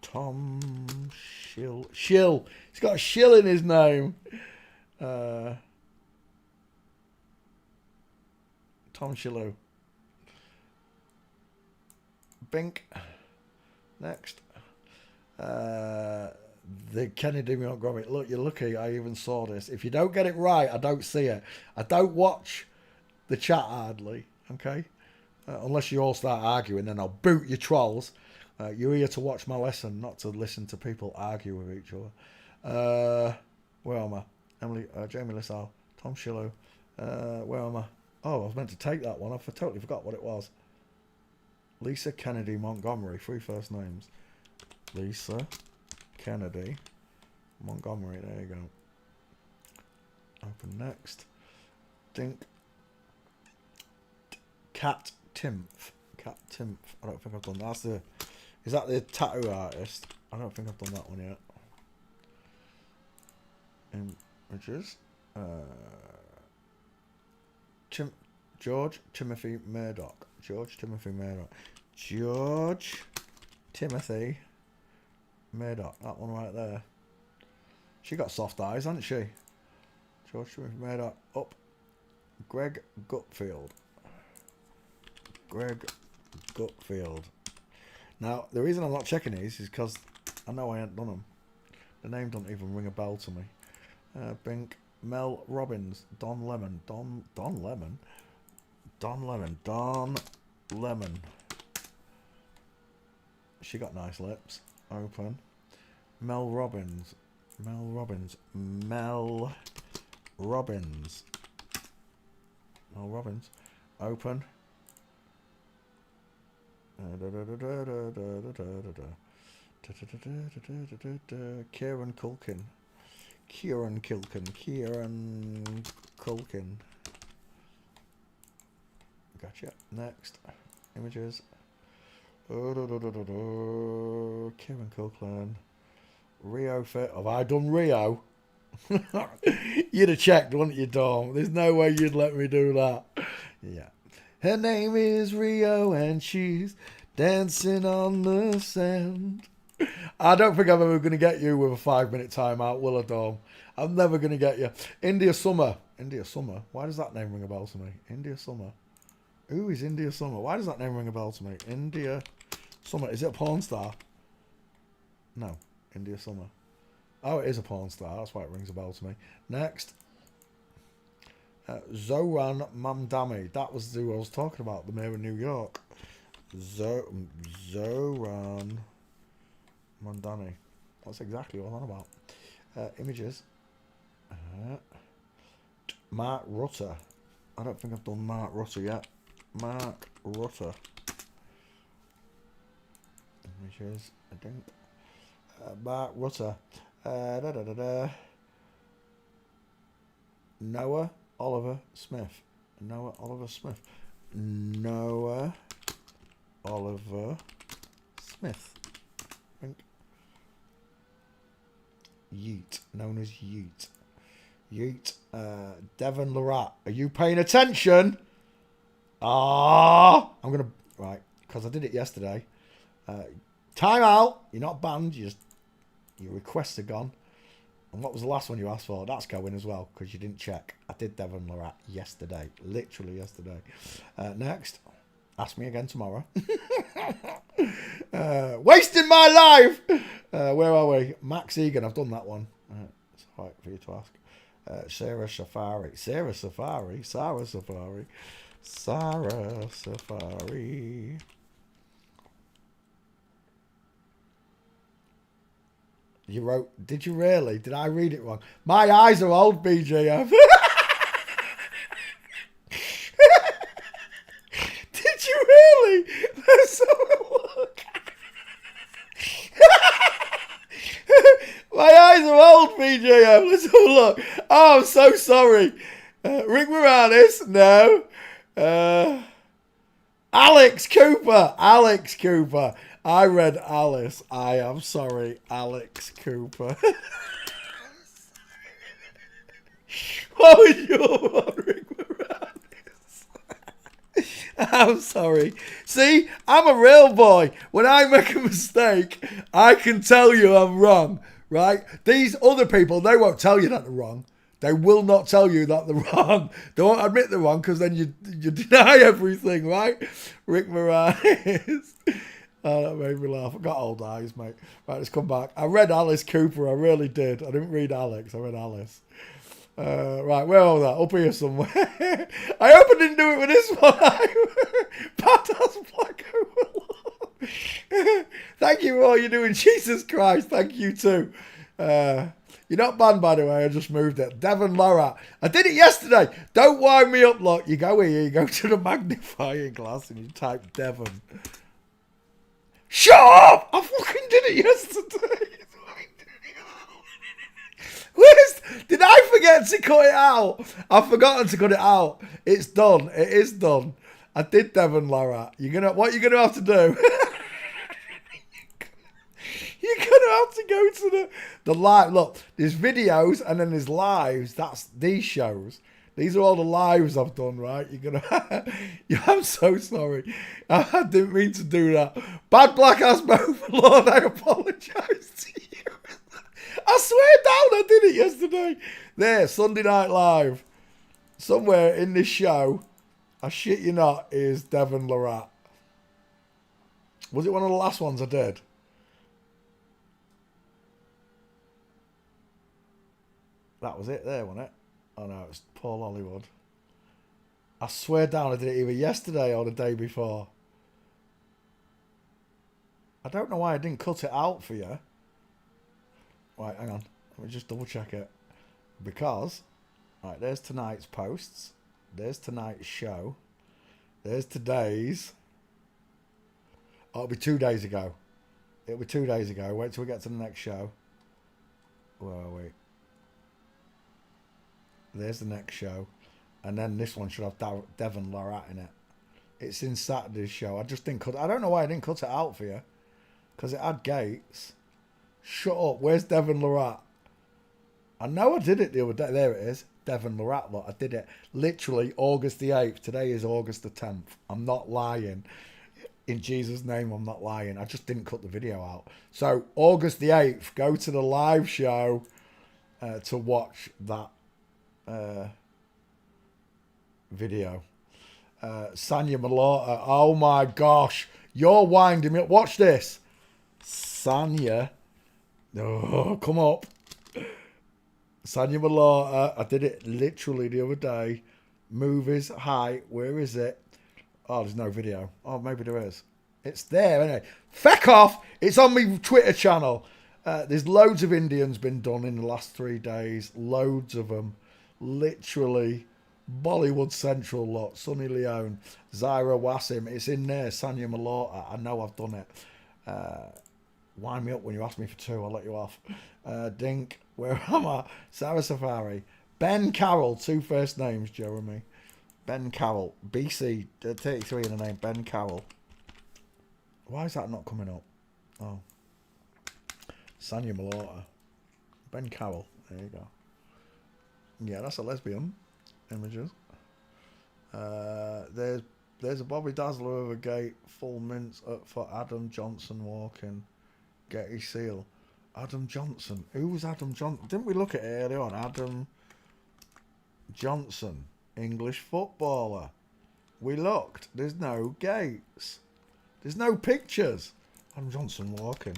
Tom Shill. Shill. He's got a shill in his name. Tom Shilu. Bink. Next. The Kennedy Montgomery. Look, you're lucky I even saw this. If you don't get it right, I don't see it. I don't watch the chat hardly. Okay? Unless you all start arguing, then I'll boot you trolls. You're here to watch my lesson, not to listen to people argue with each other. Where am I? Emily, Jamie Lissau, Tom Shiloh. Where am I? Oh, I was meant to take that one. I totally forgot what it was. Lisa Kennedy Montgomery. 3 first names. Lisa Kennedy Montgomery. There you go. Open next. Dink. Cat Timph. Cat Timph. I don't think I've done that. Is that the tattoo artist? I don't think I've done that one yet. Images. George Timothy Murdoch. George Timothy Murdoch. George Timothy Murdoch. That one right there. She got soft eyes, hasn't she? George Timothy Murdoch. Up. Greg Gutfield. Greg Gutfield. Now, the reason I'm not checking these is because I know I ain't done them. The name don't even ring a bell to me. Bink. Mel Robbins. Don Lemon. Don Lemon. Don Lemon. Don Lemon. She got nice lips. Open. Mel Robbins. Mel Robbins. Mel Robbins. Mel Robbins. Open. Kieran Culkin. Kieran Culkin. Kieran Culkin. Gotcha. Next. Images. Kieran Culkin. Rio fit. Have I done Rio? You'd have checked, wouldn't you, Dom? There's no way you'd let me do that. Yeah. Her name is Rio and she's dancing on the sand. I don't think I'm ever going to get you with a 5-minute timeout, will I, Dom? I'm never going to get you. India Summer. India Summer? Why does that name ring a bell to me? India Summer. Who is India Summer? Why does that name ring a bell to me? India Summer. Is it a porn star? No. India Summer. Oh, it is a porn star. That's why it rings a bell to me. Next. Zoran Mamdani. That was who I was talking about. The mayor of New York. Zoran Mamdani. That's exactly what I'm on about. Images. Mark Rutter. I don't think I've done Mark Rutter yet. Mark Rutter. Images. I think. Mark Rutter. Noah Oliver Smith. Noah Oliver Smith. Noah Oliver Smith. I think. Yeet. Known as Yeet. Yeet. Devon Larat. Are you paying attention? I'm going to... Right. Because I did it yesterday. Time out. You're not banned. Your requests are gone. And what was the last one you asked for? That's going as well, because you didn't check. I did Devon Larat yesterday. Literally yesterday. Next. Ask me again tomorrow. Wasting my life! Where are we? Max Egan. I've done that one. It's all right for you to ask. Sarah Safari. Sarah Safari. Sarah Safari. Sarah Safari. You wrote, did you really? Did I read it wrong? My eyes are old, BJF. Did you really? Let's have a look. My eyes are old, BJF. Let's have a look. Oh, I'm so sorry. Rick Moranis? No. Alex Cooper. Alex Cooper. I read Alice. I am sorry, Alex Cooper. What was your one, Rick Moranis? I'm sorry. See, I'm a real boy. When I make a mistake, I can tell you I'm wrong, right? These other people, they won't tell you that they're wrong. They will not tell you that they're wrong. They won't admit they're wrong because then you deny everything, right? Rick Moranis. Oh, that made me laugh. I got old eyes, mate. Right, let's come back. I read Alice Cooper. I really did. I didn't read Alex. I read Alice. Right, where was that? Up here somewhere. I hope I didn't do it with this one. Badass Black Overlord. Thank you for all you're doing. Jesus Christ. Thank you too. You're not banned, by the way. I just moved it. Devon Lorat. I did it yesterday. Don't wind me up, look. You go here. You go to the magnifying glass and you type Devon. Shut up! I fucking did it yesterday. Did I forget to cut it out? I've forgotten to cut it out. It's done. It is done. I did Devon Lorat. What you're gonna have to do? You're gonna have to go to the live. Look, there's videos and then there's lives. That's these shows. These are all the lives I've done, right? You're gonna. I'm so sorry. I didn't mean to do that. Bad black ass overlord. I apologise to you. I swear down, I did it yesterday. There, Sunday Night Live. Somewhere in this show, I shit you not, is Devon Lorat. Was it one of the last ones I did? That was it there, wasn't it? Oh no, it's Paul Hollywood. I swear down, I did it either yesterday or the day before. I don't know why I didn't cut it out for you. Right, hang on. Let me just double check it. Because, right, there's tonight's posts. There's tonight's show. There's today's. Oh, it'll be 2 days ago. It'll be 2 days ago. Wait till we get to the next show. Where are we? There's the next show. And then this one should have Devon Lorat in it. It's in Saturday's show. I just didn't cut. I don't know why I didn't cut it out for you. Because it had Gates. Shut up. Where's Devon Lorat? I know I did it the other day. There it is. Devon Lorat. Look, I did it literally August the 8th. Today is August the 10th. I'm not lying. In Jesus' name, I'm not lying. I just didn't cut the video out. So, August the 8th, go to the live show to watch that video. Sanya Malota. Oh my gosh. You're winding me up. Watch this. Sanya. Oh, come up. Sanya Malota. I did it literally the other day. Movies. Hi. Where is it? Oh, there's no video. Oh, maybe there is. It's there, anyway. Feck off. It's on my Twitter channel. There's loads of Indians been done in the last 3 days. Loads of them. Literally. Bollywood Central lot. Sunny Leone. Zaira Wassim. It's in there. Sanya Malota. I know I've done it. Wind me up when you ask me for 2. I'll let you off. Dink. Where am I? Sarah Safari. Ben Carroll. 2 first names, Jeremy. Ben Carroll. BC. 33 in the name. Ben Carroll. Why is that not coming up? Oh. Sanya Malota. Ben Carroll. There you go. Yeah, that's a lesbian. Images. There's a Bobby Dazzler over gate. Full mints for Adam Johnson walking. Getty Seal. Adam Johnson. Who was Adam Johnson? Didn't we look at it earlier on? Adam Johnson. English footballer. We looked. There's no gates. There's no pictures. Adam Johnson walking.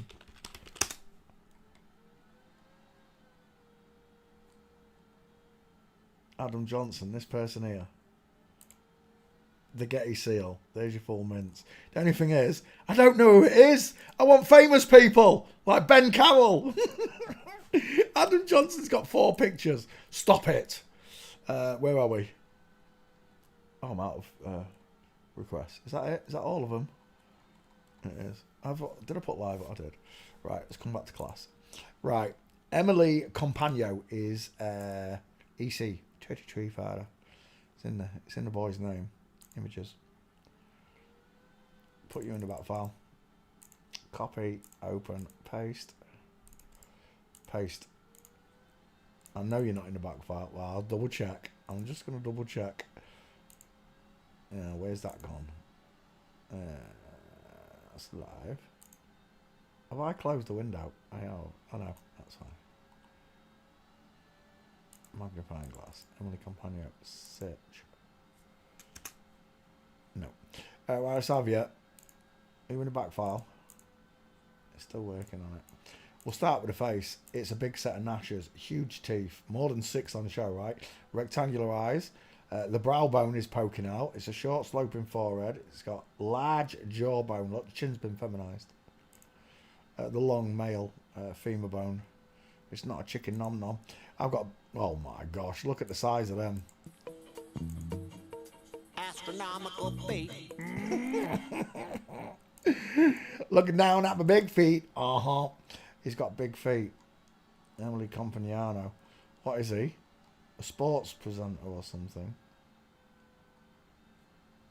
Adam Johnson, this person here. The Getty Seal. There's your full mints. The only thing is, I don't know who it is. I want famous people like Ben Carroll. Adam Johnson's got 4 pictures. Stop it. Where are we? Oh, I'm out of requests. Is that it? Is that all of them? It is. Did I put live? I did. Right, let's come back to class. Right, Emily Compagno is EC 33 father. It's in the boy's name. Images. Put you in the back file. Copy, open, paste. Paste. I know you're not in the back file. Well, I'll double check. I'm just going to double check. Yeah, where's that gone? That's live. Have I closed the window? I have. Oh no, that's fine. Magnifying glass. Emily Compagno. Search. No. Right, let's have you. Are you in the back file? It's still working on it. We'll start with the face. It's a big set of gnashes, huge teeth, more than 6 on the show, right? Rectangular eyes. The brow bone is poking out. It's a short sloping forehead. It's got large jawbone. Look, the chin's been feminized. The long male femur bone. It's not a chicken nom nom. I've got, oh my gosh, look at the size of them. Astronomical feat. Looking down at my big feet. Uh-huh. He's got big feet. Emily Compagnano. What is he? A sports presenter or something.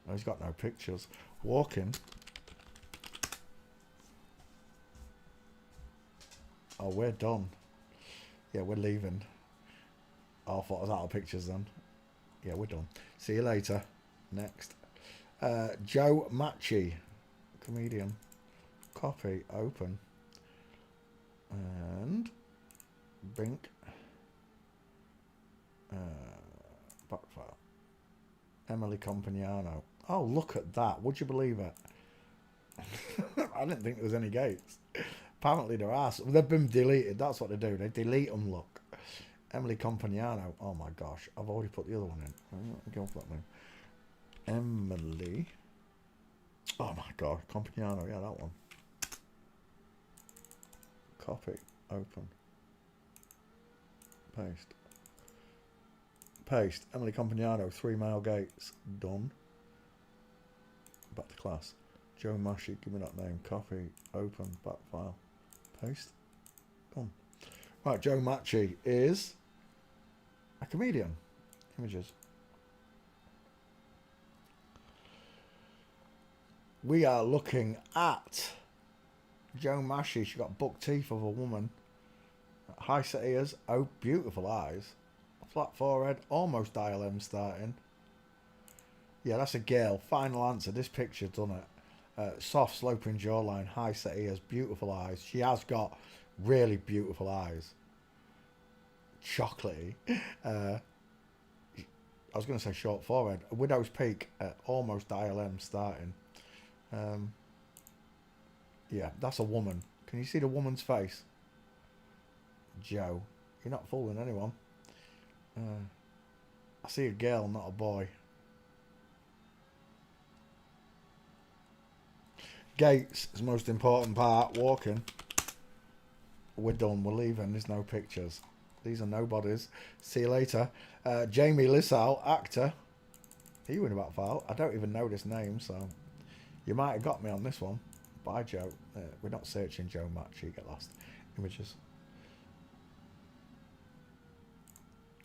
Oh, he's got no pictures. Walking. Oh, we're done. Yeah, we're leaving. Oh, I thought I was out of pictures then. Yeah, we're done. See you later. Next. Joe Macchi. Comedian. Copy. Open. And Bink. Back file. Emily Compagnano. Oh, look at that. Would you believe it? I didn't think there was any gates. Apparently there are. They've been deleted. That's what they do. They delete them, look. Emily Compagnano. Oh my gosh. I've already put the other one in. Go for that name. Emily. Oh my god. Compagnano. Yeah, that one. Copy. Open. Paste. Paste. Emily Compagnano. 3 Mile Gates. Done. Back to class. Joe Mashi. Give me that name. Copy. Open. Back file. Paste. Done. Right. Joe Machi is a comedian. Images. We are looking at Joe Mashi. She got buck teeth of a woman. High set ears. Oh, beautiful eyes. Flat forehead. Almost dial M starting. Yeah, that's a girl. Final answer. This picture done it. Soft sloping jawline. High set ears. Beautiful eyes. She has got really beautiful eyes. Chocolatey. I was going to say short forehead. A widow's peak. Almost dial M starting. Yeah, that's a woman. Can you see the woman's face? Joe. You're not fooling anyone. I see a girl, not a boy. Gates is the most important part. Walking. We're done. We're leaving. There's no pictures. These are nobodies. See you later. Jamie Lissau, actor. Are you in about file? I don't even know this name, so you might have got me on this one. Bye, Joe. We're not searching Joe Match. You get lost. Images.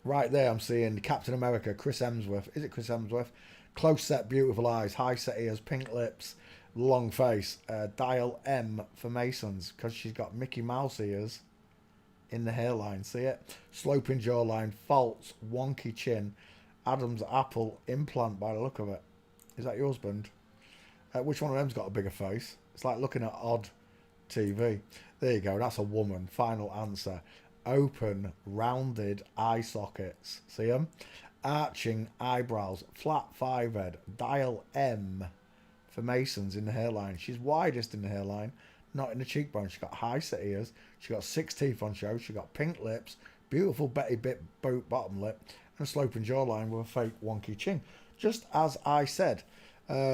Right there, I'm seeing Captain America, Chris Hemsworth. Is it Chris Hemsworth? Close set, beautiful eyes, high set ears, pink lips, long face. Dial M for Masons, because she's got Mickey Mouse ears in the hairline. See it? Sloping jawline, faults, wonky chin, Adam's apple implant by the look of it. Is that your husband? Which one of them's got a bigger face? It's like looking at odd TV. There you go. That's a woman. Final answer. Open, rounded eye sockets. See them? Arching eyebrows. Flat forehead. Dial M for Masons in the hairline. She's widest in the hairline, not in the cheekbone. She's got high set ears. She's got 6 teeth on show. She's got pink lips, beautiful Betty Boot bottom lip, and a sloping jawline with a fake wonky chin. Just as I said.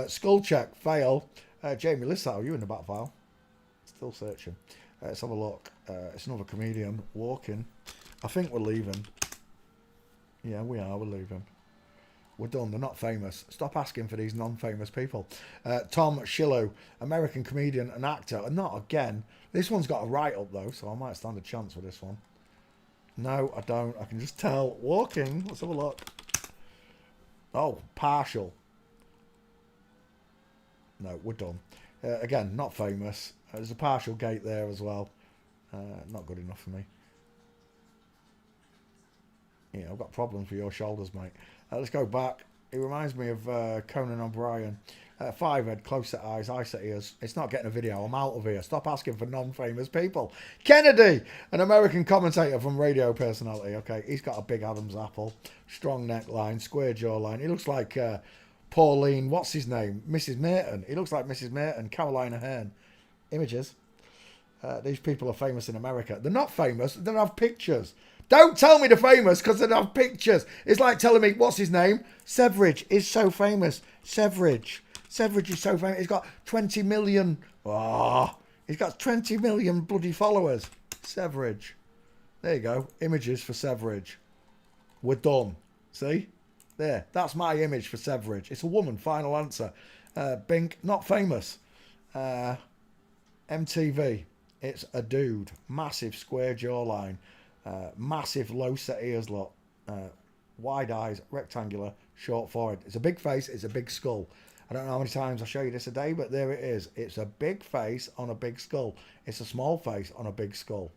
Skull check, fail. Jamie Lissau, you in the back file? Still searching. Let's have a look. It's another comedian walking. I think we're leaving. Yeah, we are. We're leaving. We're done. They're not famous. Stop asking for these non-famous people. Tom Shillow, American comedian and actor. And not again. This one's got a write-up, though, so I might stand a chance with this one. No, I don't. I can just tell. Walking. Let's have a look. Oh, partial. No, we're done. Again, not famous. There's a partial gate there as well. Not good enough for me. Yeah, I've got problems with your shoulders, mate. Let's go back. He reminds me of Conan O'Brien. 5 head, close set eyes, eye set ears. It's not getting a video. I'm out of here. Stop asking for non-famous people. Kennedy, an American commentator from radio personality. Okay, he's got a big Adam's apple, strong neckline, square jawline. He looks like Pauline, what's his name? Mrs. Merton. He looks like Mrs. Merton, Carolina Hearn. Images. These people are famous in America. They're not famous. They don't have pictures. Don't tell me they're famous because they don't have pictures. It's like telling me, what's his name? Severidge is so famous. Severidge is so famous. He's got 20 million. Oh, he's got 20 million bloody followers. Severidge. There you go. Images for Severidge. We're done. See? There. That's my image for Severidge. It's a woman. Final answer. Bink. Not famous. MTV. It's a dude. Massive square jawline. Massive low set ears lot. Wide eyes. Rectangular. Short forehead. It's a big face. It's a big skull. I don't know how many times I show you this a day, but there it is. It's a big face on a big skull. It's a small face on a big skull.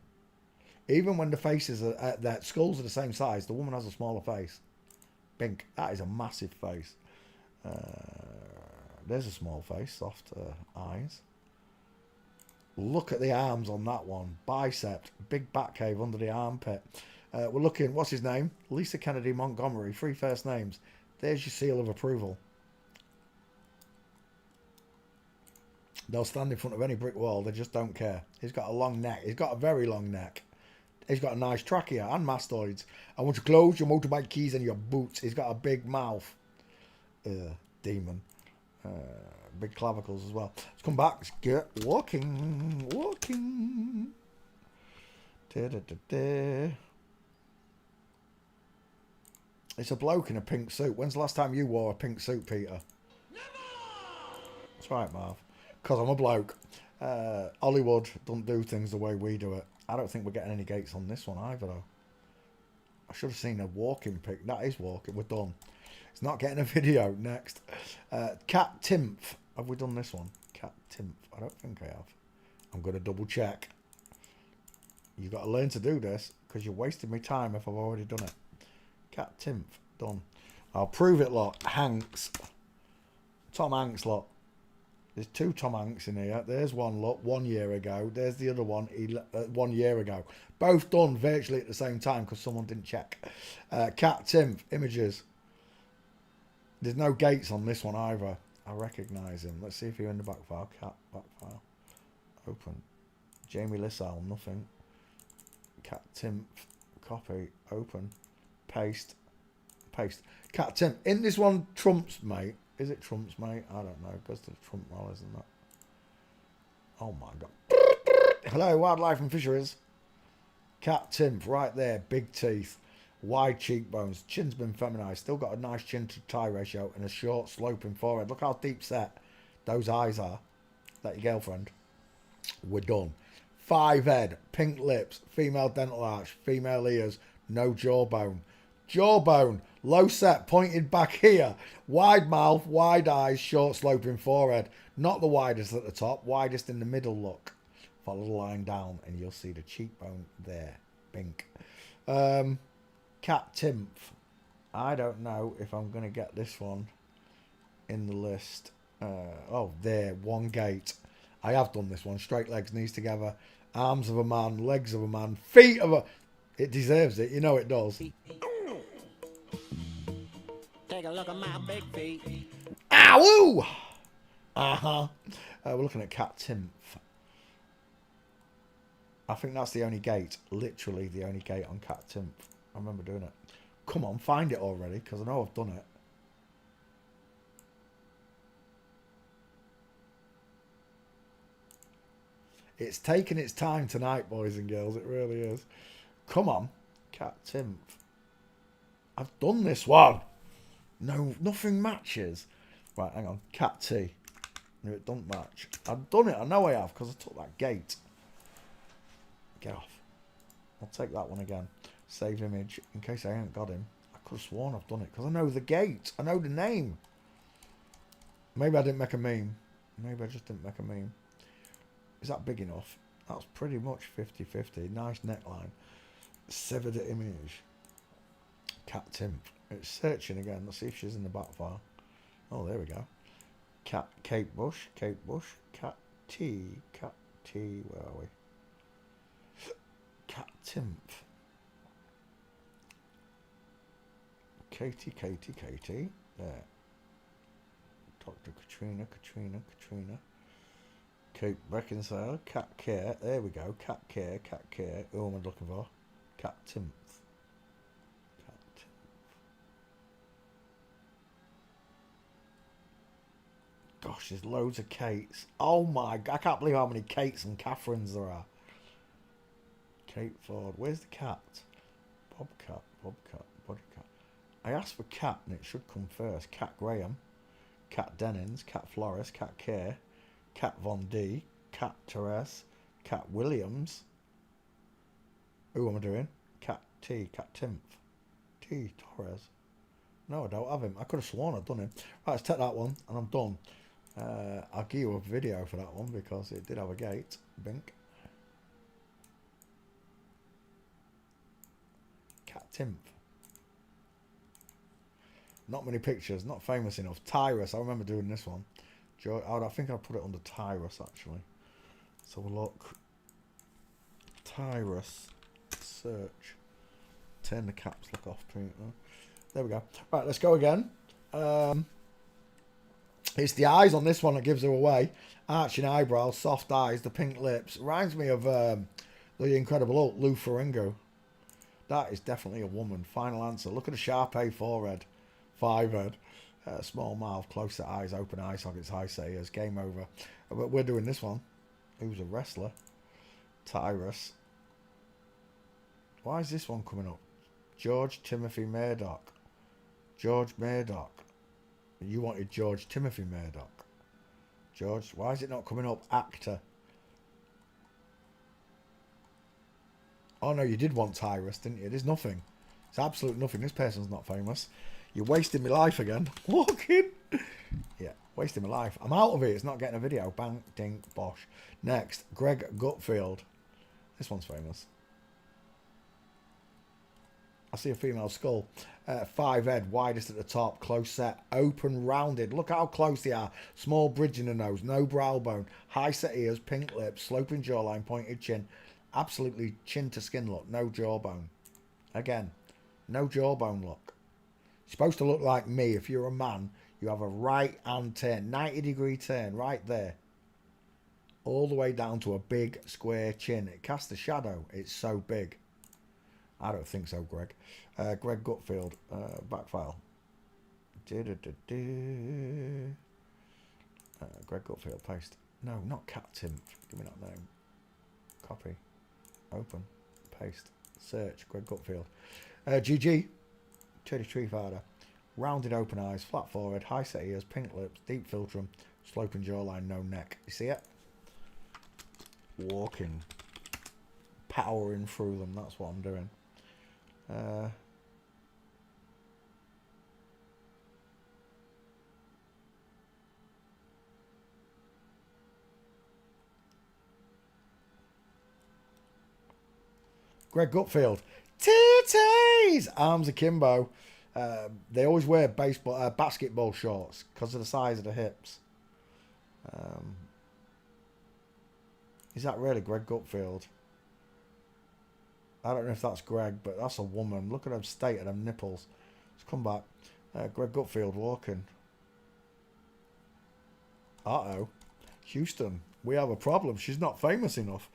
Even when the faces are, the skulls are the same size, the woman has a smaller face. Bink. That is a massive face. There's a small face. Soft eyes. Look at the arms on that one. Bicep. Big back cave under the armpit. We're looking, what's his name? Lisa Kennedy Montgomery. 3 first names. There's your seal of approval. They'll stand in front of any brick wall. They just don't care. He's got a long neck. He's got a very long neck. He's got a nice trachea and mastoids. I want to close your motorbike keys and your boots. He's got a big mouth. Demon. Big clavicles as well. Let's come back. Let's get walking. Walking. Da-da-da-da. It's a bloke in a pink suit. When's the last time you wore a pink suit, Peter? Never! That's right, Marv. Because I'm a bloke. Hollywood don't do things the way we do it. I don't think we're getting any gates on this one either, though. I should have seen a walking pic. That is walking. We're done. It's not getting a video. Next. Cat Timph. Have we done this one? Cat Timph. I don't think I have. I'm going to double check. You've got to learn to do this because you're wasting my time if I've already done it. Cat Timph. Done. I'll prove it, lot. Hanks. Tom Hanks, lot. There's 2 Tom Hanks in here. There's one, look, 1 year ago. There's the other one 1 year ago. Both done virtually at the same time because someone didn't check. Cat Timph, images. There's no gates on this one either. I recognise him. Let's see if you're in the back file. Cat, back file. Open. Jamie Lissell, nothing. Cat Timph, copy, open. Paste. Paste. Cat Timph. In this one, Trump's mate. Is it Trump's mate? I don't know. It goes to the Trump rallies and that. Oh my God. Hello, Wildlife and Fisheries. Cat Timph, right there. Big teeth. Wide cheekbones. Chin's been feminized. Still got a nice chin to tie ratio and a short sloping forehead. Look how deep set those eyes are. That your girlfriend. We're done. 5 head. Pink lips. Female dental arch. Female ears. No jawbone. Jawbone. Low set, pointed back here. Wide mouth, wide eyes, short sloping forehead. Not the widest at the top, widest in the middle, look. Follow the line down and you'll see the cheekbone there. Bink. Cat Timph. I don't know if I'm going to get this one in the list. Oh, there, 1 gate. I have done this one. Straight legs, knees together. Arms of a man, legs of a man, feet of a... It deserves it, you know it does. Take a look at my big feet. Ow! We're looking at Cat Timph. I think that's the only gate. Literally the only gate on Cat Timph. I remember doing it. Come on, find it already, because I know I've done it. It's taking its time tonight, boys and girls. It really is. Come on. Cat Timph. I've done this one. No, nothing matches. Right, hang on. Cat T. No, it don't match. I've done it. I know I have because I took that gate. Get off. I'll take that one again. Save image in case I ain't got him. I could have sworn I've done it because I know the gate. I know the name. Maybe I didn't make a meme. Maybe I just didn't make a meme. Is that big enough? That's pretty much 50-50. Nice neckline. Severed image. Cat Timph. It's searching again. Let's see if she's in the back file. Oh, there we go. Cat, Kate Bush, Cat T, where are we? Cat Timph. Katie. There. Dr. Katrina. Kate Reconcile. Cat Care. There we go. Cat Care. Who am I looking for? Cat Timph. Gosh, there's loads of Kates. Oh my God, I can't believe how many Kates and Catherines there are. Kate Ford. Where's the cat? Bobcat. Bodycat. I asked for cat and it should come first. Cat Graham. Cat Dennings. Cat Flores. Cat Kerr. Cat Von D. Cat Therese. Cat Williams. Who am I doing? Cat T. Cat Timph. T. Torres. No, I don't have him. I could have sworn I'd done him. Right, let's take that one and I'm done. I'll give you a video for that one because it did have a gate. Bink. Cat Timph. Not many pictures, not famous enough. Tyrus, I remember doing this one. I think I put it under Tyrus actually. So we'll look. Tyrus. Search. Turn the caps look off. There we go. Right, let's go again. It's the eyes on this one that gives her away. Arching eyebrows, soft eyes, the pink lips. Reminds me of the Incredible Hulk, Lou Ferrigno. That is definitely a woman. Final answer. Look at the sharp A forehead. 5 head. Small mouth, close set eyes, open eye sockets, high set ears. Game over. But we're doing this one. Who's a wrestler? Tyrus. Why is this one coming up? George Timothy Murdoch. George Murdoch. You wanted George Timothy Murdoch. George, why is it not coming up? Actor. Oh no, you did want Tyrus, didn't you? There's nothing. It's absolute nothing. This person's not famous. You're wasting my life again. Walking. Yeah, wasting my life. I'm out of it. It's not getting a video. Bang, ding, bosh. Next, Greg Gutfield. This one's famous. I see a female skull. 5 head, widest at the top, close set, open, rounded. Look how close they are. Small bridge in the nose, no brow bone, high set ears, pink lips, sloping jawline, pointed chin. Absolutely chin to skin look, no jawbone. Again, no jawbone look. Supposed to look like me. If you're a man, you have a right hand turn, 90-degree turn right there. All the way down to a big square chin. It casts a shadow. It's so big. I don't think so, Greg. Greg Gutfield, back file. Greg Gutfield, paste. No, not Cat Timph. Give me that name. Copy. Open. Paste. Search. Greg Gutfield. GG. 33 father. Rounded open eyes, flat forehead, high set ears, pink lips, deep philtrum, sloping jawline, no neck. You see it? Walking. Powering through them. That's what I'm doing. Greg Gutfield. Titties! Arms akimbo. They always wear basketball shorts because of the size of the hips. Is that really Greg Gutfield? I don't know if that's Greg, but that's a woman. Look at them state of them nipples. Let's come back. Greg Gutfield walking. Uh-oh. Houston, we have a problem. She's not famous enough.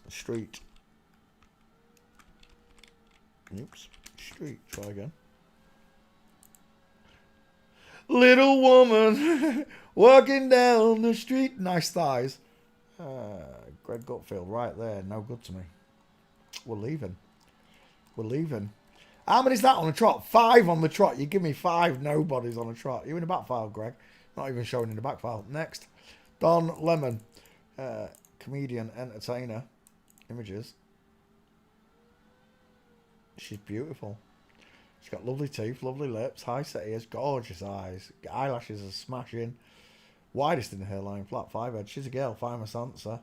Street. Oops. Street. Try again. Little woman walking down the street. Nice thighs. Greg Gutfield right there. No good to me. We're leaving. We're leaving. How many is that on a trot? 5 on the trot. You give me 5 nobodies on a trot. You in the back file, Greg? Not even showing in the back file. Next. Don Lemon. Comedian, entertainer. Images. She's beautiful. She's got lovely teeth, lovely lips, high set ears, gorgeous eyes. Eyelashes are smashing. Widest in the hairline, flat 5 head. She's a girl, famous answer.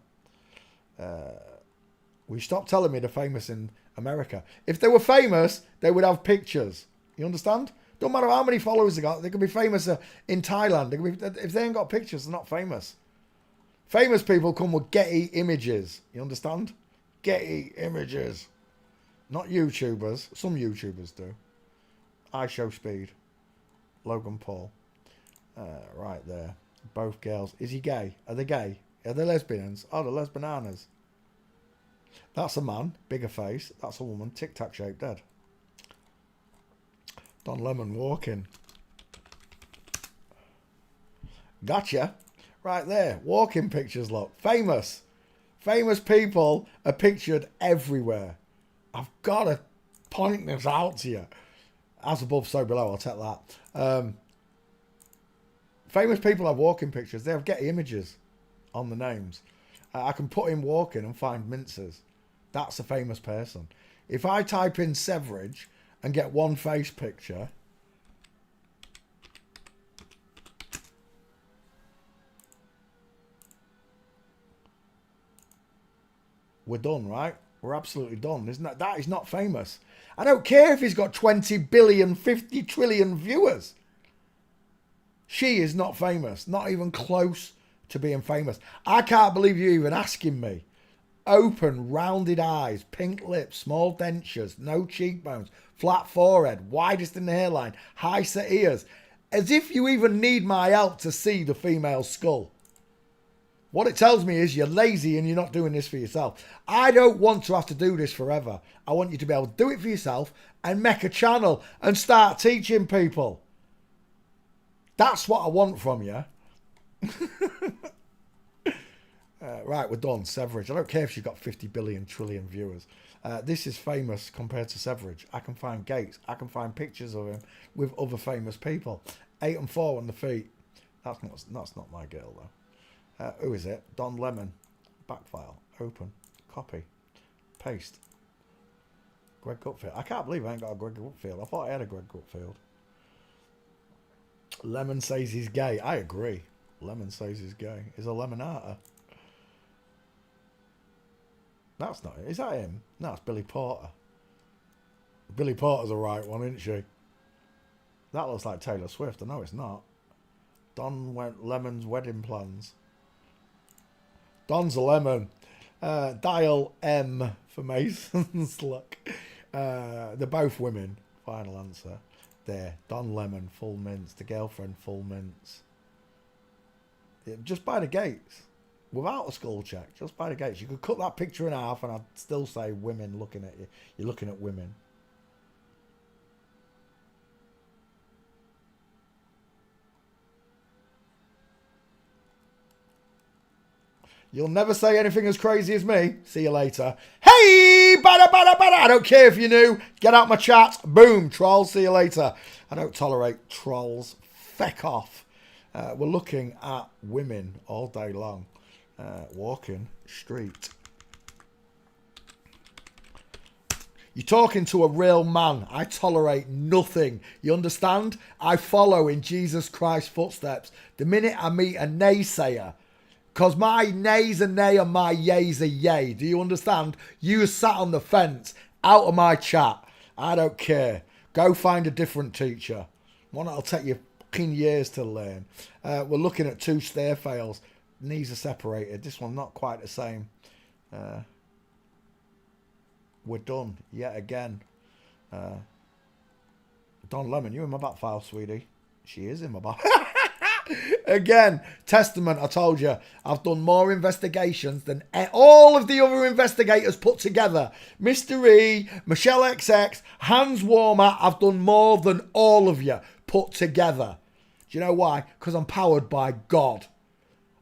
We stop telling me they're famous in America. If they were famous, they would have pictures. You understand? Don't matter how many followers they got. They could be famous in Thailand. If they ain't got pictures, they're not famous. Famous people come with Getty images. You understand? Getty images. Not YouTubers. Some YouTubers do. I Show Speed. Logan Paul. Right there. Both girls. Is he gay? Are they gay? Are they lesbians? Oh, they're lesbananas. That's a man. Bigger face. That's a woman. Tic-tac shaped dead. Don Lemon walking. Gotcha. Right there. Walking pictures, look. Famous. Famous people are pictured everywhere. I've got to point this out to you. As above, so below. I'll take that. Famous people have walking pictures. They have Getty images on the names. I can put in walking and find minces. That's a famous person. If I type in Severidge and get one face picture, we're done, right? We're absolutely done. Isn't that? That is not famous. I don't care if he's got 20 billion, 50 trillion viewers. She is not famous. Not even close to being famous. I can't believe you even asking me. Open, rounded eyes, pink lips, small dentures, no cheekbones, flat forehead, widest in the hairline, high set ears. As if you even need my help to see the female skull. What it tells me is you're lazy and you're not doing this for yourself. I don't want to have to do this forever. I want you to be able to do it for yourself and make a channel and start teaching people. That's what I want from you. Right, we're done. Severidge. I don't care if she's got 50 billion trillion viewers. This is famous compared to Severidge. I can find Gates. I can find pictures of him with other famous people. 8 and 4 on the feet. That's not my girl though. Who is it? Don Lemon. Back file. Open. Copy. Paste. Greg Gutfield. I can't believe I ain't got a Greg Gutfield. I thought I had a Greg Gutfield. Lemon says he's gay. I agree. Lemon says he's gay. He's a lemonata. That's not it. Is that him? No, it's Billy Porter. Billy Porter's the right one, isn't she? That looks like Taylor Swift. I know it's not. Don Lemon's wedding plans. Don's a lemon. Dial M for Mason's luck. They're both women. Final answer. There. Don Lemon, full mints. The girlfriend, full mints. Yeah, just by the gates. Without a skull check. Just by the gates. You could cut that picture in half and I'd still say women looking at you. You're looking at women. You'll never say anything as crazy as me. See you later. Hey, bada, bada, bada. I don't care if you're new. Get out my chat. Boom, trolls. See you later. I don't tolerate trolls. Feck off. We're looking at women all day long. Walking street. You're talking to a real man. I tolerate nothing. You understand? I follow in Jesus Christ's footsteps. The minute I meet a naysayer, because my nay's a nay and my yay's a yay. Do you understand? You sat on the fence. Out of my chat. I don't care. Go find a different teacher. One that'll take you fucking years to learn. We're looking at 2 stair fails. Knees are separated. This one not quite the same. We're done yet again. Don Lemon, you in my back file, sweetie? She is in my back. Again, testament, I told you. I've done more investigations than all of the other investigators put together. Mr. E, Michelle XX, Hans Warmer. I've done more than all of you put together. Do you know why? Because I'm powered by God.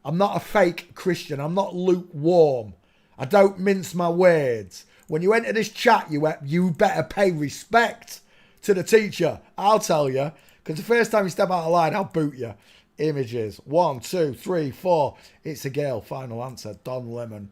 I'm not a fake Christian. I'm not lukewarm. I don't mince my words. When you enter this chat, you better pay respect to the teacher. I'll tell you. Because the first time you step out of line, I'll boot you. Images. 1, 2, 3, 4. It's a girl. Final answer. Don Lemon.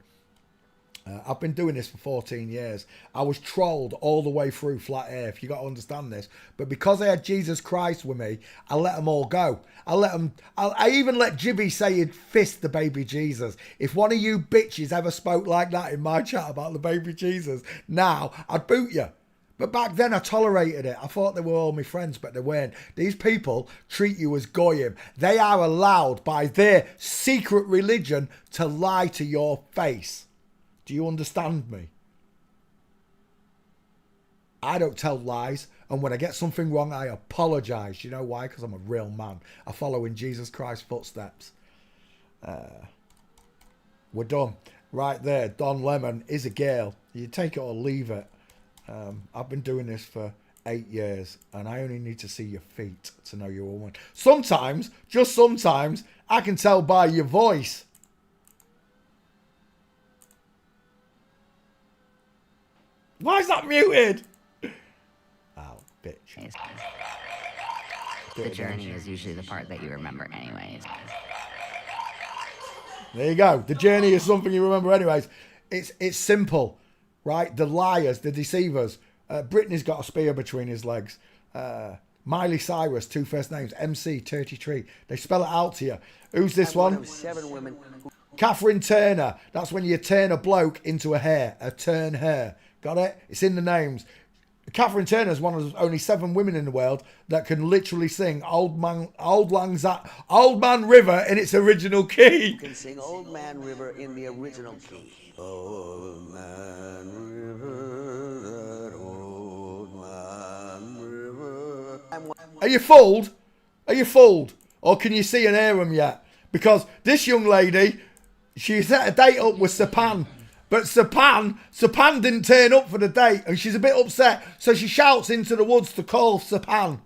I've been doing this for 14 years. I was trolled all the way through Flat Earth. You got to understand this. But because I had Jesus Christ with me, I let them all go. I even let Jibby say he'd fist the baby Jesus. If one of you bitches ever spoke like that in my chat about the baby Jesus, now I'd boot you. But back then I tolerated it. I thought they were all my friends, but they weren't. These people treat you as goyim. They are allowed by their secret religion to lie to your face. Do you understand me? I don't tell lies, and when I get something wrong, I apologise. You know why? Because I'm a real man. I follow in Jesus Christ's footsteps. We're done. Right there, Don Lemon is a girl. You take it or leave it. I've been doing this for 8 years, and I only need to see your feet to know you're a woman. Sometimes, just sometimes, I can tell by your voice. Why is that muted? Oh, bitch. The journey is usually the part that you remember anyways. There you go. The journey is something you remember anyways. It's simple, right? The liars, the deceivers. Britney's got a spear between his legs. Miley Cyrus, 2 first names. MC, 33. They spell it out to you. Who's this one? Catherine Turner. That's when you turn a bloke into a hare. A turn hair. Got it? It's in the names. Catherine Turner is one of only 7 women in the world that can literally sing Old Man River in its original key. You can sing Old Man River in the original key. Old Man River, that old man river. Are you fooled? Are you fooled? Or can you see and hear them yet? Because this young lady, she set a date up with Sapan. But Sapan didn't turn up for the date, and she's a bit upset, so she shouts into the woods to call Sapan.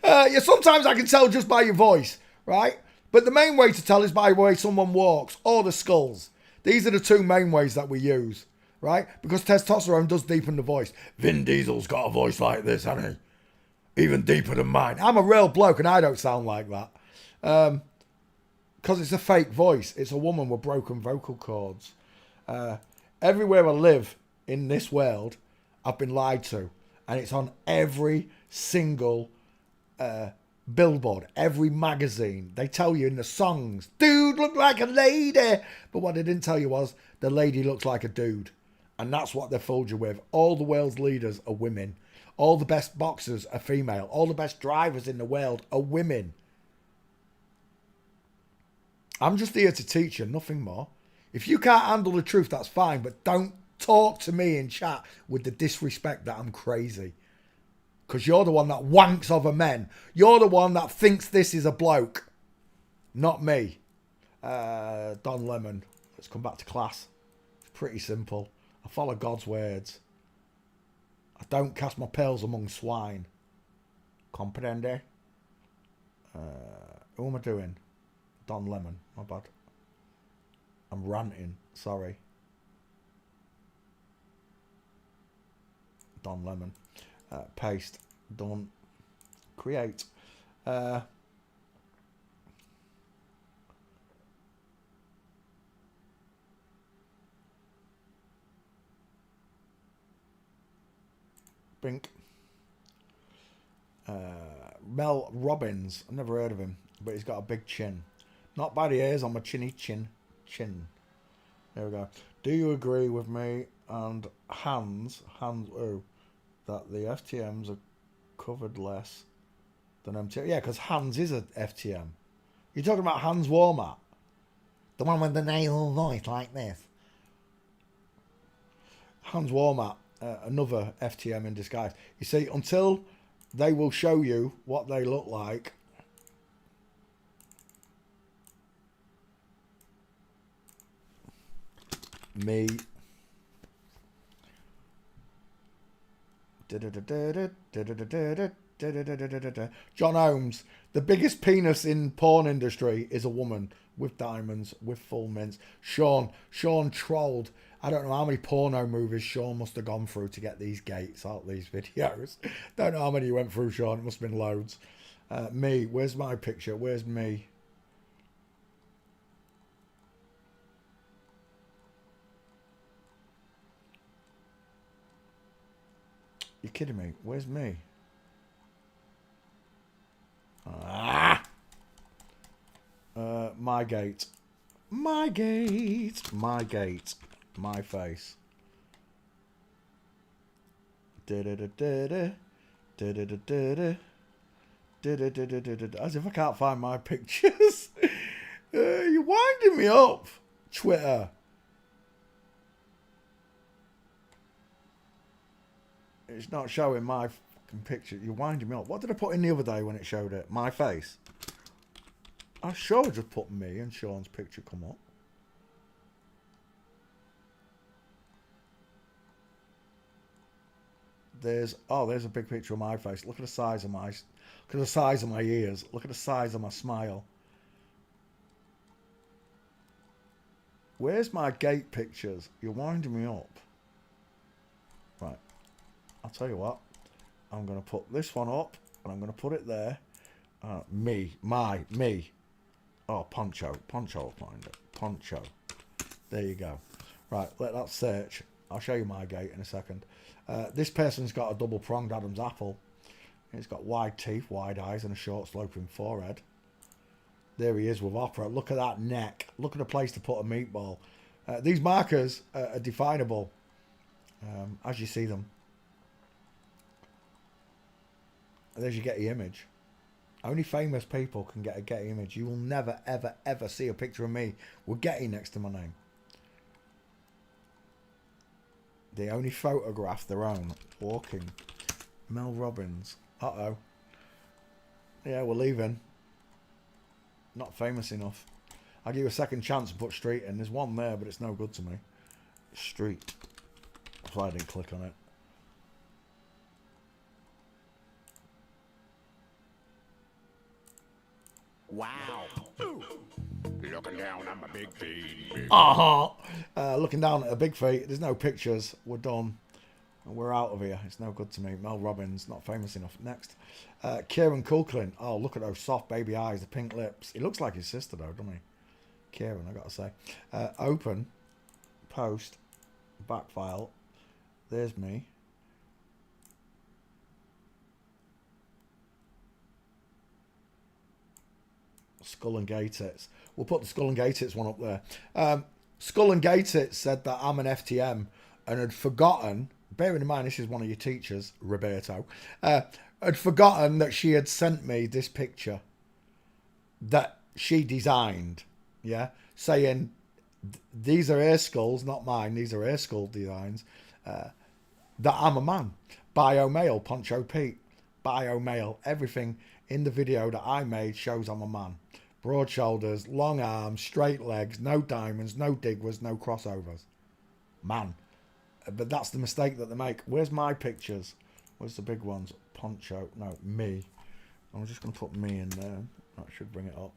Yeah, sometimes I can tell just by your voice, right? But the main way to tell is by the way someone walks, or the skulls. These are the 2 main ways that we use. Right? Because testosterone does deepen the voice. Vin Diesel's got a voice like this, hasn't he? Even deeper than mine. I'm a real bloke and I don't sound like that. Because it's a fake voice. It's a woman with broken vocal cords. Everywhere I live in this world, I've been lied to. And it's on every single billboard, every magazine. They tell you in the songs, dude look like a lady. But what they didn't tell you was the lady looks like a dude. And that's what they fooled you with. All the world's leaders are women. All the best boxers are female. All the best drivers in the world are women. I'm just here to teach you, nothing more. If you can't handle the truth, that's fine. But don't talk to me in chat with the disrespect that I'm crazy. Because you're the one that wanks over men. You're the one that thinks this is a bloke. Not me. Don Lemon. Let's come back to class. It's pretty simple. I follow God's words. I don't cast my pearls among swine. Comprende? Who am I doing? Don Lemon. My bad. I'm ranting. Sorry. Don Lemon. Paste. Done. Create. Bink. Mel Robbins. I've never heard of him, but he's got a big chin. Not by the ears, on my chinny chin. There we go. Do you agree with me and Hans, that the FTMs are covered less than MTM? Yeah, because Hans is a FTM. You're talking about Hans Warmat? The one with the nasal voice like this. Hans Warmat. Another FTM in disguise. You see, until they will show you what they look like, me. John Holmes, the biggest penis in porn industry is a woman with diamonds, with full mints. Sean trolled. I don't know how many porno movies Sean must have gone through to get these gates out, these videos. Don't know how many you went through, Sean. It must have been loads. Me, where's my picture? Where's me? You're kidding me. Where's me? my gate. My gate. My gate. My face. Da-da-da-da-da. Da-da-da-da-da. Da-da-da-da-da-da. As if I can't find my pictures. You're winding me up, Twitter. It's not showing my fucking picture. You're winding me up. What did I put in the other day when it showed it? My face. I sure just put me and Sean's picture come up. There's a big picture of my face. Look at the size of my ears. Look at the size of my smile. Where's my gate pictures? You're winding me up. Right. I'll tell you what. I'm going to put this one up and I'm going to put it there. Me. Oh, Poncho. Poncho will find it. Poncho. There you go. Right, let that search. I'll show you my gate in a second. This person's got a double-pronged Adam's apple. He's got wide teeth, wide eyes, and a short sloping forehead. There he is with opera. Look at that neck. Look at a place to put a meatball. These markers are definable as you see them. There's your Getty image. Only famous people can get a Getty image. You will never, ever, ever see a picture of me with Getty next to my name. They only photograph their own walking. Mel Robbins. Uh-oh. Yeah, we're leaving. Not famous enough. I'll give you a second chance and put street in. There's one there, but it's no good to me. Street. That's why I didn't click on it. Wow. Looking down on my big feet. Looking down at a big feet. There's no pictures. We're done. We're out of here. It's no good to me. Mel Robbins, not famous enough. Next. Kieran Culkin. Oh, look at those soft baby eyes, the pink lips. He looks like his sister, though, doesn't he? Kieran, I got to say. Open. Post. Back file. There's me. Skull and Gateits. We'll put the Skull and Gateits one up there. Skull and Gateits said that I'm an FTM and had forgotten, bearing in mind this is one of your teachers, Roberto, had forgotten that she had sent me this picture that she designed, yeah, saying these are her skulls, not mine, these are her skull designs, that I'm a man. Bio male, Poncho Pete. Bio male, everything in the video that I made shows I'm a man. Broad shoulders, long arms, straight legs, no diamonds, no diggers, no crossovers. Man. But that's the mistake that they make. Where's my pictures? Where's the big ones? Poncho. No, me. I'm just going to put me in there. That should bring it up.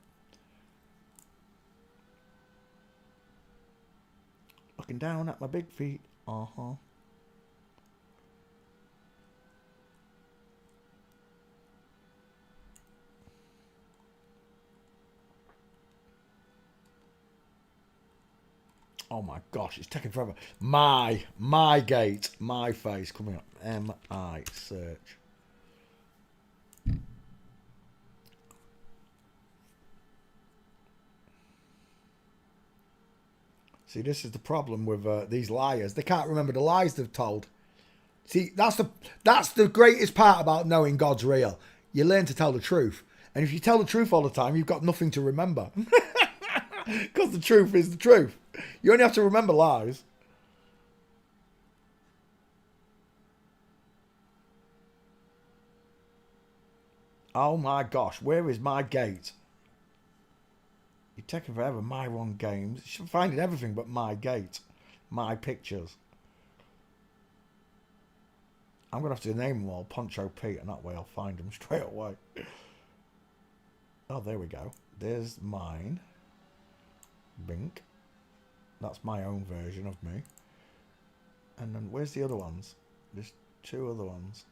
Looking down at my big feet. Uh-huh. Oh my gosh, it's taking forever. My gate, my face coming up. M-I, search. See, this is the problem with these liars. They can't remember the lies they've told. See, that's the greatest part about knowing God's real. You learn to tell the truth. And if you tell the truth all the time, you've got nothing to remember. Because the truth is the truth. You only have to remember lies. Oh my gosh, where is my gate? You're taking forever. My one games. You should find it everything but my gate. My pictures. I'm going to have to name them all Poncho Pete, and that way I'll find them straight away. Oh, there we go. There's mine. Bink. That's my own version of me. And then where's the other ones? There's two other ones.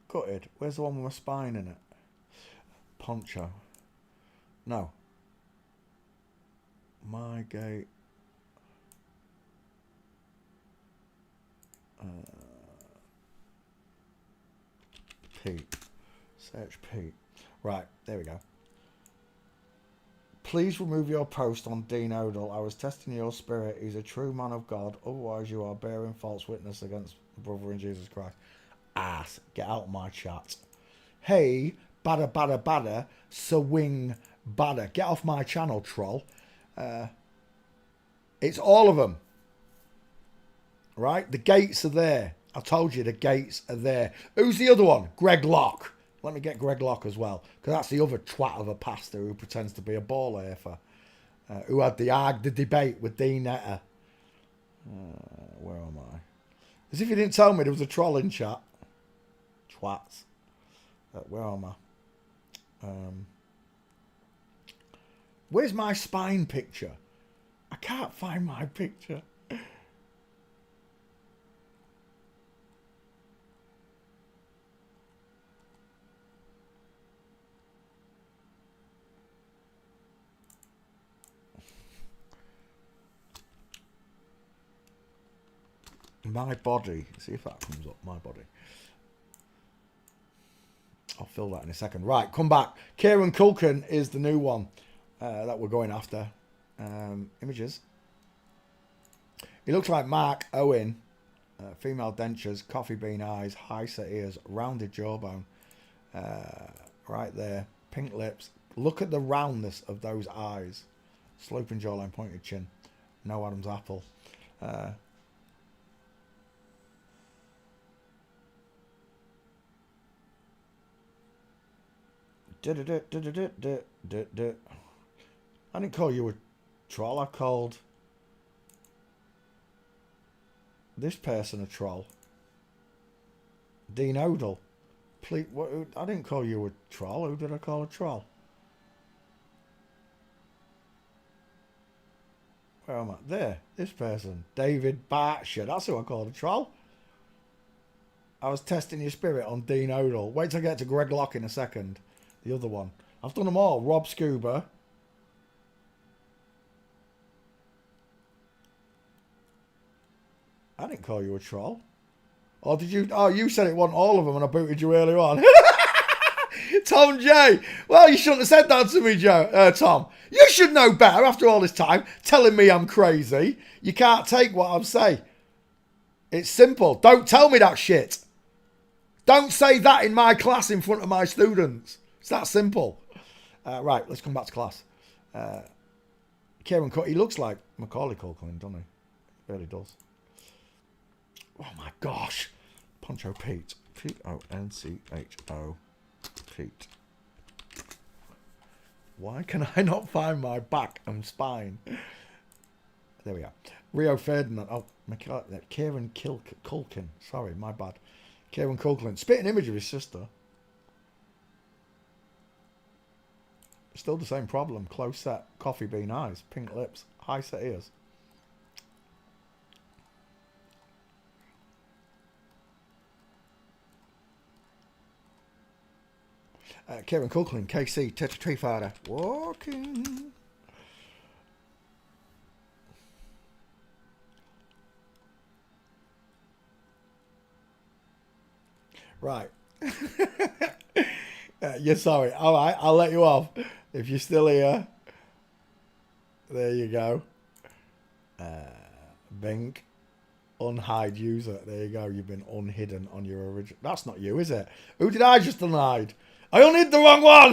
Gutted. Where's the one with my spine in it? Poncho. No. My gate. Pete. Search Pete. Right, there we go. Please remove your post on Dean Odell. I was testing your spirit. He's a true man of God. Otherwise, you are bearing false witness against the brother in Jesus Christ. Ass. Get out of my chat. Hey, badder, swing badder. Get off my channel, troll. It's all of them. Right? The gates are there. I told you the gates are there. Who's the other one? Greg Locke. Let me get Greg Locke as well. Because that's the other twat of a pastor who pretends to be a ball for who had the debate with Dean Netter. Where am I? As if you didn't tell me there was a troll in chat. Twats. Where am I? Where's my spine picture? I can't find my picture. My body. See if that comes up. My body. I'll fill that in a second. Right, come back. Kieran Culkin is the new one that we're going after. Images. He looks like Mark Owen. Female dentures, coffee bean eyes, high set ears, rounded jawbone. Right there. Pink lips. Look at the roundness of those eyes. Sloping jawline, pointed chin. No Adam's apple. I didn't call you a troll. I called this person a troll. Dean Odell. Please, I didn't call you a troll. Who did I call a troll? Where am I? There. This person. David Bartshire. That's who I called a troll. I was testing your spirit on Dean Odell. Wait till I get to Greg Locke in a second. The other one. I've done them all. Rob Scuba. I didn't call you a troll. Or did you? Oh, you said it wasn't all of them and I booted you earlier on. Tom J. Well, you shouldn't have said that to me, Tom. You should know better after all this time telling me I'm crazy. You can't take what I'm saying. It's simple. Don't tell me that shit. Don't say that in my class in front of my students. It's that simple. Right, let's come back to class. Kieran Cut, he looks like Macaulay Culkin, doesn't he? He really does. Oh my gosh. Poncho Pete. P-O-N-C-H-O. Pete. Why can I not find my back and spine? There we are. Rio Ferdinand. Oh, Kieran Culkin. Sorry, my bad. Kieran Culkin. Spitting image of his sister. Still the same problem. Close set, coffee bean eyes, pink lips, high set ears. Kieran Culkin, KC, Tetra Tree Fighter. Walking. Right. You're sorry. All right, I'll let you off. If you're still here. There you go. Bink. Unhide user. There you go. You've been unhidden on your original. That's not you, is it? Who did I just unhide? I unhid the wrong one.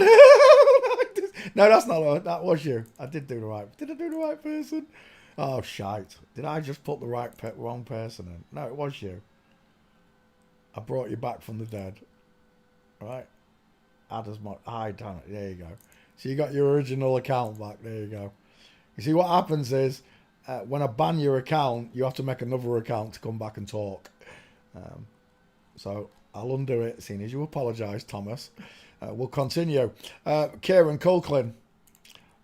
No, that's not. That was you. I did do the right. Did I do the right person? Oh, shite. Did I just put the wrong person in? No, it was you. I brought you back from the dead. Right? Hide, damn it. There you go. So you got your original account back. There you go. You see what happens is when I ban your account, you have to make another account to come back and talk. So I'll undo it, seeing as you apologise, Thomas. We'll continue. Kieran Culkin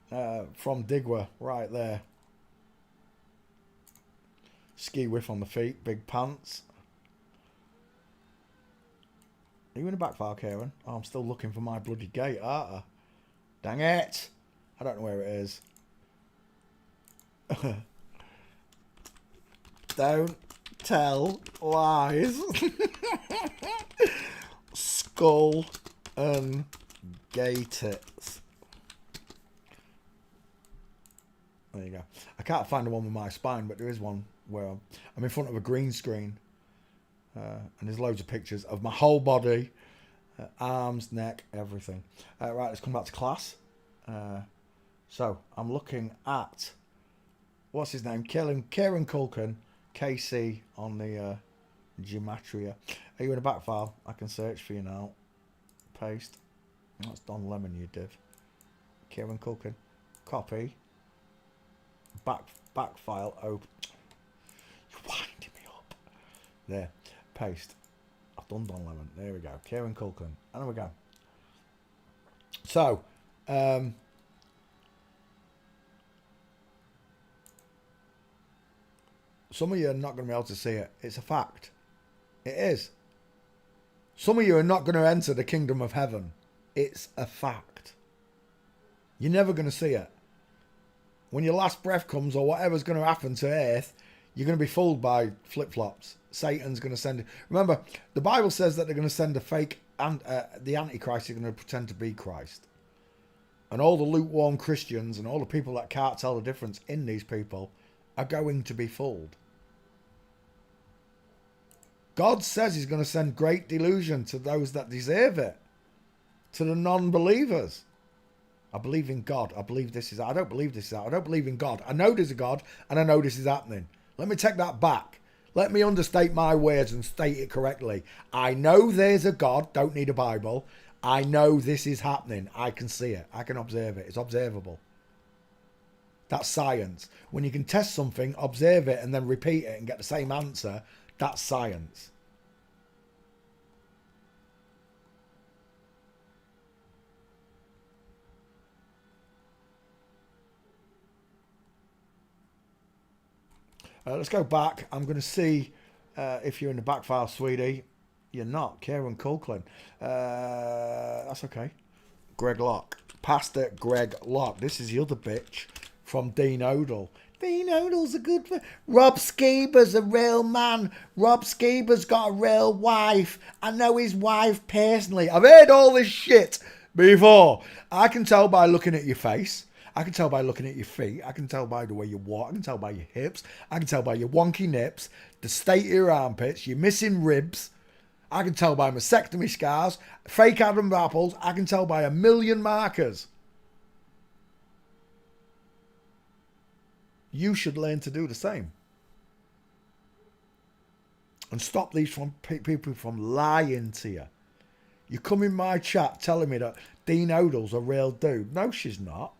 from Digwa, right there. Ski whiff on the feet, big pants. Are you in the backfire, Kieran? Oh, I'm still looking for my bloody gate, aren't I? Dang it! I don't know where it is. Down, tell lies. Skull and gay tits. There you go. I can't find the one with my spine, but there is one where I'm in front of a green screen. And there's loads of pictures of my whole body. Arms, neck, everything. Right, let's come back to class. So, I'm looking at... What's his name? Kieran Culkin. KC on the gematria. Are you in a back file? I can search for you now. Paste. That's Don Lemon, you div. Kieran Culkin. Copy. Back file open. You're winding me up. There. Paste. I've done Don Lemon. There we go. Kieran Culkin. And there we go. So, some of you are not going to be able to see it. It's a fact. It is. Some of you are not going to enter the kingdom of heaven. It's a fact. You're never going to see it. When your last breath comes or whatever's going to happen to earth, you're going to be fooled by flip-flops. Satan's going to send... Remember, the Bible says that they're going to send a fake... and the Antichrist is going to pretend to be Christ. And all the lukewarm Christians and all the people that can't tell the difference in these people are going to be fooled. God says he's going to send great delusion to those that deserve it. To the non-believers. I believe in God. I believe this is... I don't believe this is... I don't believe in God. I know there's a God and I know this is happening. Let me take that back. Let me understate my words and state it correctly. I know there's a God. Don't need a Bible. I know this is happening. I can see it. I can observe it. It's observable. That's science. When you can test something, observe it, and then repeat it and get the same answer, that's science. Let's go back. I'm going to see if you're in the back file, sweetie. You're not. Kieran Culkin. That's okay. Greg Locke. Pastor Greg Locke. This is the other bitch from Dean Odell. Dean Odell's a good... Rob Skeeber's a real man. Rob Skeeber's got a real wife. I know his wife personally. I've heard all this shit before. I can tell by looking at your face. I can tell by looking at your feet. I can tell by the way you walk. I can tell by your hips. I can tell by your wonky nips, the state of your armpits, your missing ribs. I can tell by mastectomy scars, fake Adam apples. I can tell by a million markers. You should learn to do the same. And stop these people from lying to you. You come in my chat telling me that Dean Odell's a real dude. No, she's not.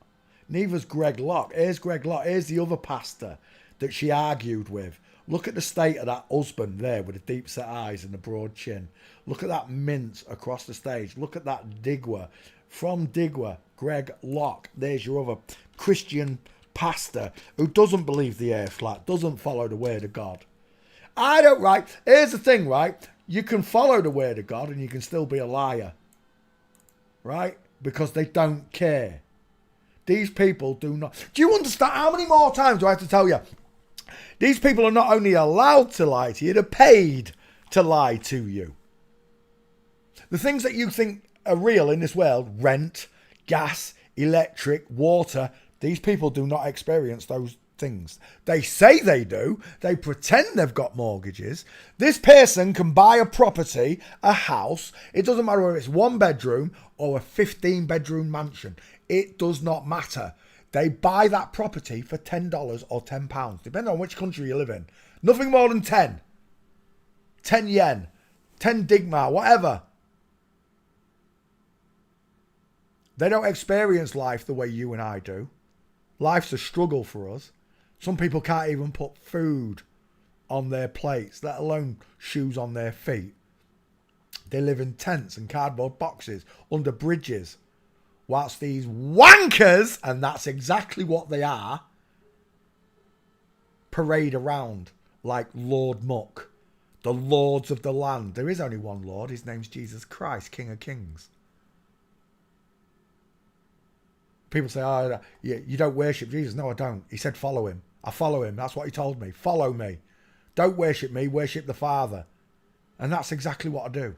Neither's Greg Locke. Here's Greg Locke. Here's the other pastor that she argued with. Look at the state of that husband there with the deep set eyes and the broad chin. Look at that mint across the stage. Look at that Digwa. From Digwa, Greg Locke. There's your other Christian pastor who doesn't believe the earth flat, doesn't follow the word of God. I don't, right? Here's the thing, right? You can follow the word of God and you can still be a liar. Right? Because they don't care. These people do not... Do you understand? How many more times do I have to tell you? These people are not only allowed to lie to you, they're paid to lie to you. The things that you think are real in this world, rent, gas, electric, water, these people do not experience those things. They say they do. They pretend they've got mortgages. This person can buy a property, a house. It doesn't matter whether it's 1 bedroom or a 15-bedroom mansion. It does not matter. They buy that property for $10 or £10, depending on which country you live in. Nothing more than 10. 10 yen. 10 digma, whatever. They don't experience life the way you and I do. Life's a struggle for us. Some people can't even put food on their plates, let alone shoes on their feet. They live in tents and cardboard boxes under bridges. Whilst these wankers, and that's exactly what they are, parade around like Lord Muck, the lords of the land. There is only one Lord. His name's Jesus Christ, King of Kings. People say, oh, you don't worship Jesus. No, I don't. He said, follow him. I follow him. That's what he told me. Follow me. Don't worship me, worship the Father. And that's exactly what I do.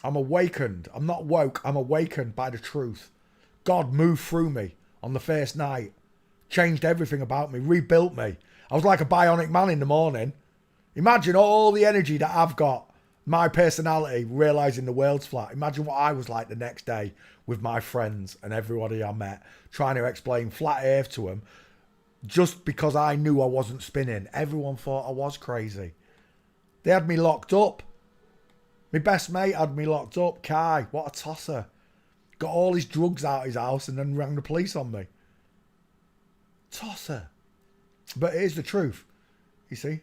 I'm awakened. I'm not woke. I'm awakened by the truth. God moved through me on the first night. Changed everything about me. Rebuilt me. I was like a bionic man in the morning. Imagine all the energy that I've got. My personality, realising the world's flat. Imagine what I was like the next day with my friends and everybody I met. Trying to explain flat earth to them. Just because I knew I wasn't spinning. Everyone thought I was crazy. They had me locked up. My best mate had me locked up. Kai, what a tosser. Got all his drugs out of his house and then rang the police on me. Tosser. But it is the truth. You see?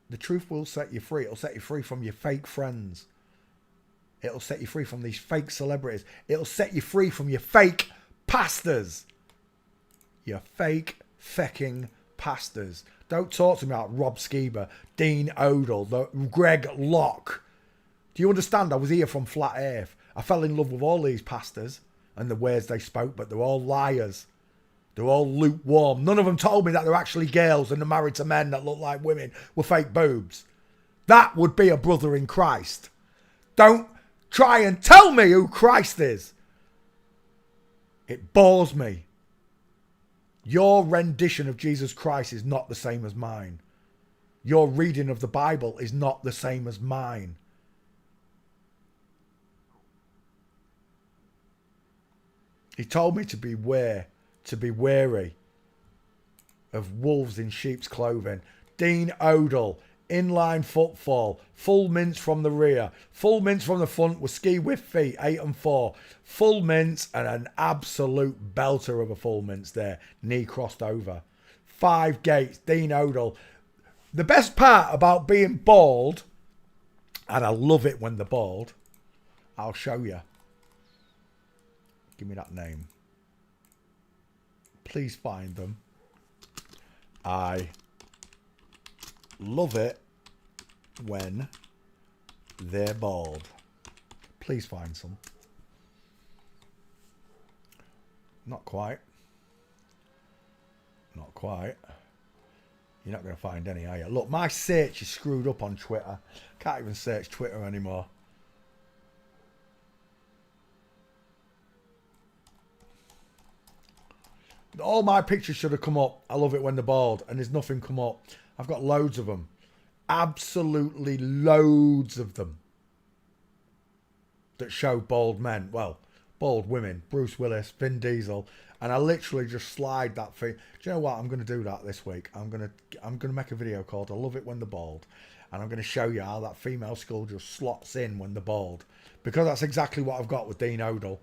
The truth will set you free. It'll set you free from your fake friends. It'll set you free from these fake celebrities. It'll set you free from your fake pastors. Your fake fecking pastors. Don't talk to me about Rob Skeeber, Dean Odell, Greg Locke. Do you understand? I was here from Flat Earth. I fell in love with all these pastors and the words they spoke, but they're all liars. They're all lukewarm. None of them told me that they're actually girls and they're married to men that look like women with fake boobs. That would be a brother in Christ. Don't try and tell me who Christ is. It bores me. Your rendition of Jesus Christ is not the same as mine. Your reading of the Bible is not the same as mine. He told me to beware, to be wary of wolves in sheep's clothing. Dean Odell, inline footfall, full mince from the rear, full mince from the front with ski with feet, 8 and 4. Full mince and an absolute belter of a full mince there. Knee crossed over. 5 gates, Dean Odell. The best part about being bald, and I love it when they're bald, I'll show you. Give me that name. Please find them. I love it when they're bald. Please find some. Not quite. Not quite. You're not going to find any, are you? Look, my search is screwed up on Twitter. Can't even search Twitter anymore. All my pictures should have come up. I love it when they're bald. And there's nothing come up. I've got loads of them. Absolutely loads of them. That show bald men. Well, bald women. Bruce Willis, Vin Diesel. And I literally just slide that thing. Do you know what? I'm going to do that this week. I'm going to make a video called I Love It When They're Bald. And I'm going to show you how that female skull just slots in when they're bald. Because that's exactly what I've got with Dean Odell.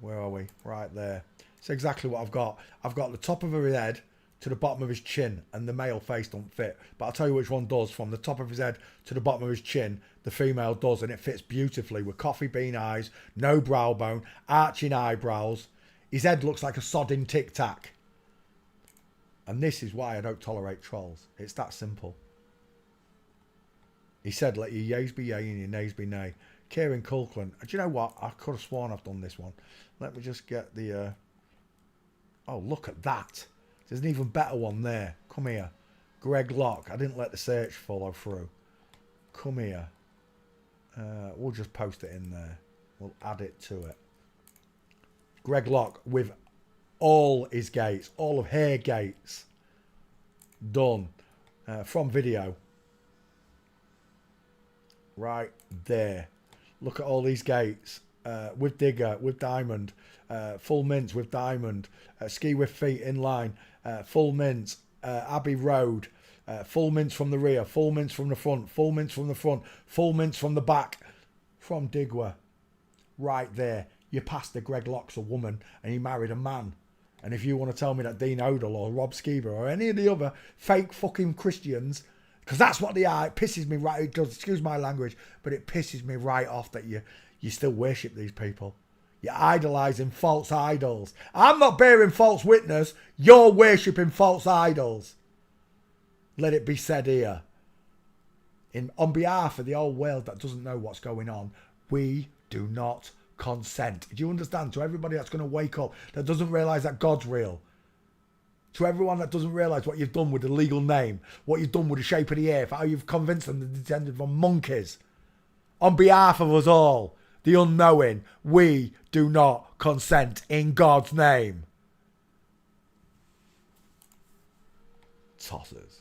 Where are we? Right there. It's exactly what I've got. I've got the top of his head to the bottom of his chin, and the male face don't fit. But I'll tell you which one does. From the top of his head to the bottom of his chin, the female does, and it fits beautifully with coffee bean eyes, no brow bone, arching eyebrows. His head looks like a sodding Tic Tac. And this is why I don't tolerate trolls. It's that simple. He said, let your yays be yay and your nays be nay. Kieran Culkin. Do you know what? I could have sworn I've done this one. Let me just get the... Oh, look at that. There's an even better one there. Come here. Greg Locke. I didn't let the search follow through. Come here. We'll just post it in there. We'll add it to it. Greg Locke with all his gates. All of her gates. Done. From video. Right there. Look at all these gates. With Digger, with Diamond. Full mince with Diamond. Ski with feet in line. Full mince. Abbey Road. Full mince from the rear. Full mince from the front. Full mince from the front. Full mince from the back. From Digwer. Right there. Your pastor Greg Locke's a woman and he married a man. And if you want to tell me that Dean Odell or Rob Skeeber or any of the other fake fucking Christians, because that's what they are, it pisses me right, it does, excuse my language, but it pisses me right off that you still worship these people. You're idolising false idols. I'm not bearing false witness. You're worshipping false idols. Let it be said here. On behalf of the whole world that doesn't know what's going on, we do not consent. Do you understand? To everybody that's going to wake up that doesn't realise that God's real. To everyone that doesn't realise what you've done with the legal name, what you've done with the shape of the earth, how you've convinced them that they're descended from monkeys. On behalf of us all, the unknowing, we do not consent in God's name. Tossers.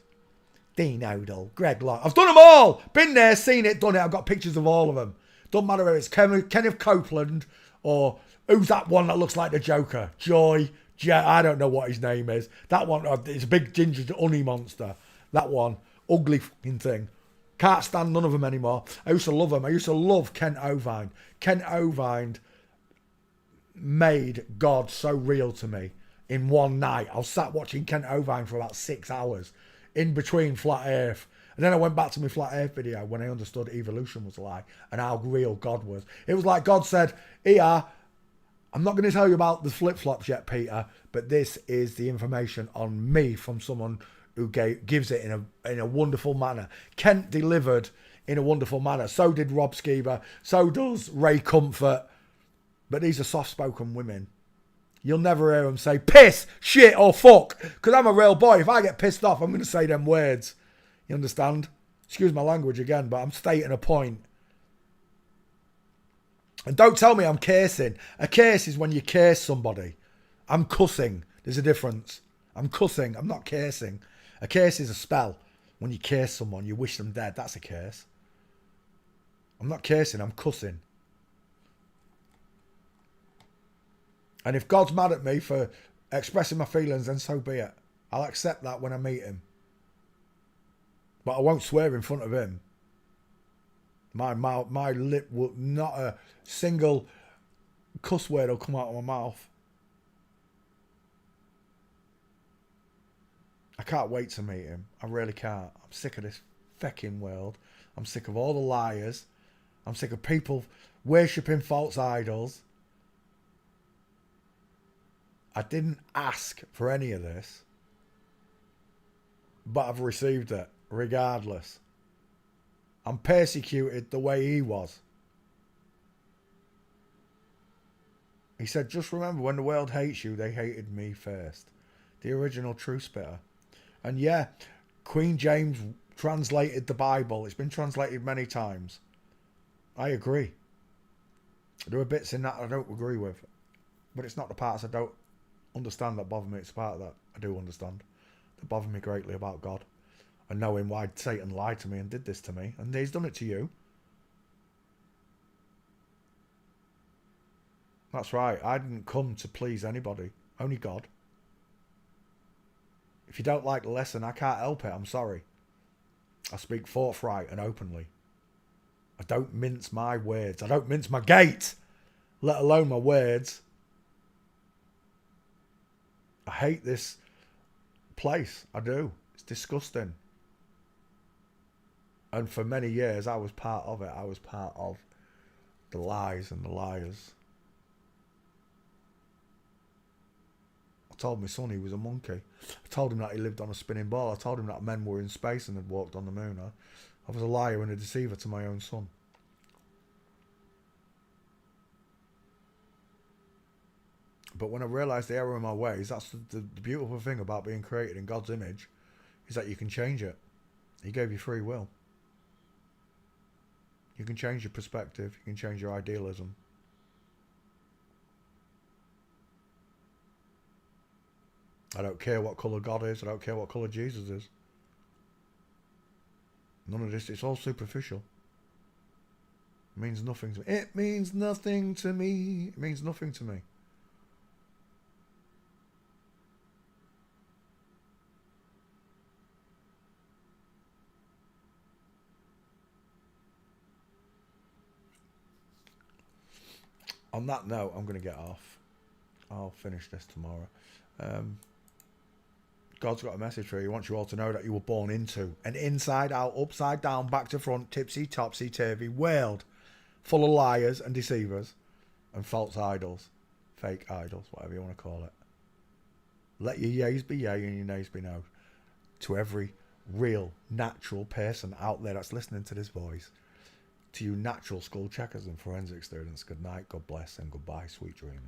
Dean Odell, Greg Long. I've done them all. Been there, seen it, done it. I've got pictures of all of them. Don't matter if it's Kenneth Copeland or who's that one that looks like the Joker? I don't know what his name is. That one, it's a big ginger honey monster. That one, ugly fucking thing. Can't stand none of them anymore. I used to love them. I used to love Kent Ovine. Kent Ovine made God so real to me in one night. I was sat watching Kent Ovine for about 6 hours in between Flat Earth. And then I went back to my Flat Earth video when I understood evolution was a lie and how real God was. It was like God said, here, I'm not going to tell you about the flip-flops yet, Peter, but this is the information on me from someone who gives it in a wonderful manner. Kent delivered in a wonderful manner. So did Rob Skeever. So does Ray Comfort. But these are soft-spoken women. You'll never hear them say piss, shit, or fuck. Because I'm a real boy. If I get pissed off, I'm going to say them words. You understand? Excuse my language again, but I'm stating a point. And don't tell me I'm cursing. A curse is when you curse somebody. I'm cussing. There's a difference. I'm cussing. I'm not cursing. A curse is a spell. When you curse someone, you wish them dead. That's a curse. I'm not cursing. I'm cussing. And if God's mad at me for expressing my feelings, then so be it. I'll accept that when I meet him. But I won't swear in front of him. My lip will not a single cuss word will come out of my mouth. I can't wait to meet him. I really can't. I'm sick of this fecking world. I'm sick of all the liars. I'm sick of people worshipping false idols. I didn't ask for any of this, but I've received it regardless. I'm persecuted the way he was. He said, just remember, when the world hates you, they hated me first. The original truth spitter. And yeah, Queen James translated the Bible. It's been translated many times. I agree. There are bits in that I don't agree with. But it's not the parts I don't understand that bother me. It's the part that I do understand. That bother me greatly about God. And knowing why Satan lied to me and did this to me. And he's done it to you. That's right. I didn't come to please anybody. Only God. If you don't like the lesson, I can't help it. I'm sorry. I speak forthright and openly. I don't mince my words. I don't mince my gait. Let alone my words. I hate this place. I do. It's disgusting. And for many years, I was part of it. I was part of the lies and the liars. I told my son he was a monkey. I told him that he lived on a spinning ball. I told him that men were in space and had walked on the moon. I was a liar and a deceiver to my own son. But when I realised the error in my ways, that's the beautiful thing about being created in God's image, is that you can change it. He gave you free will. You can change your perspective. You can change your idealism. I don't care what colour God is. I don't care what colour Jesus is. None of this. It's all superficial. It means nothing to me. It means nothing to me. It means nothing to me. On that note, I'm going to get off. I'll finish this tomorrow. God's got a message for you. He wants you all to know that you were born into an inside out, upside down, back to front, tipsy, topsy turvy world full of liars and deceivers and false idols, fake idols, whatever you want to call it. Let your yeas be yea and your nays be no. To every real, natural person out there that's listening to this voice, To you natural skull checkers and forensic students, good night, God bless, and goodbye, sweet dreams.